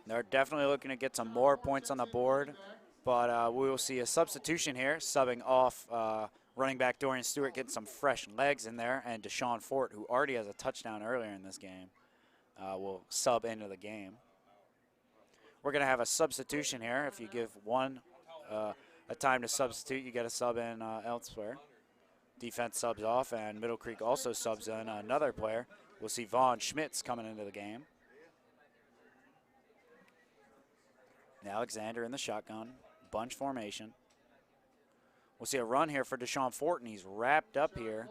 They're definitely looking to get some more points on the board, but we will see a substitution here, subbing off running back Dorian Stewart, getting some fresh legs in there, and Deshaun Fort, who already has a touchdown earlier in this game, will sub into the game. We're going to have a substitution here. If you give one a time to substitute, you get a sub in elsewhere. Defense subs off, and Middle Creek also subs in another player. We'll see Vaughn Schmitz coming into the game. Alexander in the shotgun, bunch formation. We'll see a run here for Deshaun Fort, and he's wrapped up here.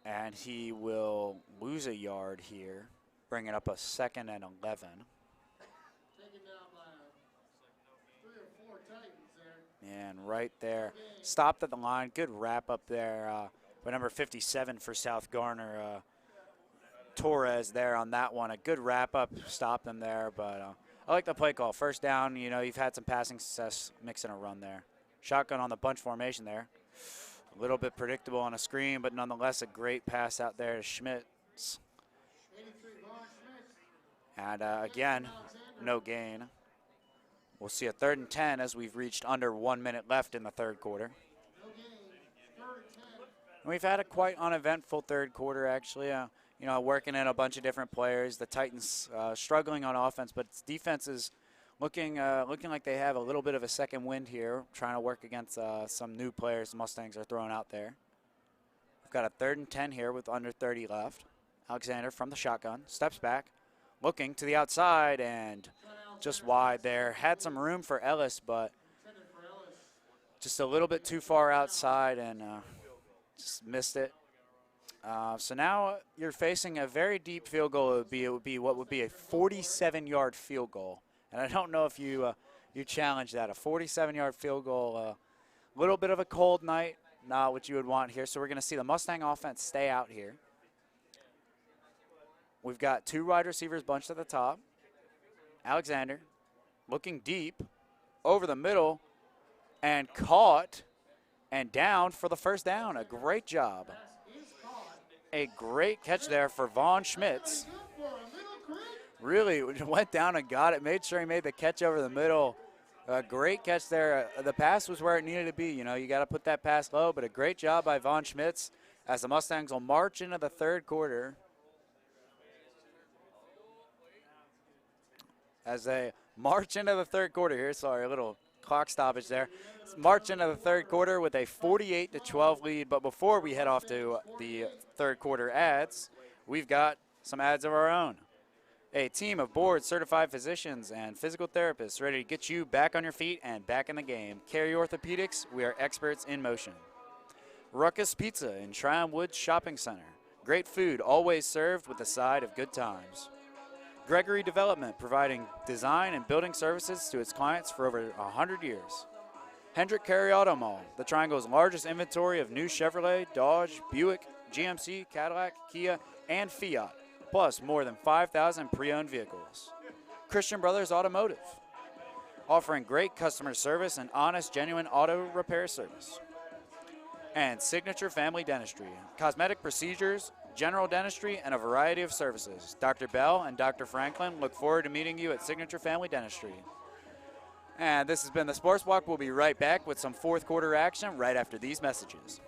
And he will lose a yard here, bringing up a 2nd and 11. And right there, stopped at the line. Good wrap up there by number 57 for South Garner. Torres there on that one. A good wrap up, stopped them there. But I like the play call. First down, you know, you've had some passing success mixing a run there. Shotgun on the bunch formation there. A little bit predictable on a screen, but nonetheless a great pass out there to Schmitz. And again, no gain. We'll see a 3rd and 10 as we've reached under 1 minute left in the third quarter. And we've had a quite uneventful third quarter, actually. You know, working in a bunch of different players. The Titans struggling on offense, but defense is looking like they have a little bit of a second wind here, trying to work against some new players the Mustangs are throwing out there. We've got a 3rd and 10 here with under 30 left. Alexander from the shotgun, steps back, looking to the outside, and just wide there. Had some room for Ellis, but just a little bit too far outside and just missed it. So now you're facing a very deep field goal. It would be what would be a 47-yard field goal. And I don't know if you challenge that. A 47-yard field goal, a little bit of a cold night, not what you would want here. So we're going to see the Mustang offense stay out here. We've got 2 wide receivers bunched at the top. Alexander looking deep over the middle and caught and down for the first down. A great job. A great catch there for Vaughn Schmitz. Really went down and got it, made sure he made the catch over the middle. A great catch there. The pass was where it needed to be. You know, you got to put that pass low, but a great job by Vaughn Schmitz as the Mustangs will march into the third quarter. As they march into the third quarter here. Sorry, a little clock stoppage there. March into the third quarter with a 48-12 lead. But before we head off to the third quarter ads, we've got some ads of our own. A team of board-certified physicians and physical therapists ready to get you back on your feet and back in the game. Carey Orthopedics, we are experts in motion. Ruckus Pizza in Tryon Woods Shopping Center. Great food, always served with a side of good times. Gregory Development, providing design and building services to its clients for over 100 years. Hendrick Carey Auto Mall, the Triangle's largest inventory of new Chevrolet, Dodge, Buick, GMC, Cadillac, Kia, and Fiat, plus more than 5,000 pre-owned vehicles. Christian Brothers Automotive, offering great customer service and honest, genuine auto repair service. And Signature Family Dentistry, cosmetic procedures, general dentistry, and a variety of services. Dr. Bell and Dr. Franklin look forward to meeting you at Signature Family Dentistry. And this has been the Sports Block. We'll be right back with some fourth quarter action right after these messages.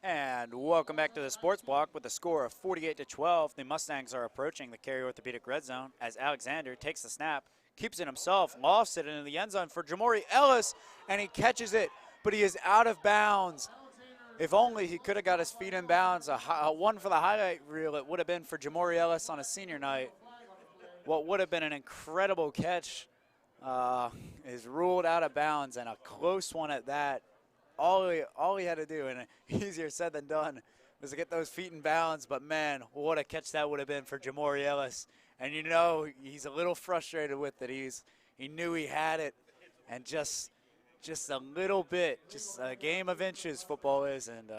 And welcome back to the Sports Block with a score of 48-12. The Mustangs are approaching the Carey Orthopedic red zone as Alexander takes the snap, keeps it himself, lofts it into the end zone for Jamori Ellis, and he catches it, but he is out of bounds. If only he could have got his feet in bounds. A one for the highlight reel it would have been for Jamori Ellis on a senior night. What would have been an incredible catch is ruled out of bounds, and a close one at that. All he had to do, and easier said than done, was to get those feet in bounds. But, man, what a catch that would have been for Jamori Ellis. And, you know, he's a little frustrated with it. He knew he had it and just just a little bit, just a game of inches football is, and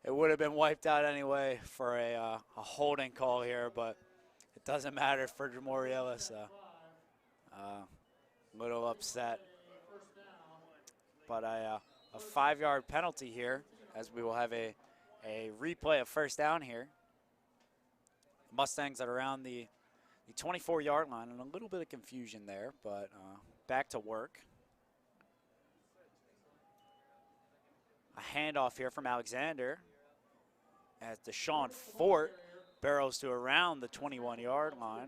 it would have been wiped out anyway for a holding call here, but it doesn't matter for Jamori Ellis. Little upset. But a 5-yard penalty here, as we will have a replay of first down here. Mustangs at around the 24-yard line, and a little bit of confusion there, but back to work. A handoff here from Alexander as Deshaun Fort barrels to around the 21-yard line,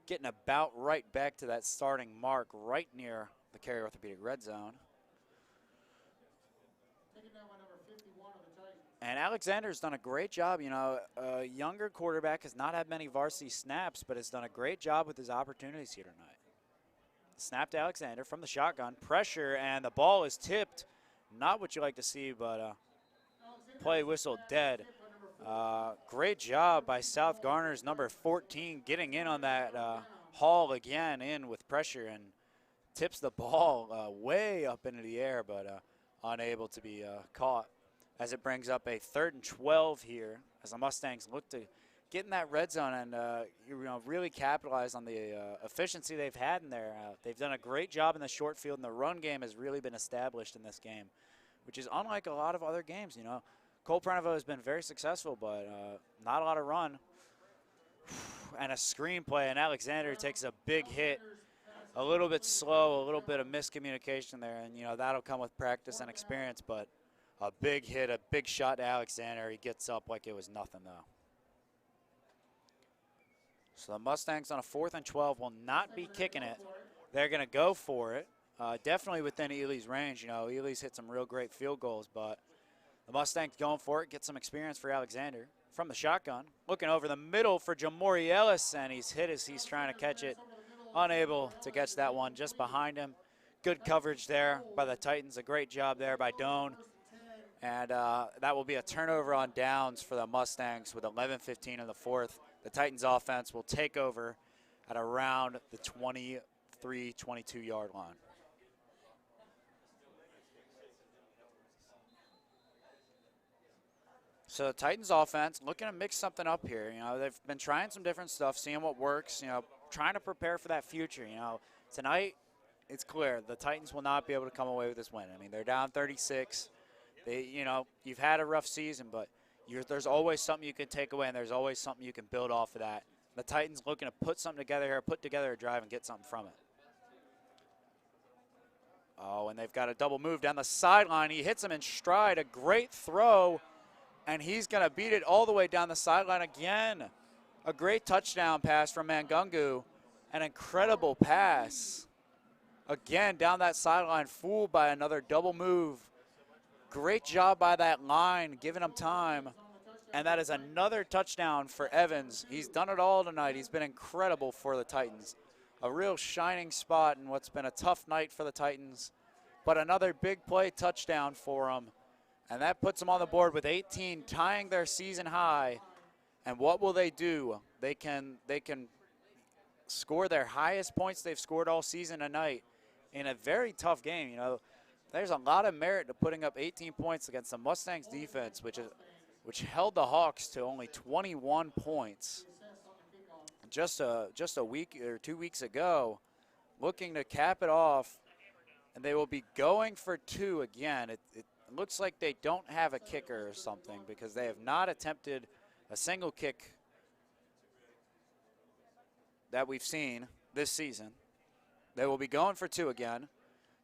getting about right back to that starting mark right near the Cary Orthopedic red zone. And Alexander's done a great job. You know, a younger quarterback has not had many varsity snaps, but has done a great job with his opportunities here tonight. Snap to Alexander from the shotgun. Pressure, and the ball is tipped. Not what you like to see, but play whistle dead. Great job by South Garner's number 14 getting in on that haul again in with pressure and tips the ball way up into the air, but unable to be caught, as it brings up a 3rd and 12 here as the Mustangs look to get in that red zone and really capitalize on the efficiency they've had in there. They've done a great job in the short field, and the run game has really been established in this game, which is unlike a lot of other games. You know, Cole Prenovo has been very successful, but not a lot of run. And a screenplay, and Alexander takes a big hit. A little bit slow, a little bit of miscommunication there, and you know that'll come with practice and experience, but a big hit, a big shot to Alexander. He gets up like it was nothing, though. So the Mustangs on a 4th and 12 will not be kicking it. They're going to go for it. Definitely within Ely's range. You know, Ely's hit some real great field goals, but the Mustangs going for it, get some experience for Alexander. From the shotgun, looking over the middle for Jamori Ellis, and he's hit as he's trying to catch it. Unable to catch that one just behind him. Good coverage there by the Titans. A great job there by Doan. And that will be a turnover on downs for the Mustangs with 11:15 in the 4th. The Titans offense will take over at around the 23, 22-yard line. So the Titans offense looking to mix something up here. You know, they've been trying some different stuff, seeing what works, you know, trying to prepare for that future. You know, tonight it's clear the Titans will not be able to come away with this win. I mean, they're down 36. You know, you've had a rough season, but there's always something you can take away, and there's always something you can build off of that. The Titans looking to put something together here, put together a drive and get something from it. Oh, and they've got a double move down the sideline. He hits him in stride, a great throw, and he's going to beat it all the way down the sideline again. A great touchdown pass from Mangungu, an incredible pass. Again, down that sideline, fooled by another double move. Great job by that line, giving him time. And that is another touchdown for Evans. He's done it all tonight. He's been incredible for the Titans. A real shining spot in what's been a tough night for the Titans. But another big play touchdown for him. And that puts them on the board with 18, tying their season high. And what will they do? They can score their highest points they've scored all season tonight in a very tough game. You know, there's a lot of merit to putting up 18 points against the Mustangs defense, which held the Hawks to only 21 points just a week or 2 weeks ago. Looking to cap it off, and they will be going for 2 again. It looks like they don't have a kicker or something, because they have not attempted a single kick that we've seen this season. They will be going for 2 again.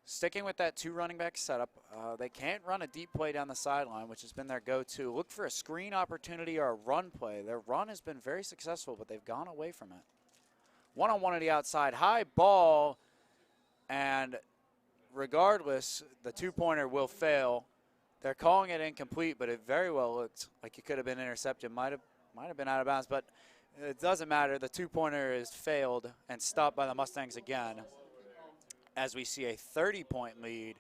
Sticking with that 2 running back setup, they can't run a deep play down the sideline, which has been their go-to. Look for a screen opportunity or a run play. Their run has been very successful, but they've gone away from it. One-on-one to the outside, high ball, and regardless, the 2-pointer will fail. They're calling it incomplete, but it very well looked like it could have been intercepted. Might have been out of bounds, but it doesn't matter. The 2-pointer is failed and stopped by the Mustangs again, as we see a 30-point lead.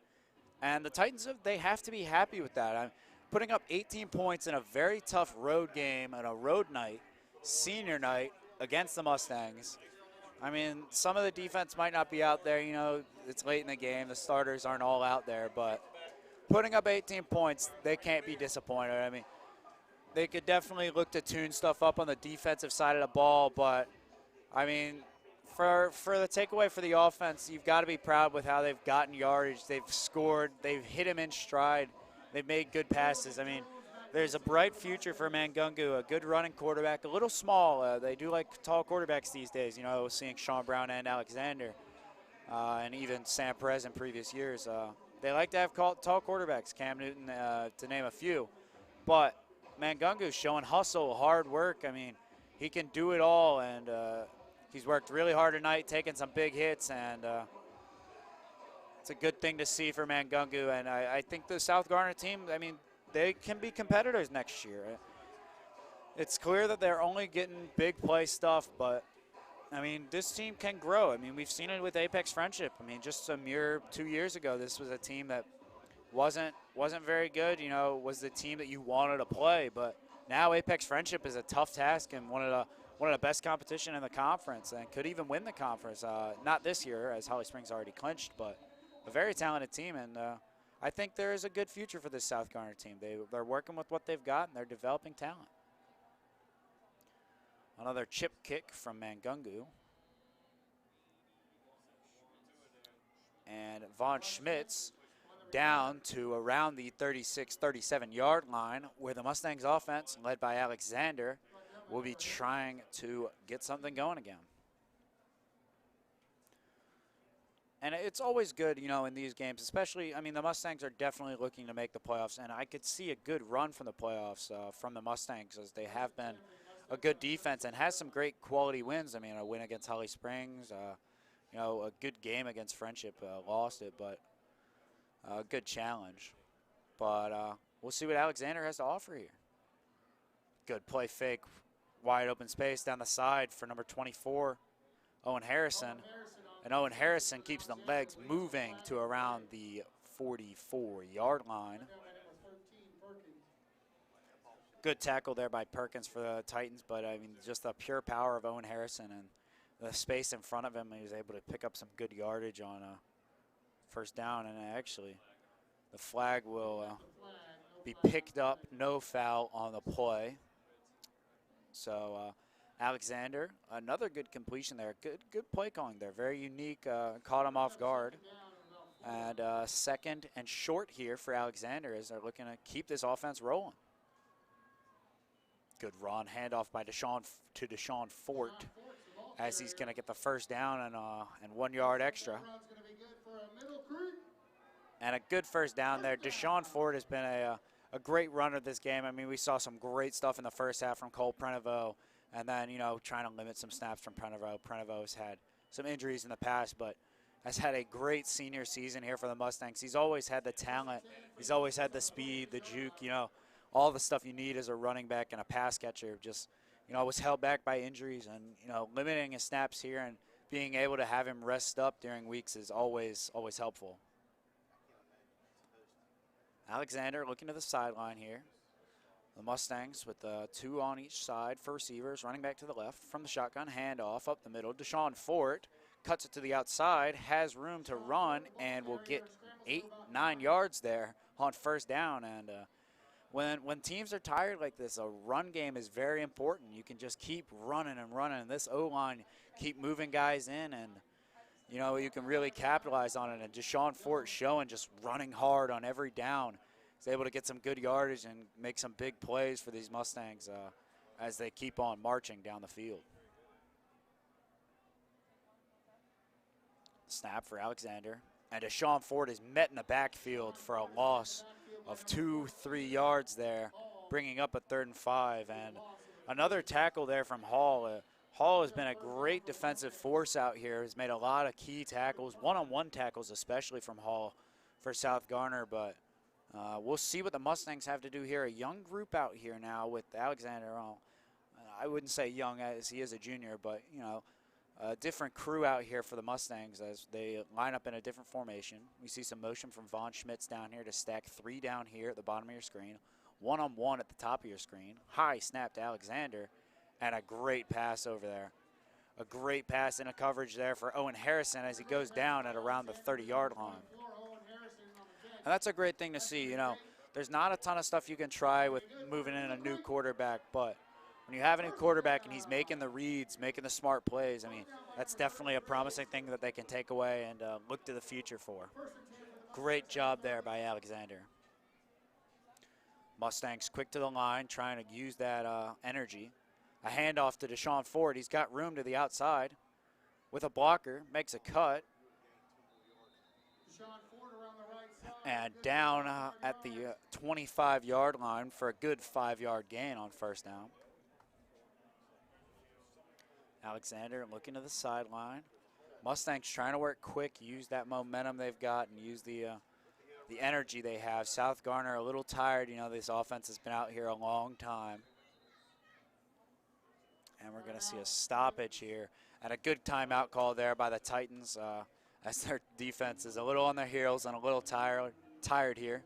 And the Titans, they have to be happy with that. Putting up 18 points in a very tough road game and a road night, senior night, against the Mustangs. I mean, some of the defense might not be out there. You know, it's late in the game. The starters aren't all out there, but putting up 18 points, they can't be disappointed. I mean, they could definitely look to tune stuff up on the defensive side of the ball, but, I mean, for the takeaway for the offense, you've got to be proud with how they've gotten yardage. They've scored. They've hit him in stride. They've made good passes. I mean, there's a bright future for Mangungu, a good running quarterback, a little small. They do like tall quarterbacks these days, you know, seeing Sean Brown and Alexander, and even Sam Perez in previous years. They like to have tall quarterbacks, Cam Newton, to name a few. But Mangungu's showing hustle, hard work. I mean, he can do it all, and he's worked really hard tonight, taking some big hits, and it's a good thing to see for Mangungu. And I think the South Garner team, I mean, they can be competitors next year. It's clear that they're only getting big play stuff, but, I mean, this team can grow. I mean, we've seen it with Apex Friendship. I mean, just 2 years ago, this was a team that wasn't very good, you know, was the team that you wanted to play. But now Apex Friendship is a tough task and one of the best competition in the conference, and could even win the conference. Not this year, as Holly Springs already clinched, but a very talented team, and I think there is a good future for this South Garner team. They're working with what they've got, and they're developing talent. Another chip kick from Mangungu. And Von Schmitz down to around the 36, 37-yard line, where the Mustangs offense, led by Alexander, will be trying to get something going again. And it's always good, you know, in these games, especially, I mean, the Mustangs are definitely looking to make the playoffs, and I could see a good run from the playoffs from the Mustangs, as they have been a good defense and has some great quality wins. I mean, a win against Holly Springs, you know, a good game against Friendship, lost it, but a good challenge. But we'll see what Alexander has to offer here. Good play fake, wide open space down the side for number 24, Owen Harrison. And Owen Harrison keeps the legs moving to around the 44-yard line. Good tackle there by Perkins for the Titans, but I mean, just the pure power of Owen Harrison and the space in front of him, he was able to pick up some good yardage on a first down. And actually, the flag will be picked up, no foul on the play. So Alexander, another good completion there. Good play calling there. Very unique, caught him off guard. And second and short here for Alexander as they're looking to keep this offense rolling. Good run, handoff by Deshaun Fort, as he's going to get the first down and 1 yard extra. And a good first down there. Deshaun Fort has been a great runner this game. I mean, we saw some great stuff in the first half from Cole Prenovo, and then, you know, trying to limit some snaps from Prenovo. Prenovo has had some injuries in the past, but has had a great senior season here for the Mustangs. He's always had the talent. He's always had the speed, the juke, you know, all the stuff you need as a running back and a pass catcher. Just, you know, was held back by injuries, and, you know, limiting his snaps here and being able to have him rest up during weeks is always helpful. Alexander looking to the sideline here. The Mustangs with two on each side for receivers, running back to the left from the shotgun, handoff up the middle. Deshaun Fort cuts it to the outside, has room to run, and will get 8-9 yards there on first down. And when teams are tired like this, a run game is very important. You can just keep running and running. This O-line keep moving guys in, and, you know, you can really capitalize on it. And Deshaun Fort showing just running hard on every down. He's able to get some good yardage and make some big plays for these Mustangs as they keep on marching down the field. Snap for Alexander. And Deshaun Fort is met in the backfield for a loss of 2-3 yards there, bringing up a 3rd and 5. And another tackle there from Hall. Hall has been a great defensive force out here. Has made a lot of key tackles, one-on-one tackles especially from Hall for South Garner. But we'll see what the Mustangs have to do here. A young group out here now with Alexander. I wouldn't say young as he is a junior, but, you know, a different crew out here for the Mustangs as they line up in a different formation. We see some motion from Von Schmitz down here to stack 3 down here at the bottom of your screen. One-on-one at the top of your screen. High snap to Alexander, and a great pass over there. A great pass into coverage there for Owen Harrison as he goes down at around the 30-yard line. And that's a great thing to see. You know, there's not a ton of stuff you can try with moving in a new quarterback, but when you have a new quarterback and he's making the reads, making the smart plays, I mean, that's definitely a promising thing that they can take away and look to the future for. Great job there by Alexander. Mustangs quick to the line, trying to use that energy. A handoff to Deshaun Ford. He's got room to the outside with a blocker, makes a cut. And down at the 25-yard line for a good 5-yard gain on first down. Alexander looking to the sideline. Mustangs trying to work quick, use that momentum they've got, and use the energy they have. South Garner a little tired. You know, this offense has been out here a long time. And we're going to see a stoppage here. And a good timeout call there by the Titans as their defense is a little on their heels and a little tired here.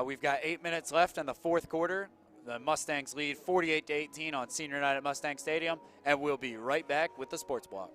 We've got 8 minutes left in the fourth quarter. The Mustangs lead 48-18 on senior night at Mustang Stadium. And we'll be right back with the Sports Block.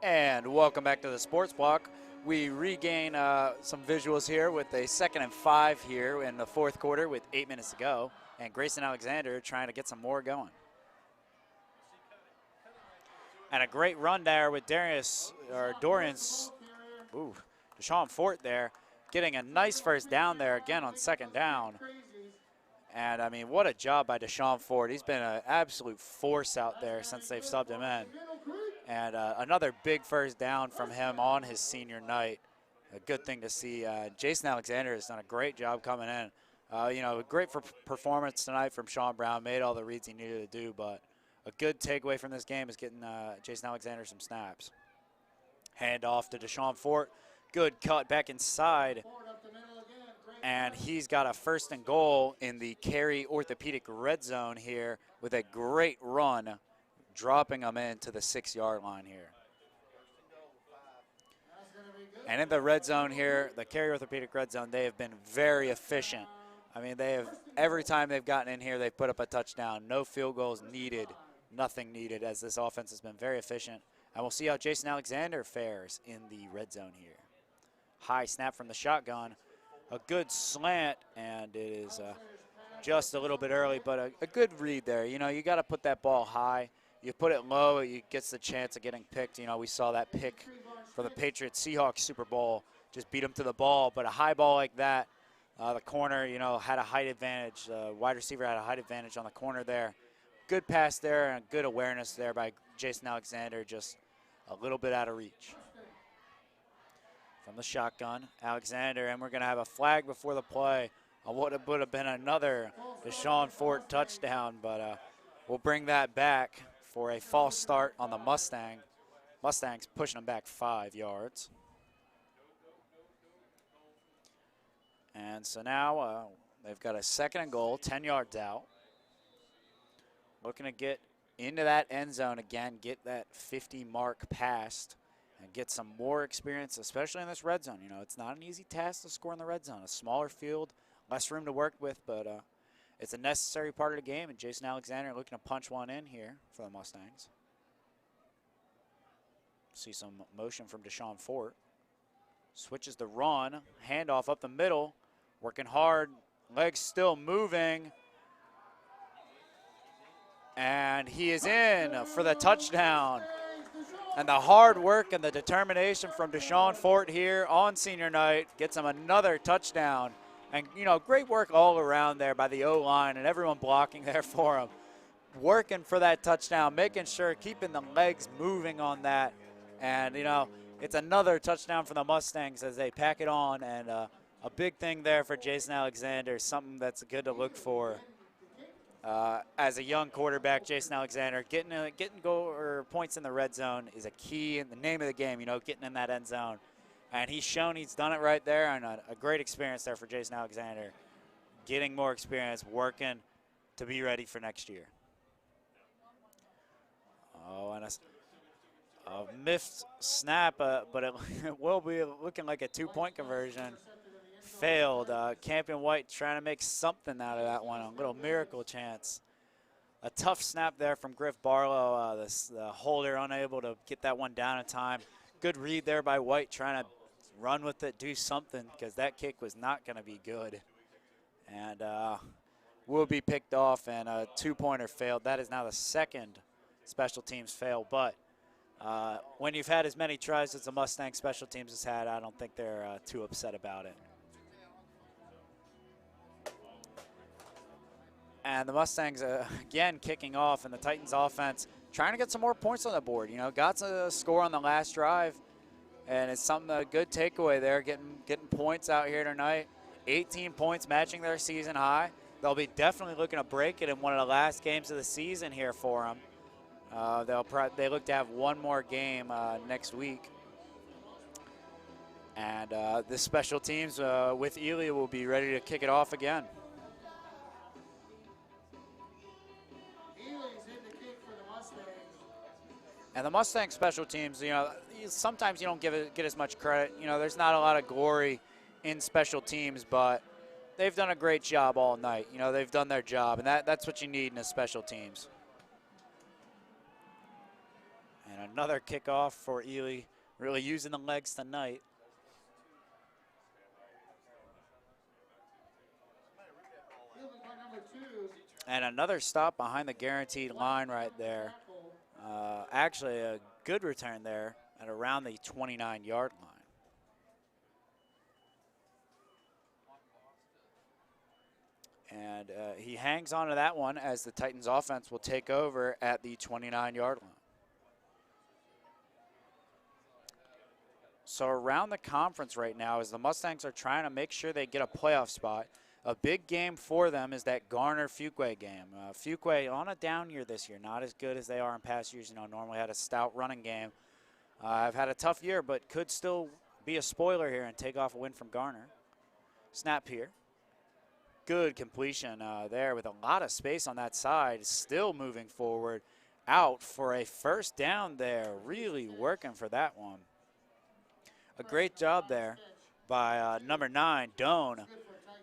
And welcome back to the Sports Block. We regain some visuals here with a 2nd and 5 here in the fourth quarter with 8 minutes to go. And Grayson Alexander trying to get some more going. And a great run there with Deshaun Fort there, getting a nice first down there again on 2nd down. And, I mean, what a job by Deshaun Fort. He's been an absolute force out there since they've subbed him in. And another big first down from him on his senior night. A good thing to see. Jason Alexander has done a great job coming in. You know, great performance tonight from Sean Brown. Made all the reads he needed to do, but a good takeaway from this game is getting Jason Alexander some snaps. Hand off to Deshaun Fort. Good cut back inside. And he's got a 1st and goal in the Cary Orthopedic red zone here with a great run, dropping them into the 6-yard line here. And in the red zone here, the Cary Orthopedic red zone, they have been very efficient. I mean, they have, every time they've gotten in here, they've put up a touchdown. No field goals needed, nothing needed, as this offense has been very efficient. And we'll see how Jason Alexander fares in the red zone here. High snap from the shotgun. A good slant, and it is just a little bit early, but a good read there. You know, you got to put that ball high. You put it low, it gets the chance of getting picked. You know, we saw that pick for the Patriots-Seahawks Super Bowl. Just beat them to the ball, but a high ball like that, the corner, you know, had a height advantage. The wide receiver had a height advantage on the corner there. Good pass there and good awareness there by Jason Alexander, just a little bit out of reach. From the shotgun, Alexander, and we're going to have a flag before the play on what would have been another Deshaun Fort touchdown, but we'll bring that back for a false start on the Mustangs pushing them back 5 yards. And so now they've got a 2nd and goal, 10 yards out. Looking to get into that end zone again, get that 50 mark passed, and get some more experience, especially in this red zone. You know, it's not an easy task to score in the red zone. A smaller field, less room to work with, but it's a necessary part of the game, and Jason Alexander looking to punch one in here for the Mustangs. See some motion from Deshaun Fort. Switches the run, handoff up the middle, working hard, legs still moving. And he is in for the touchdown. And the hard work and the determination from Deshaun Fort here on senior night gets him another touchdown. And, you know, great work all around there by the O-line and everyone blocking there for him. working for that touchdown, making sure, keeping the legs moving on that. And, you know, it's another touchdown for the Mustangs as they pack it on. And a big thing there for Jason Alexander, something that's good to look for. As a young quarterback, Jason Alexander, getting goal or points in the red zone is a key in the name of the game, you know, getting in that end zone. And he's shown he's done it right there, and a great experience there for Jason Alexander, getting more experience, working to be ready for next year. Oh, and a missed snap, but it will be looking like a two-point conversion. Failed. Campion White trying to make something out of that one, a little miracle chance. A tough snap there from Griff Barlow. The holder unable to get that one down in time. Good read there by White, trying to run with it, do something, because that kick was not going to be good. And will be picked off, and a two-pointer failed. That is now the second special teams fail, but when you've had as many tries as the Mustang special teams has had, I don't think they're too upset about it. And the Mustangs, again, kicking off, and the Titans offense trying to get some more points on the board. You know, got a score on the last drive, and it's something, a good takeaway there, getting points out here tonight. 18 points, matching their season high. They'll be definitely looking to break it in one of the last games of the season here for them. They look to have one more game next week. And the special teams with Ely will be ready to kick it off again. And the Mustang special teams, you know, sometimes you don't get as much credit. You know, there's not a lot of glory in special teams, but they've done a great job all night. You know, they've done their job, and that's what you need in a special teams. And another kickoff for Ely, really using the legs tonight. And another stop behind the guaranteed line right there. Actually, a good return there at around the 29-yard line. And he hangs on to that one as the Titans offense will take over at the 29-yard line. So around the conference right now, as the Mustangs are trying to make sure they get a playoff spot, a big game for them is that Garner-Fuquay game. Fuquay on a down year this year, not as good as they are in past years. You know, normally had a stout running game. I've had a tough year, but could still be a spoiler here and take off a win from Garner. Snap here. Good completion there with a lot of space on that side. Still moving forward, out for a first down there. Really working for that one. A great job there by number 9, Doan.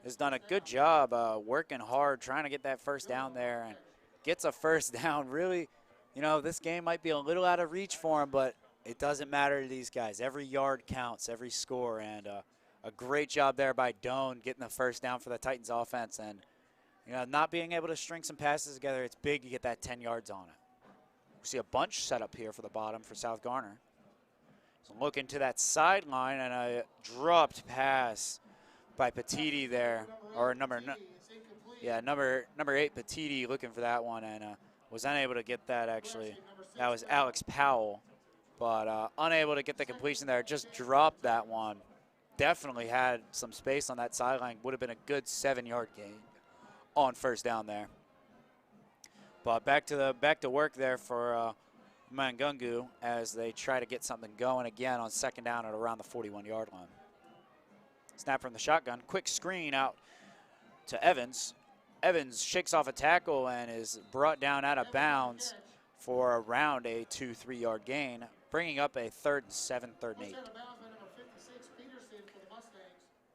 Has done a good job working hard, trying to get that first down there, and gets a first down. Really, you know, this game might be a little out of reach for him, but it doesn't matter to these guys. Every yard counts, every score, and a great job there by Doan getting the first down for the Titans offense. And, you know, not being able to string some passes together, it's big to get that 10 yards on it. We see a bunch set up here for the bottom for South Garner. So looking to that sideline, and a dropped pass by Petiti there, or number 8 Petiti looking for that one, and was unable to get that. Actually, that was Alex Powell, but unable to get the completion there. Just dropped that one. Definitely had some space on that sideline. Would have been a good 7-yard gain on first down there. But back to work there for Mangungu as they try to get something going again on second down at around the 41-yard line. Snap from the shotgun, quick screen out to Evans. Evans shakes off a tackle and is brought down out of bounds for around a 2-3 yard gain, bringing up a 3rd and 7, 3rd and 8.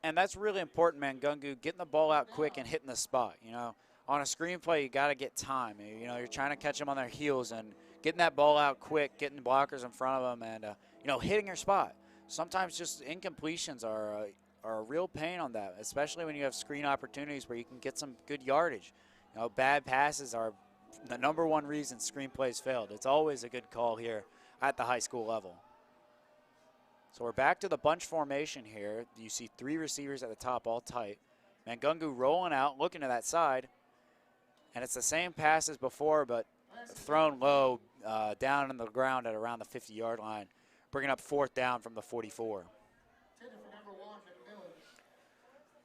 And that's really important, Mangungu, getting the ball out quick and hitting the spot. You know, on a screenplay, you got to get time. You know, you're trying to catch them on their heels and getting that ball out quick, getting blockers in front of them, and you know, hitting your spot. Sometimes just incompletions are a real pain on that, especially when you have screen opportunities where you can get some good yardage. You know, bad passes are the #1 reason screen plays failed. It's always a good call here at the high school level. So we're back to the bunch formation here. You see 3 receivers at the top, all tight. Mangungu rolling out, looking to that side. And it's the same pass as before, but thrown low down in the ground at around the 50-yard line, bringing up 4th down from the 44.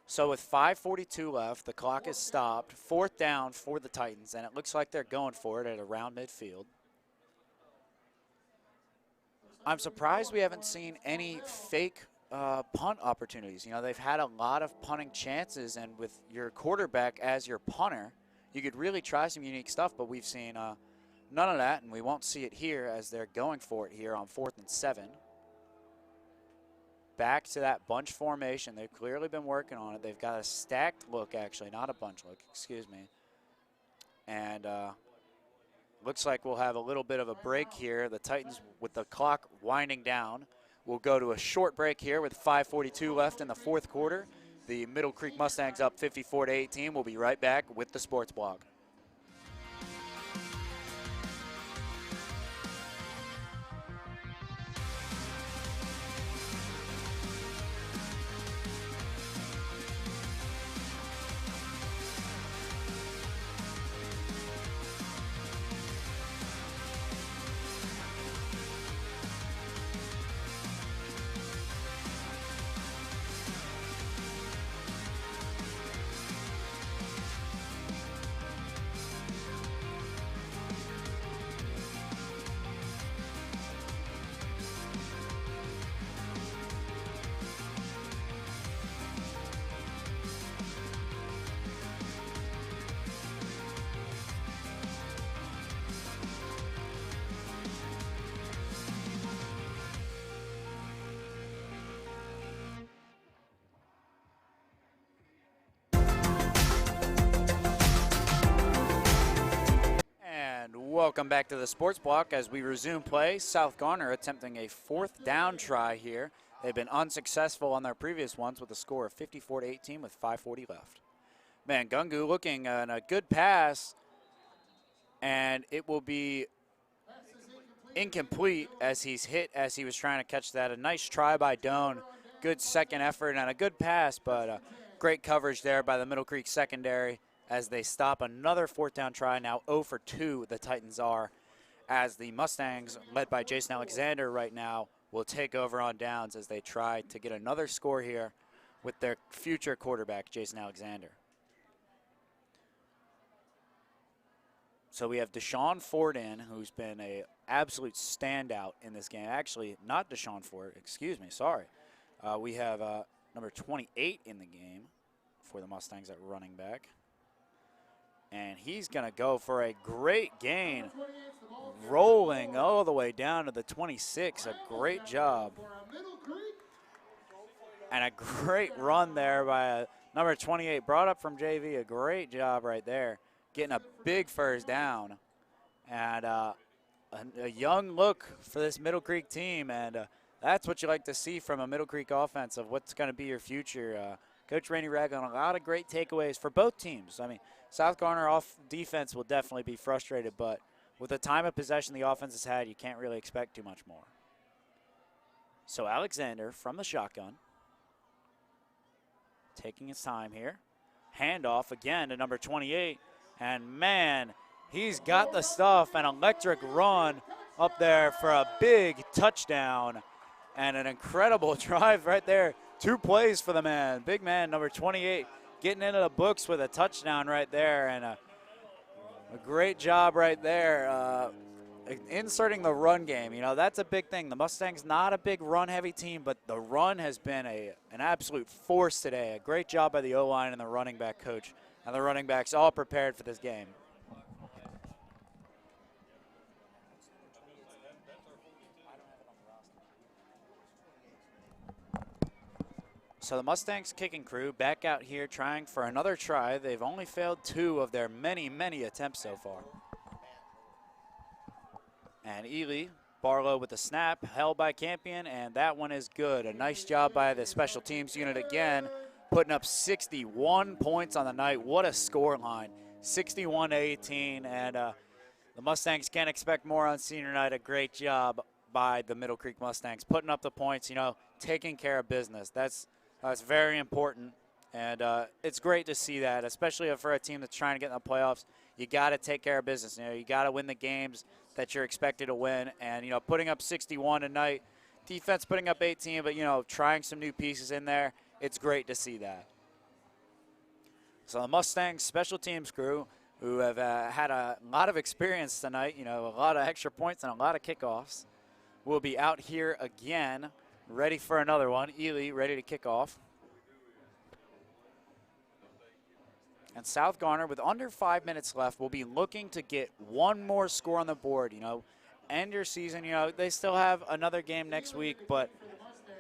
So with 5:42 left, the clock is stopped. 4th down for the Titans, and it looks like they're going for it at around midfield. I'm surprised we haven't seen any fake punt opportunities. You know, they've had a lot of punting chances, and with your quarterback as your punter, you could really try some unique stuff, but we've seen none of that, and we won't see it here as they're going for it here on 4th and 7. Back to that bunch formation. They've clearly been working on it. They've got a stacked look, actually, not a bunch look, excuse me. And looks like we'll have a little bit of a break here. The Titans, with the clock winding down, will go to a short break here with 5:42 left in the 4th quarter. The Middle Creek Mustangs up 54-18. We'll be right back with the Sports Blog. Welcome back to the Sports Block as we resume play. South Garner attempting a 4th down try here. They've been unsuccessful on their previous ones with a score of 54-18 with 5:40 left. Man, Gungu looking on a good pass, and it will be incomplete as he's hit as he was trying to catch that. A nice try by Doan. Good second effort and a good pass, but great coverage there by the Middle Creek secondary as they stop another 4th down try. Now 0 for 2 the Titans are, as the Mustangs, led by Jason Alexander right now, will take over on downs as they try to get another score here with their future quarterback, Jason Alexander. So we have Deshaun Ford in, who's been an absolute standout in this game. Actually, not Deshaun Ford, excuse me, sorry. We have number 28 in the game for the Mustangs at running back. And he's going to go for a great gain, rolling all the way down to the 26. A great job. And a great run there by number 28, brought up from JV. A great job right there, getting a big 1st down. And a young look for this Middle Creek team. And that's what you like to see from a Middle Creek offense of what's going to be your future. Coach Rainey Ragland, a lot of great takeaways for both teams. I mean, South Garner off defense will definitely be frustrated, but with the time of possession the offense has had, you can't really expect too much more. So Alexander from the shotgun, taking his time here. Handoff again to number 28, and man, he's got the stuff. An electric run up there for a big touchdown, and an incredible drive right there. 2 plays for the man, big man, number 28, getting into the books with a touchdown right there, and a great job right there inserting the run game. You know, that's a big thing. The Mustangs not a big run-heavy team, but the run has been an absolute force today. A great job by the O-line and the running back coach, and the running backs all prepared for this game. So the Mustangs kicking crew back out here trying for another try. They've only failed 2 of their many, many attempts so far. And Ely, Barlow with the snap, held by Campion, and that one is good. A nice job by the special teams unit again, putting up 61 points on the night. What a score line, 61-18, and the Mustangs can't expect more on senior night. A great job by the Middle Creek Mustangs, putting up the points, you know, taking care of business. That's very important, and it's great to see that, especially for a team that's trying to get in the playoffs. you got to take care of business. You know, you got to win the games that you're expected to win. And, you know, putting up 61 tonight, defense putting up 18, but, you know, trying some new pieces in there, it's great to see that. So the Mustangs special teams crew, who have had a lot of experience tonight, you know, a lot of extra points and a lot of kickoffs, will be out here again, ready for another one. Ely ready to kick off. And South Garner, with under 5 minutes left, will be looking to get one more score on the board. You know, end your season, you know, they still have another game next week, but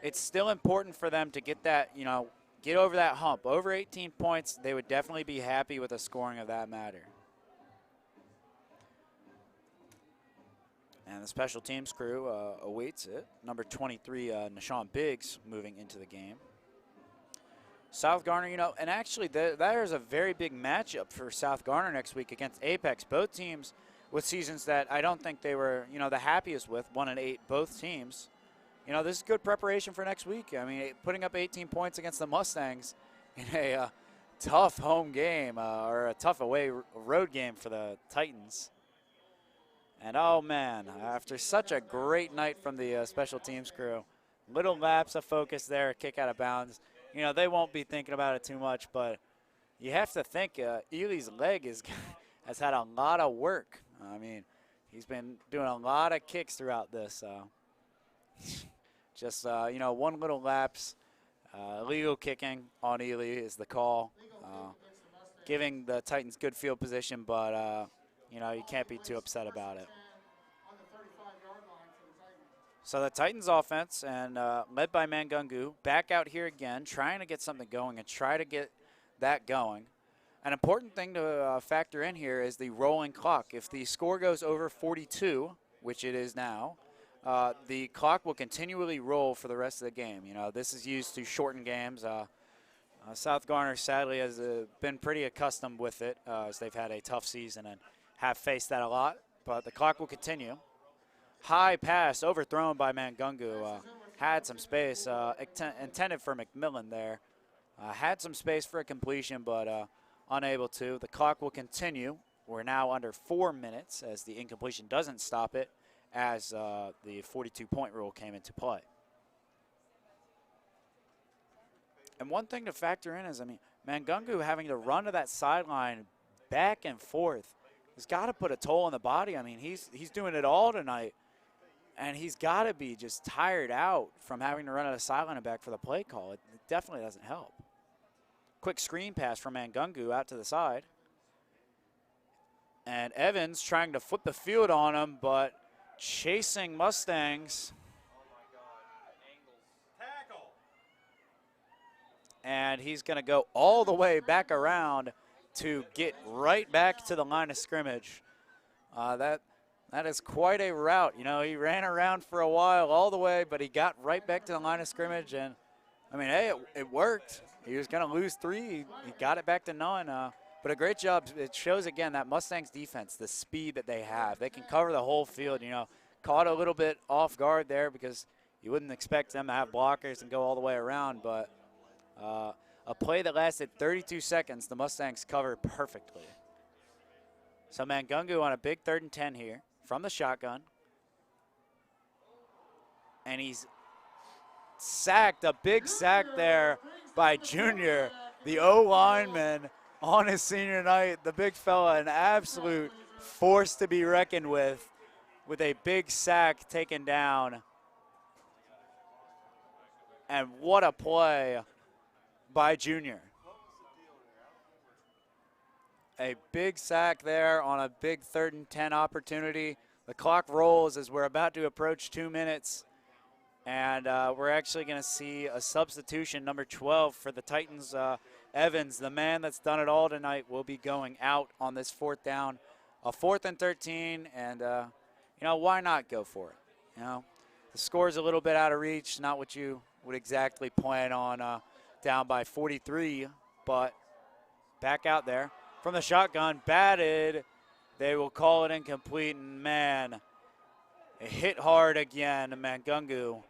it's still important for them to get that, you know, get over that hump. Over 18 points, they would definitely be happy with a scoring of that matter. And the special teams crew awaits it. Number 23, Nashawn Biggs, moving into the game. South Garner, you know, and actually there's a very big matchup for South Garner next week against Apex. Both teams with seasons that I don't think they were, you know, the happiest with, 1-8, both teams. You know, this is good preparation for next week. I mean, putting up 18 points against the Mustangs in a tough home game or a tough away road game for the Titans. And, oh, man, after such a great night from the special teams crew, little lapse of focus there, a kick out of bounds. You know, they won't be thinking about it too much, but you have to think Ely's leg has had a lot of work. I mean, he's been doing a lot of kicks throughout this. Just, you know, one little lapse. Illegal kicking on Ely is the call. Giving the Titans good field position, but, you know, you can't be too upset about it. So the Titans offense, and led by Mangungu, back out here again, trying to get something going and try to get that going. An important thing to factor in here is the rolling clock. If the score goes over 42, which it is now, the clock will continually roll for the rest of the game. You know, this is used to shorten games. South Garner, sadly, has been pretty accustomed with it as they've had a tough season and have faced that a lot. But the clock will continue. High pass overthrown by Mangungu. Had some space, intended for McMillan there. Had some space for a completion, but unable to. The clock will continue. We're now under 4 minutes as the incompletion doesn't stop it, as the 42-point rule came into play. And one thing to factor in is, I mean, Mangungu having to run to that sideline back and forth has got to put a toll on the body. I mean, he's doing it all tonight, and he's got to be just tired out from having to run at a sideline and back for the play call. It definitely doesn't help. Quick screen pass from Mangungu out to the side. And Evans trying to flip the field on him, but chasing Mustangs. And he's going to go all the way back around to get right back to the line of scrimmage. That is quite a route. You know, he ran around for a while all the way, but he got right back to the line of scrimmage. And, I mean, hey, it worked. He was going to lose 3. He got it back to none. But a great job. It shows, again, that Mustangs defense, the speed that they have. They can cover the whole field, you know. Caught a little bit off guard there because you wouldn't expect them to have blockers and go all the way around. But a play that lasted 32 seconds, the Mustangs covered perfectly. So Mangungu on a big 3rd and 10 here from the shotgun. And he's sacked, a big sack there by Junior, the O-lineman on his senior night. The big fella, an absolute force to be reckoned with a big sack taken down. And what a play by Junior. A big sack there on a big 3rd and 10 opportunity. The clock rolls as we're about to approach 2 minutes. And we're actually going to see a substitution, number 12 for the Titans. Evans, the man that's done it all tonight, will be going out on this 4th down. A 4th and 13, and, you know, why not go for it? You know, the score's a little bit out of reach, not what you would exactly plan on down by 43, but back out there. From the shotgun, batted. They will call it incomplete, and man, it hit hard again, Mangungu.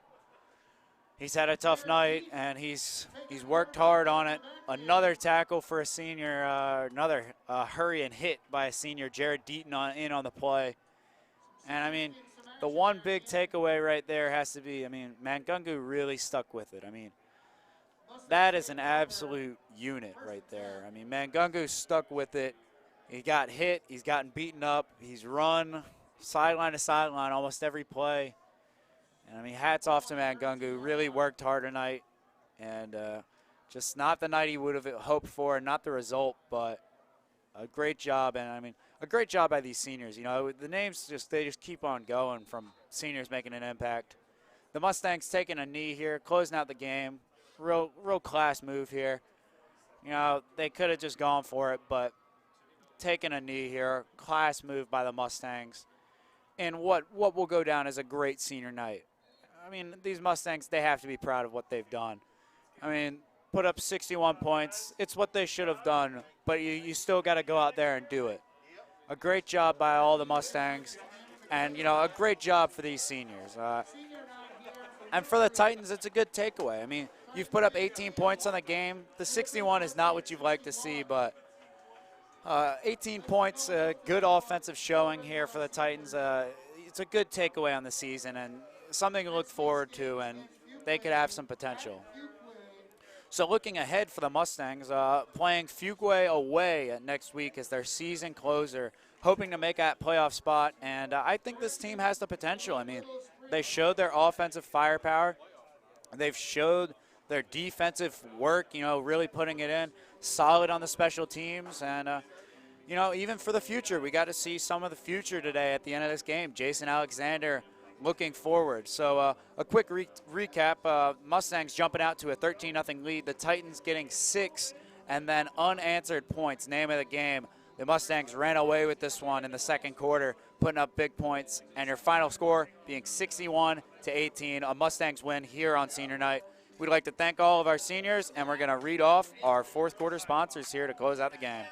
he's had a tough night, and he's worked hard on it. Another tackle for a senior, another hurry and hit by a senior, Jared Deaton in on the play. And, I mean, the one big takeaway right there has to be, I mean, Mangungu really stuck with it. I mean, that is an absolute unit right there. I mean, Mangungu stuck with it. He got hit. He's gotten beaten up. He's run sideline to sideline almost every play. And, I mean, hats off to Mangungu. Really worked hard tonight. And just not the night he would have hoped for, not the result, but a great job. And, I mean, a great job by these seniors. You know, the names they just keep on going from seniors making an impact. The Mustangs taking a knee here, closing out the game. Real class move here. You know, they could have just gone for it, but taking a knee here, class move by the Mustangs. And what will go down as a great senior night. I mean, these Mustangs, they have to be proud of what they've done. I mean, put up 61 points. It's what they should have done, but you still got to go out there and do it. A great job by all the Mustangs, and, you know, a great job for these seniors. And for the Titans, it's a good takeaway. I mean, you've put up 18 points on the game. The 61 is not what you'd like to see, but 18 points, good offensive showing here for the Titans. It's a good takeaway on the season and something to look forward to, and they could have some potential. So looking ahead for the Mustangs, playing Fuquay away next week as their season closer, hoping to make that playoff spot. And I think this team has the potential. I mean, they showed their offensive firepower. They've showed their defensive work, you know, really putting it in, solid on the special teams. And, you know, even for the future, we got to see some of the future today at the end of this game. Jason Alexander looking forward. So a quick recap, Mustangs jumping out to a 13-0 lead. The Titans getting 6 and then unanswered points, name of the game. The Mustangs ran away with this one in the second quarter, putting up big points, and your final score being 61-18, a Mustangs win here on senior night. We'd like to thank all of our seniors, and we're going to read off our fourth quarter sponsors here to close out the game.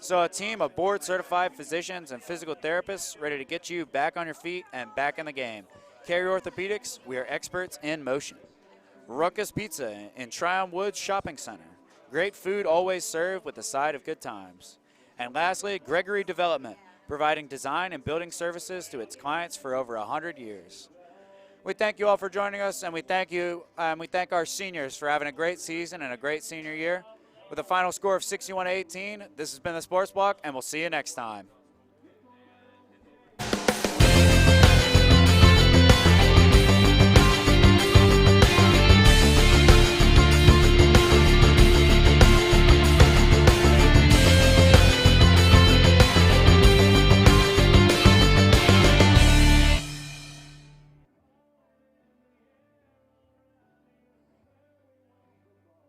So a team of board-certified physicians and physical therapists ready to get you back on your feet and back in the game. Carey Orthopedics, we are experts in motion. Ruckus Pizza in Tryon Woods Shopping Center. Great food always served with a side of good times. And lastly, Gregory Development, providing design and building services to its clients for over 100 years. We thank you all for joining us, and we thank our seniors for having a great season and a great senior year. With a final score of 61-18, this has been the Sports Block, and we'll see you next time.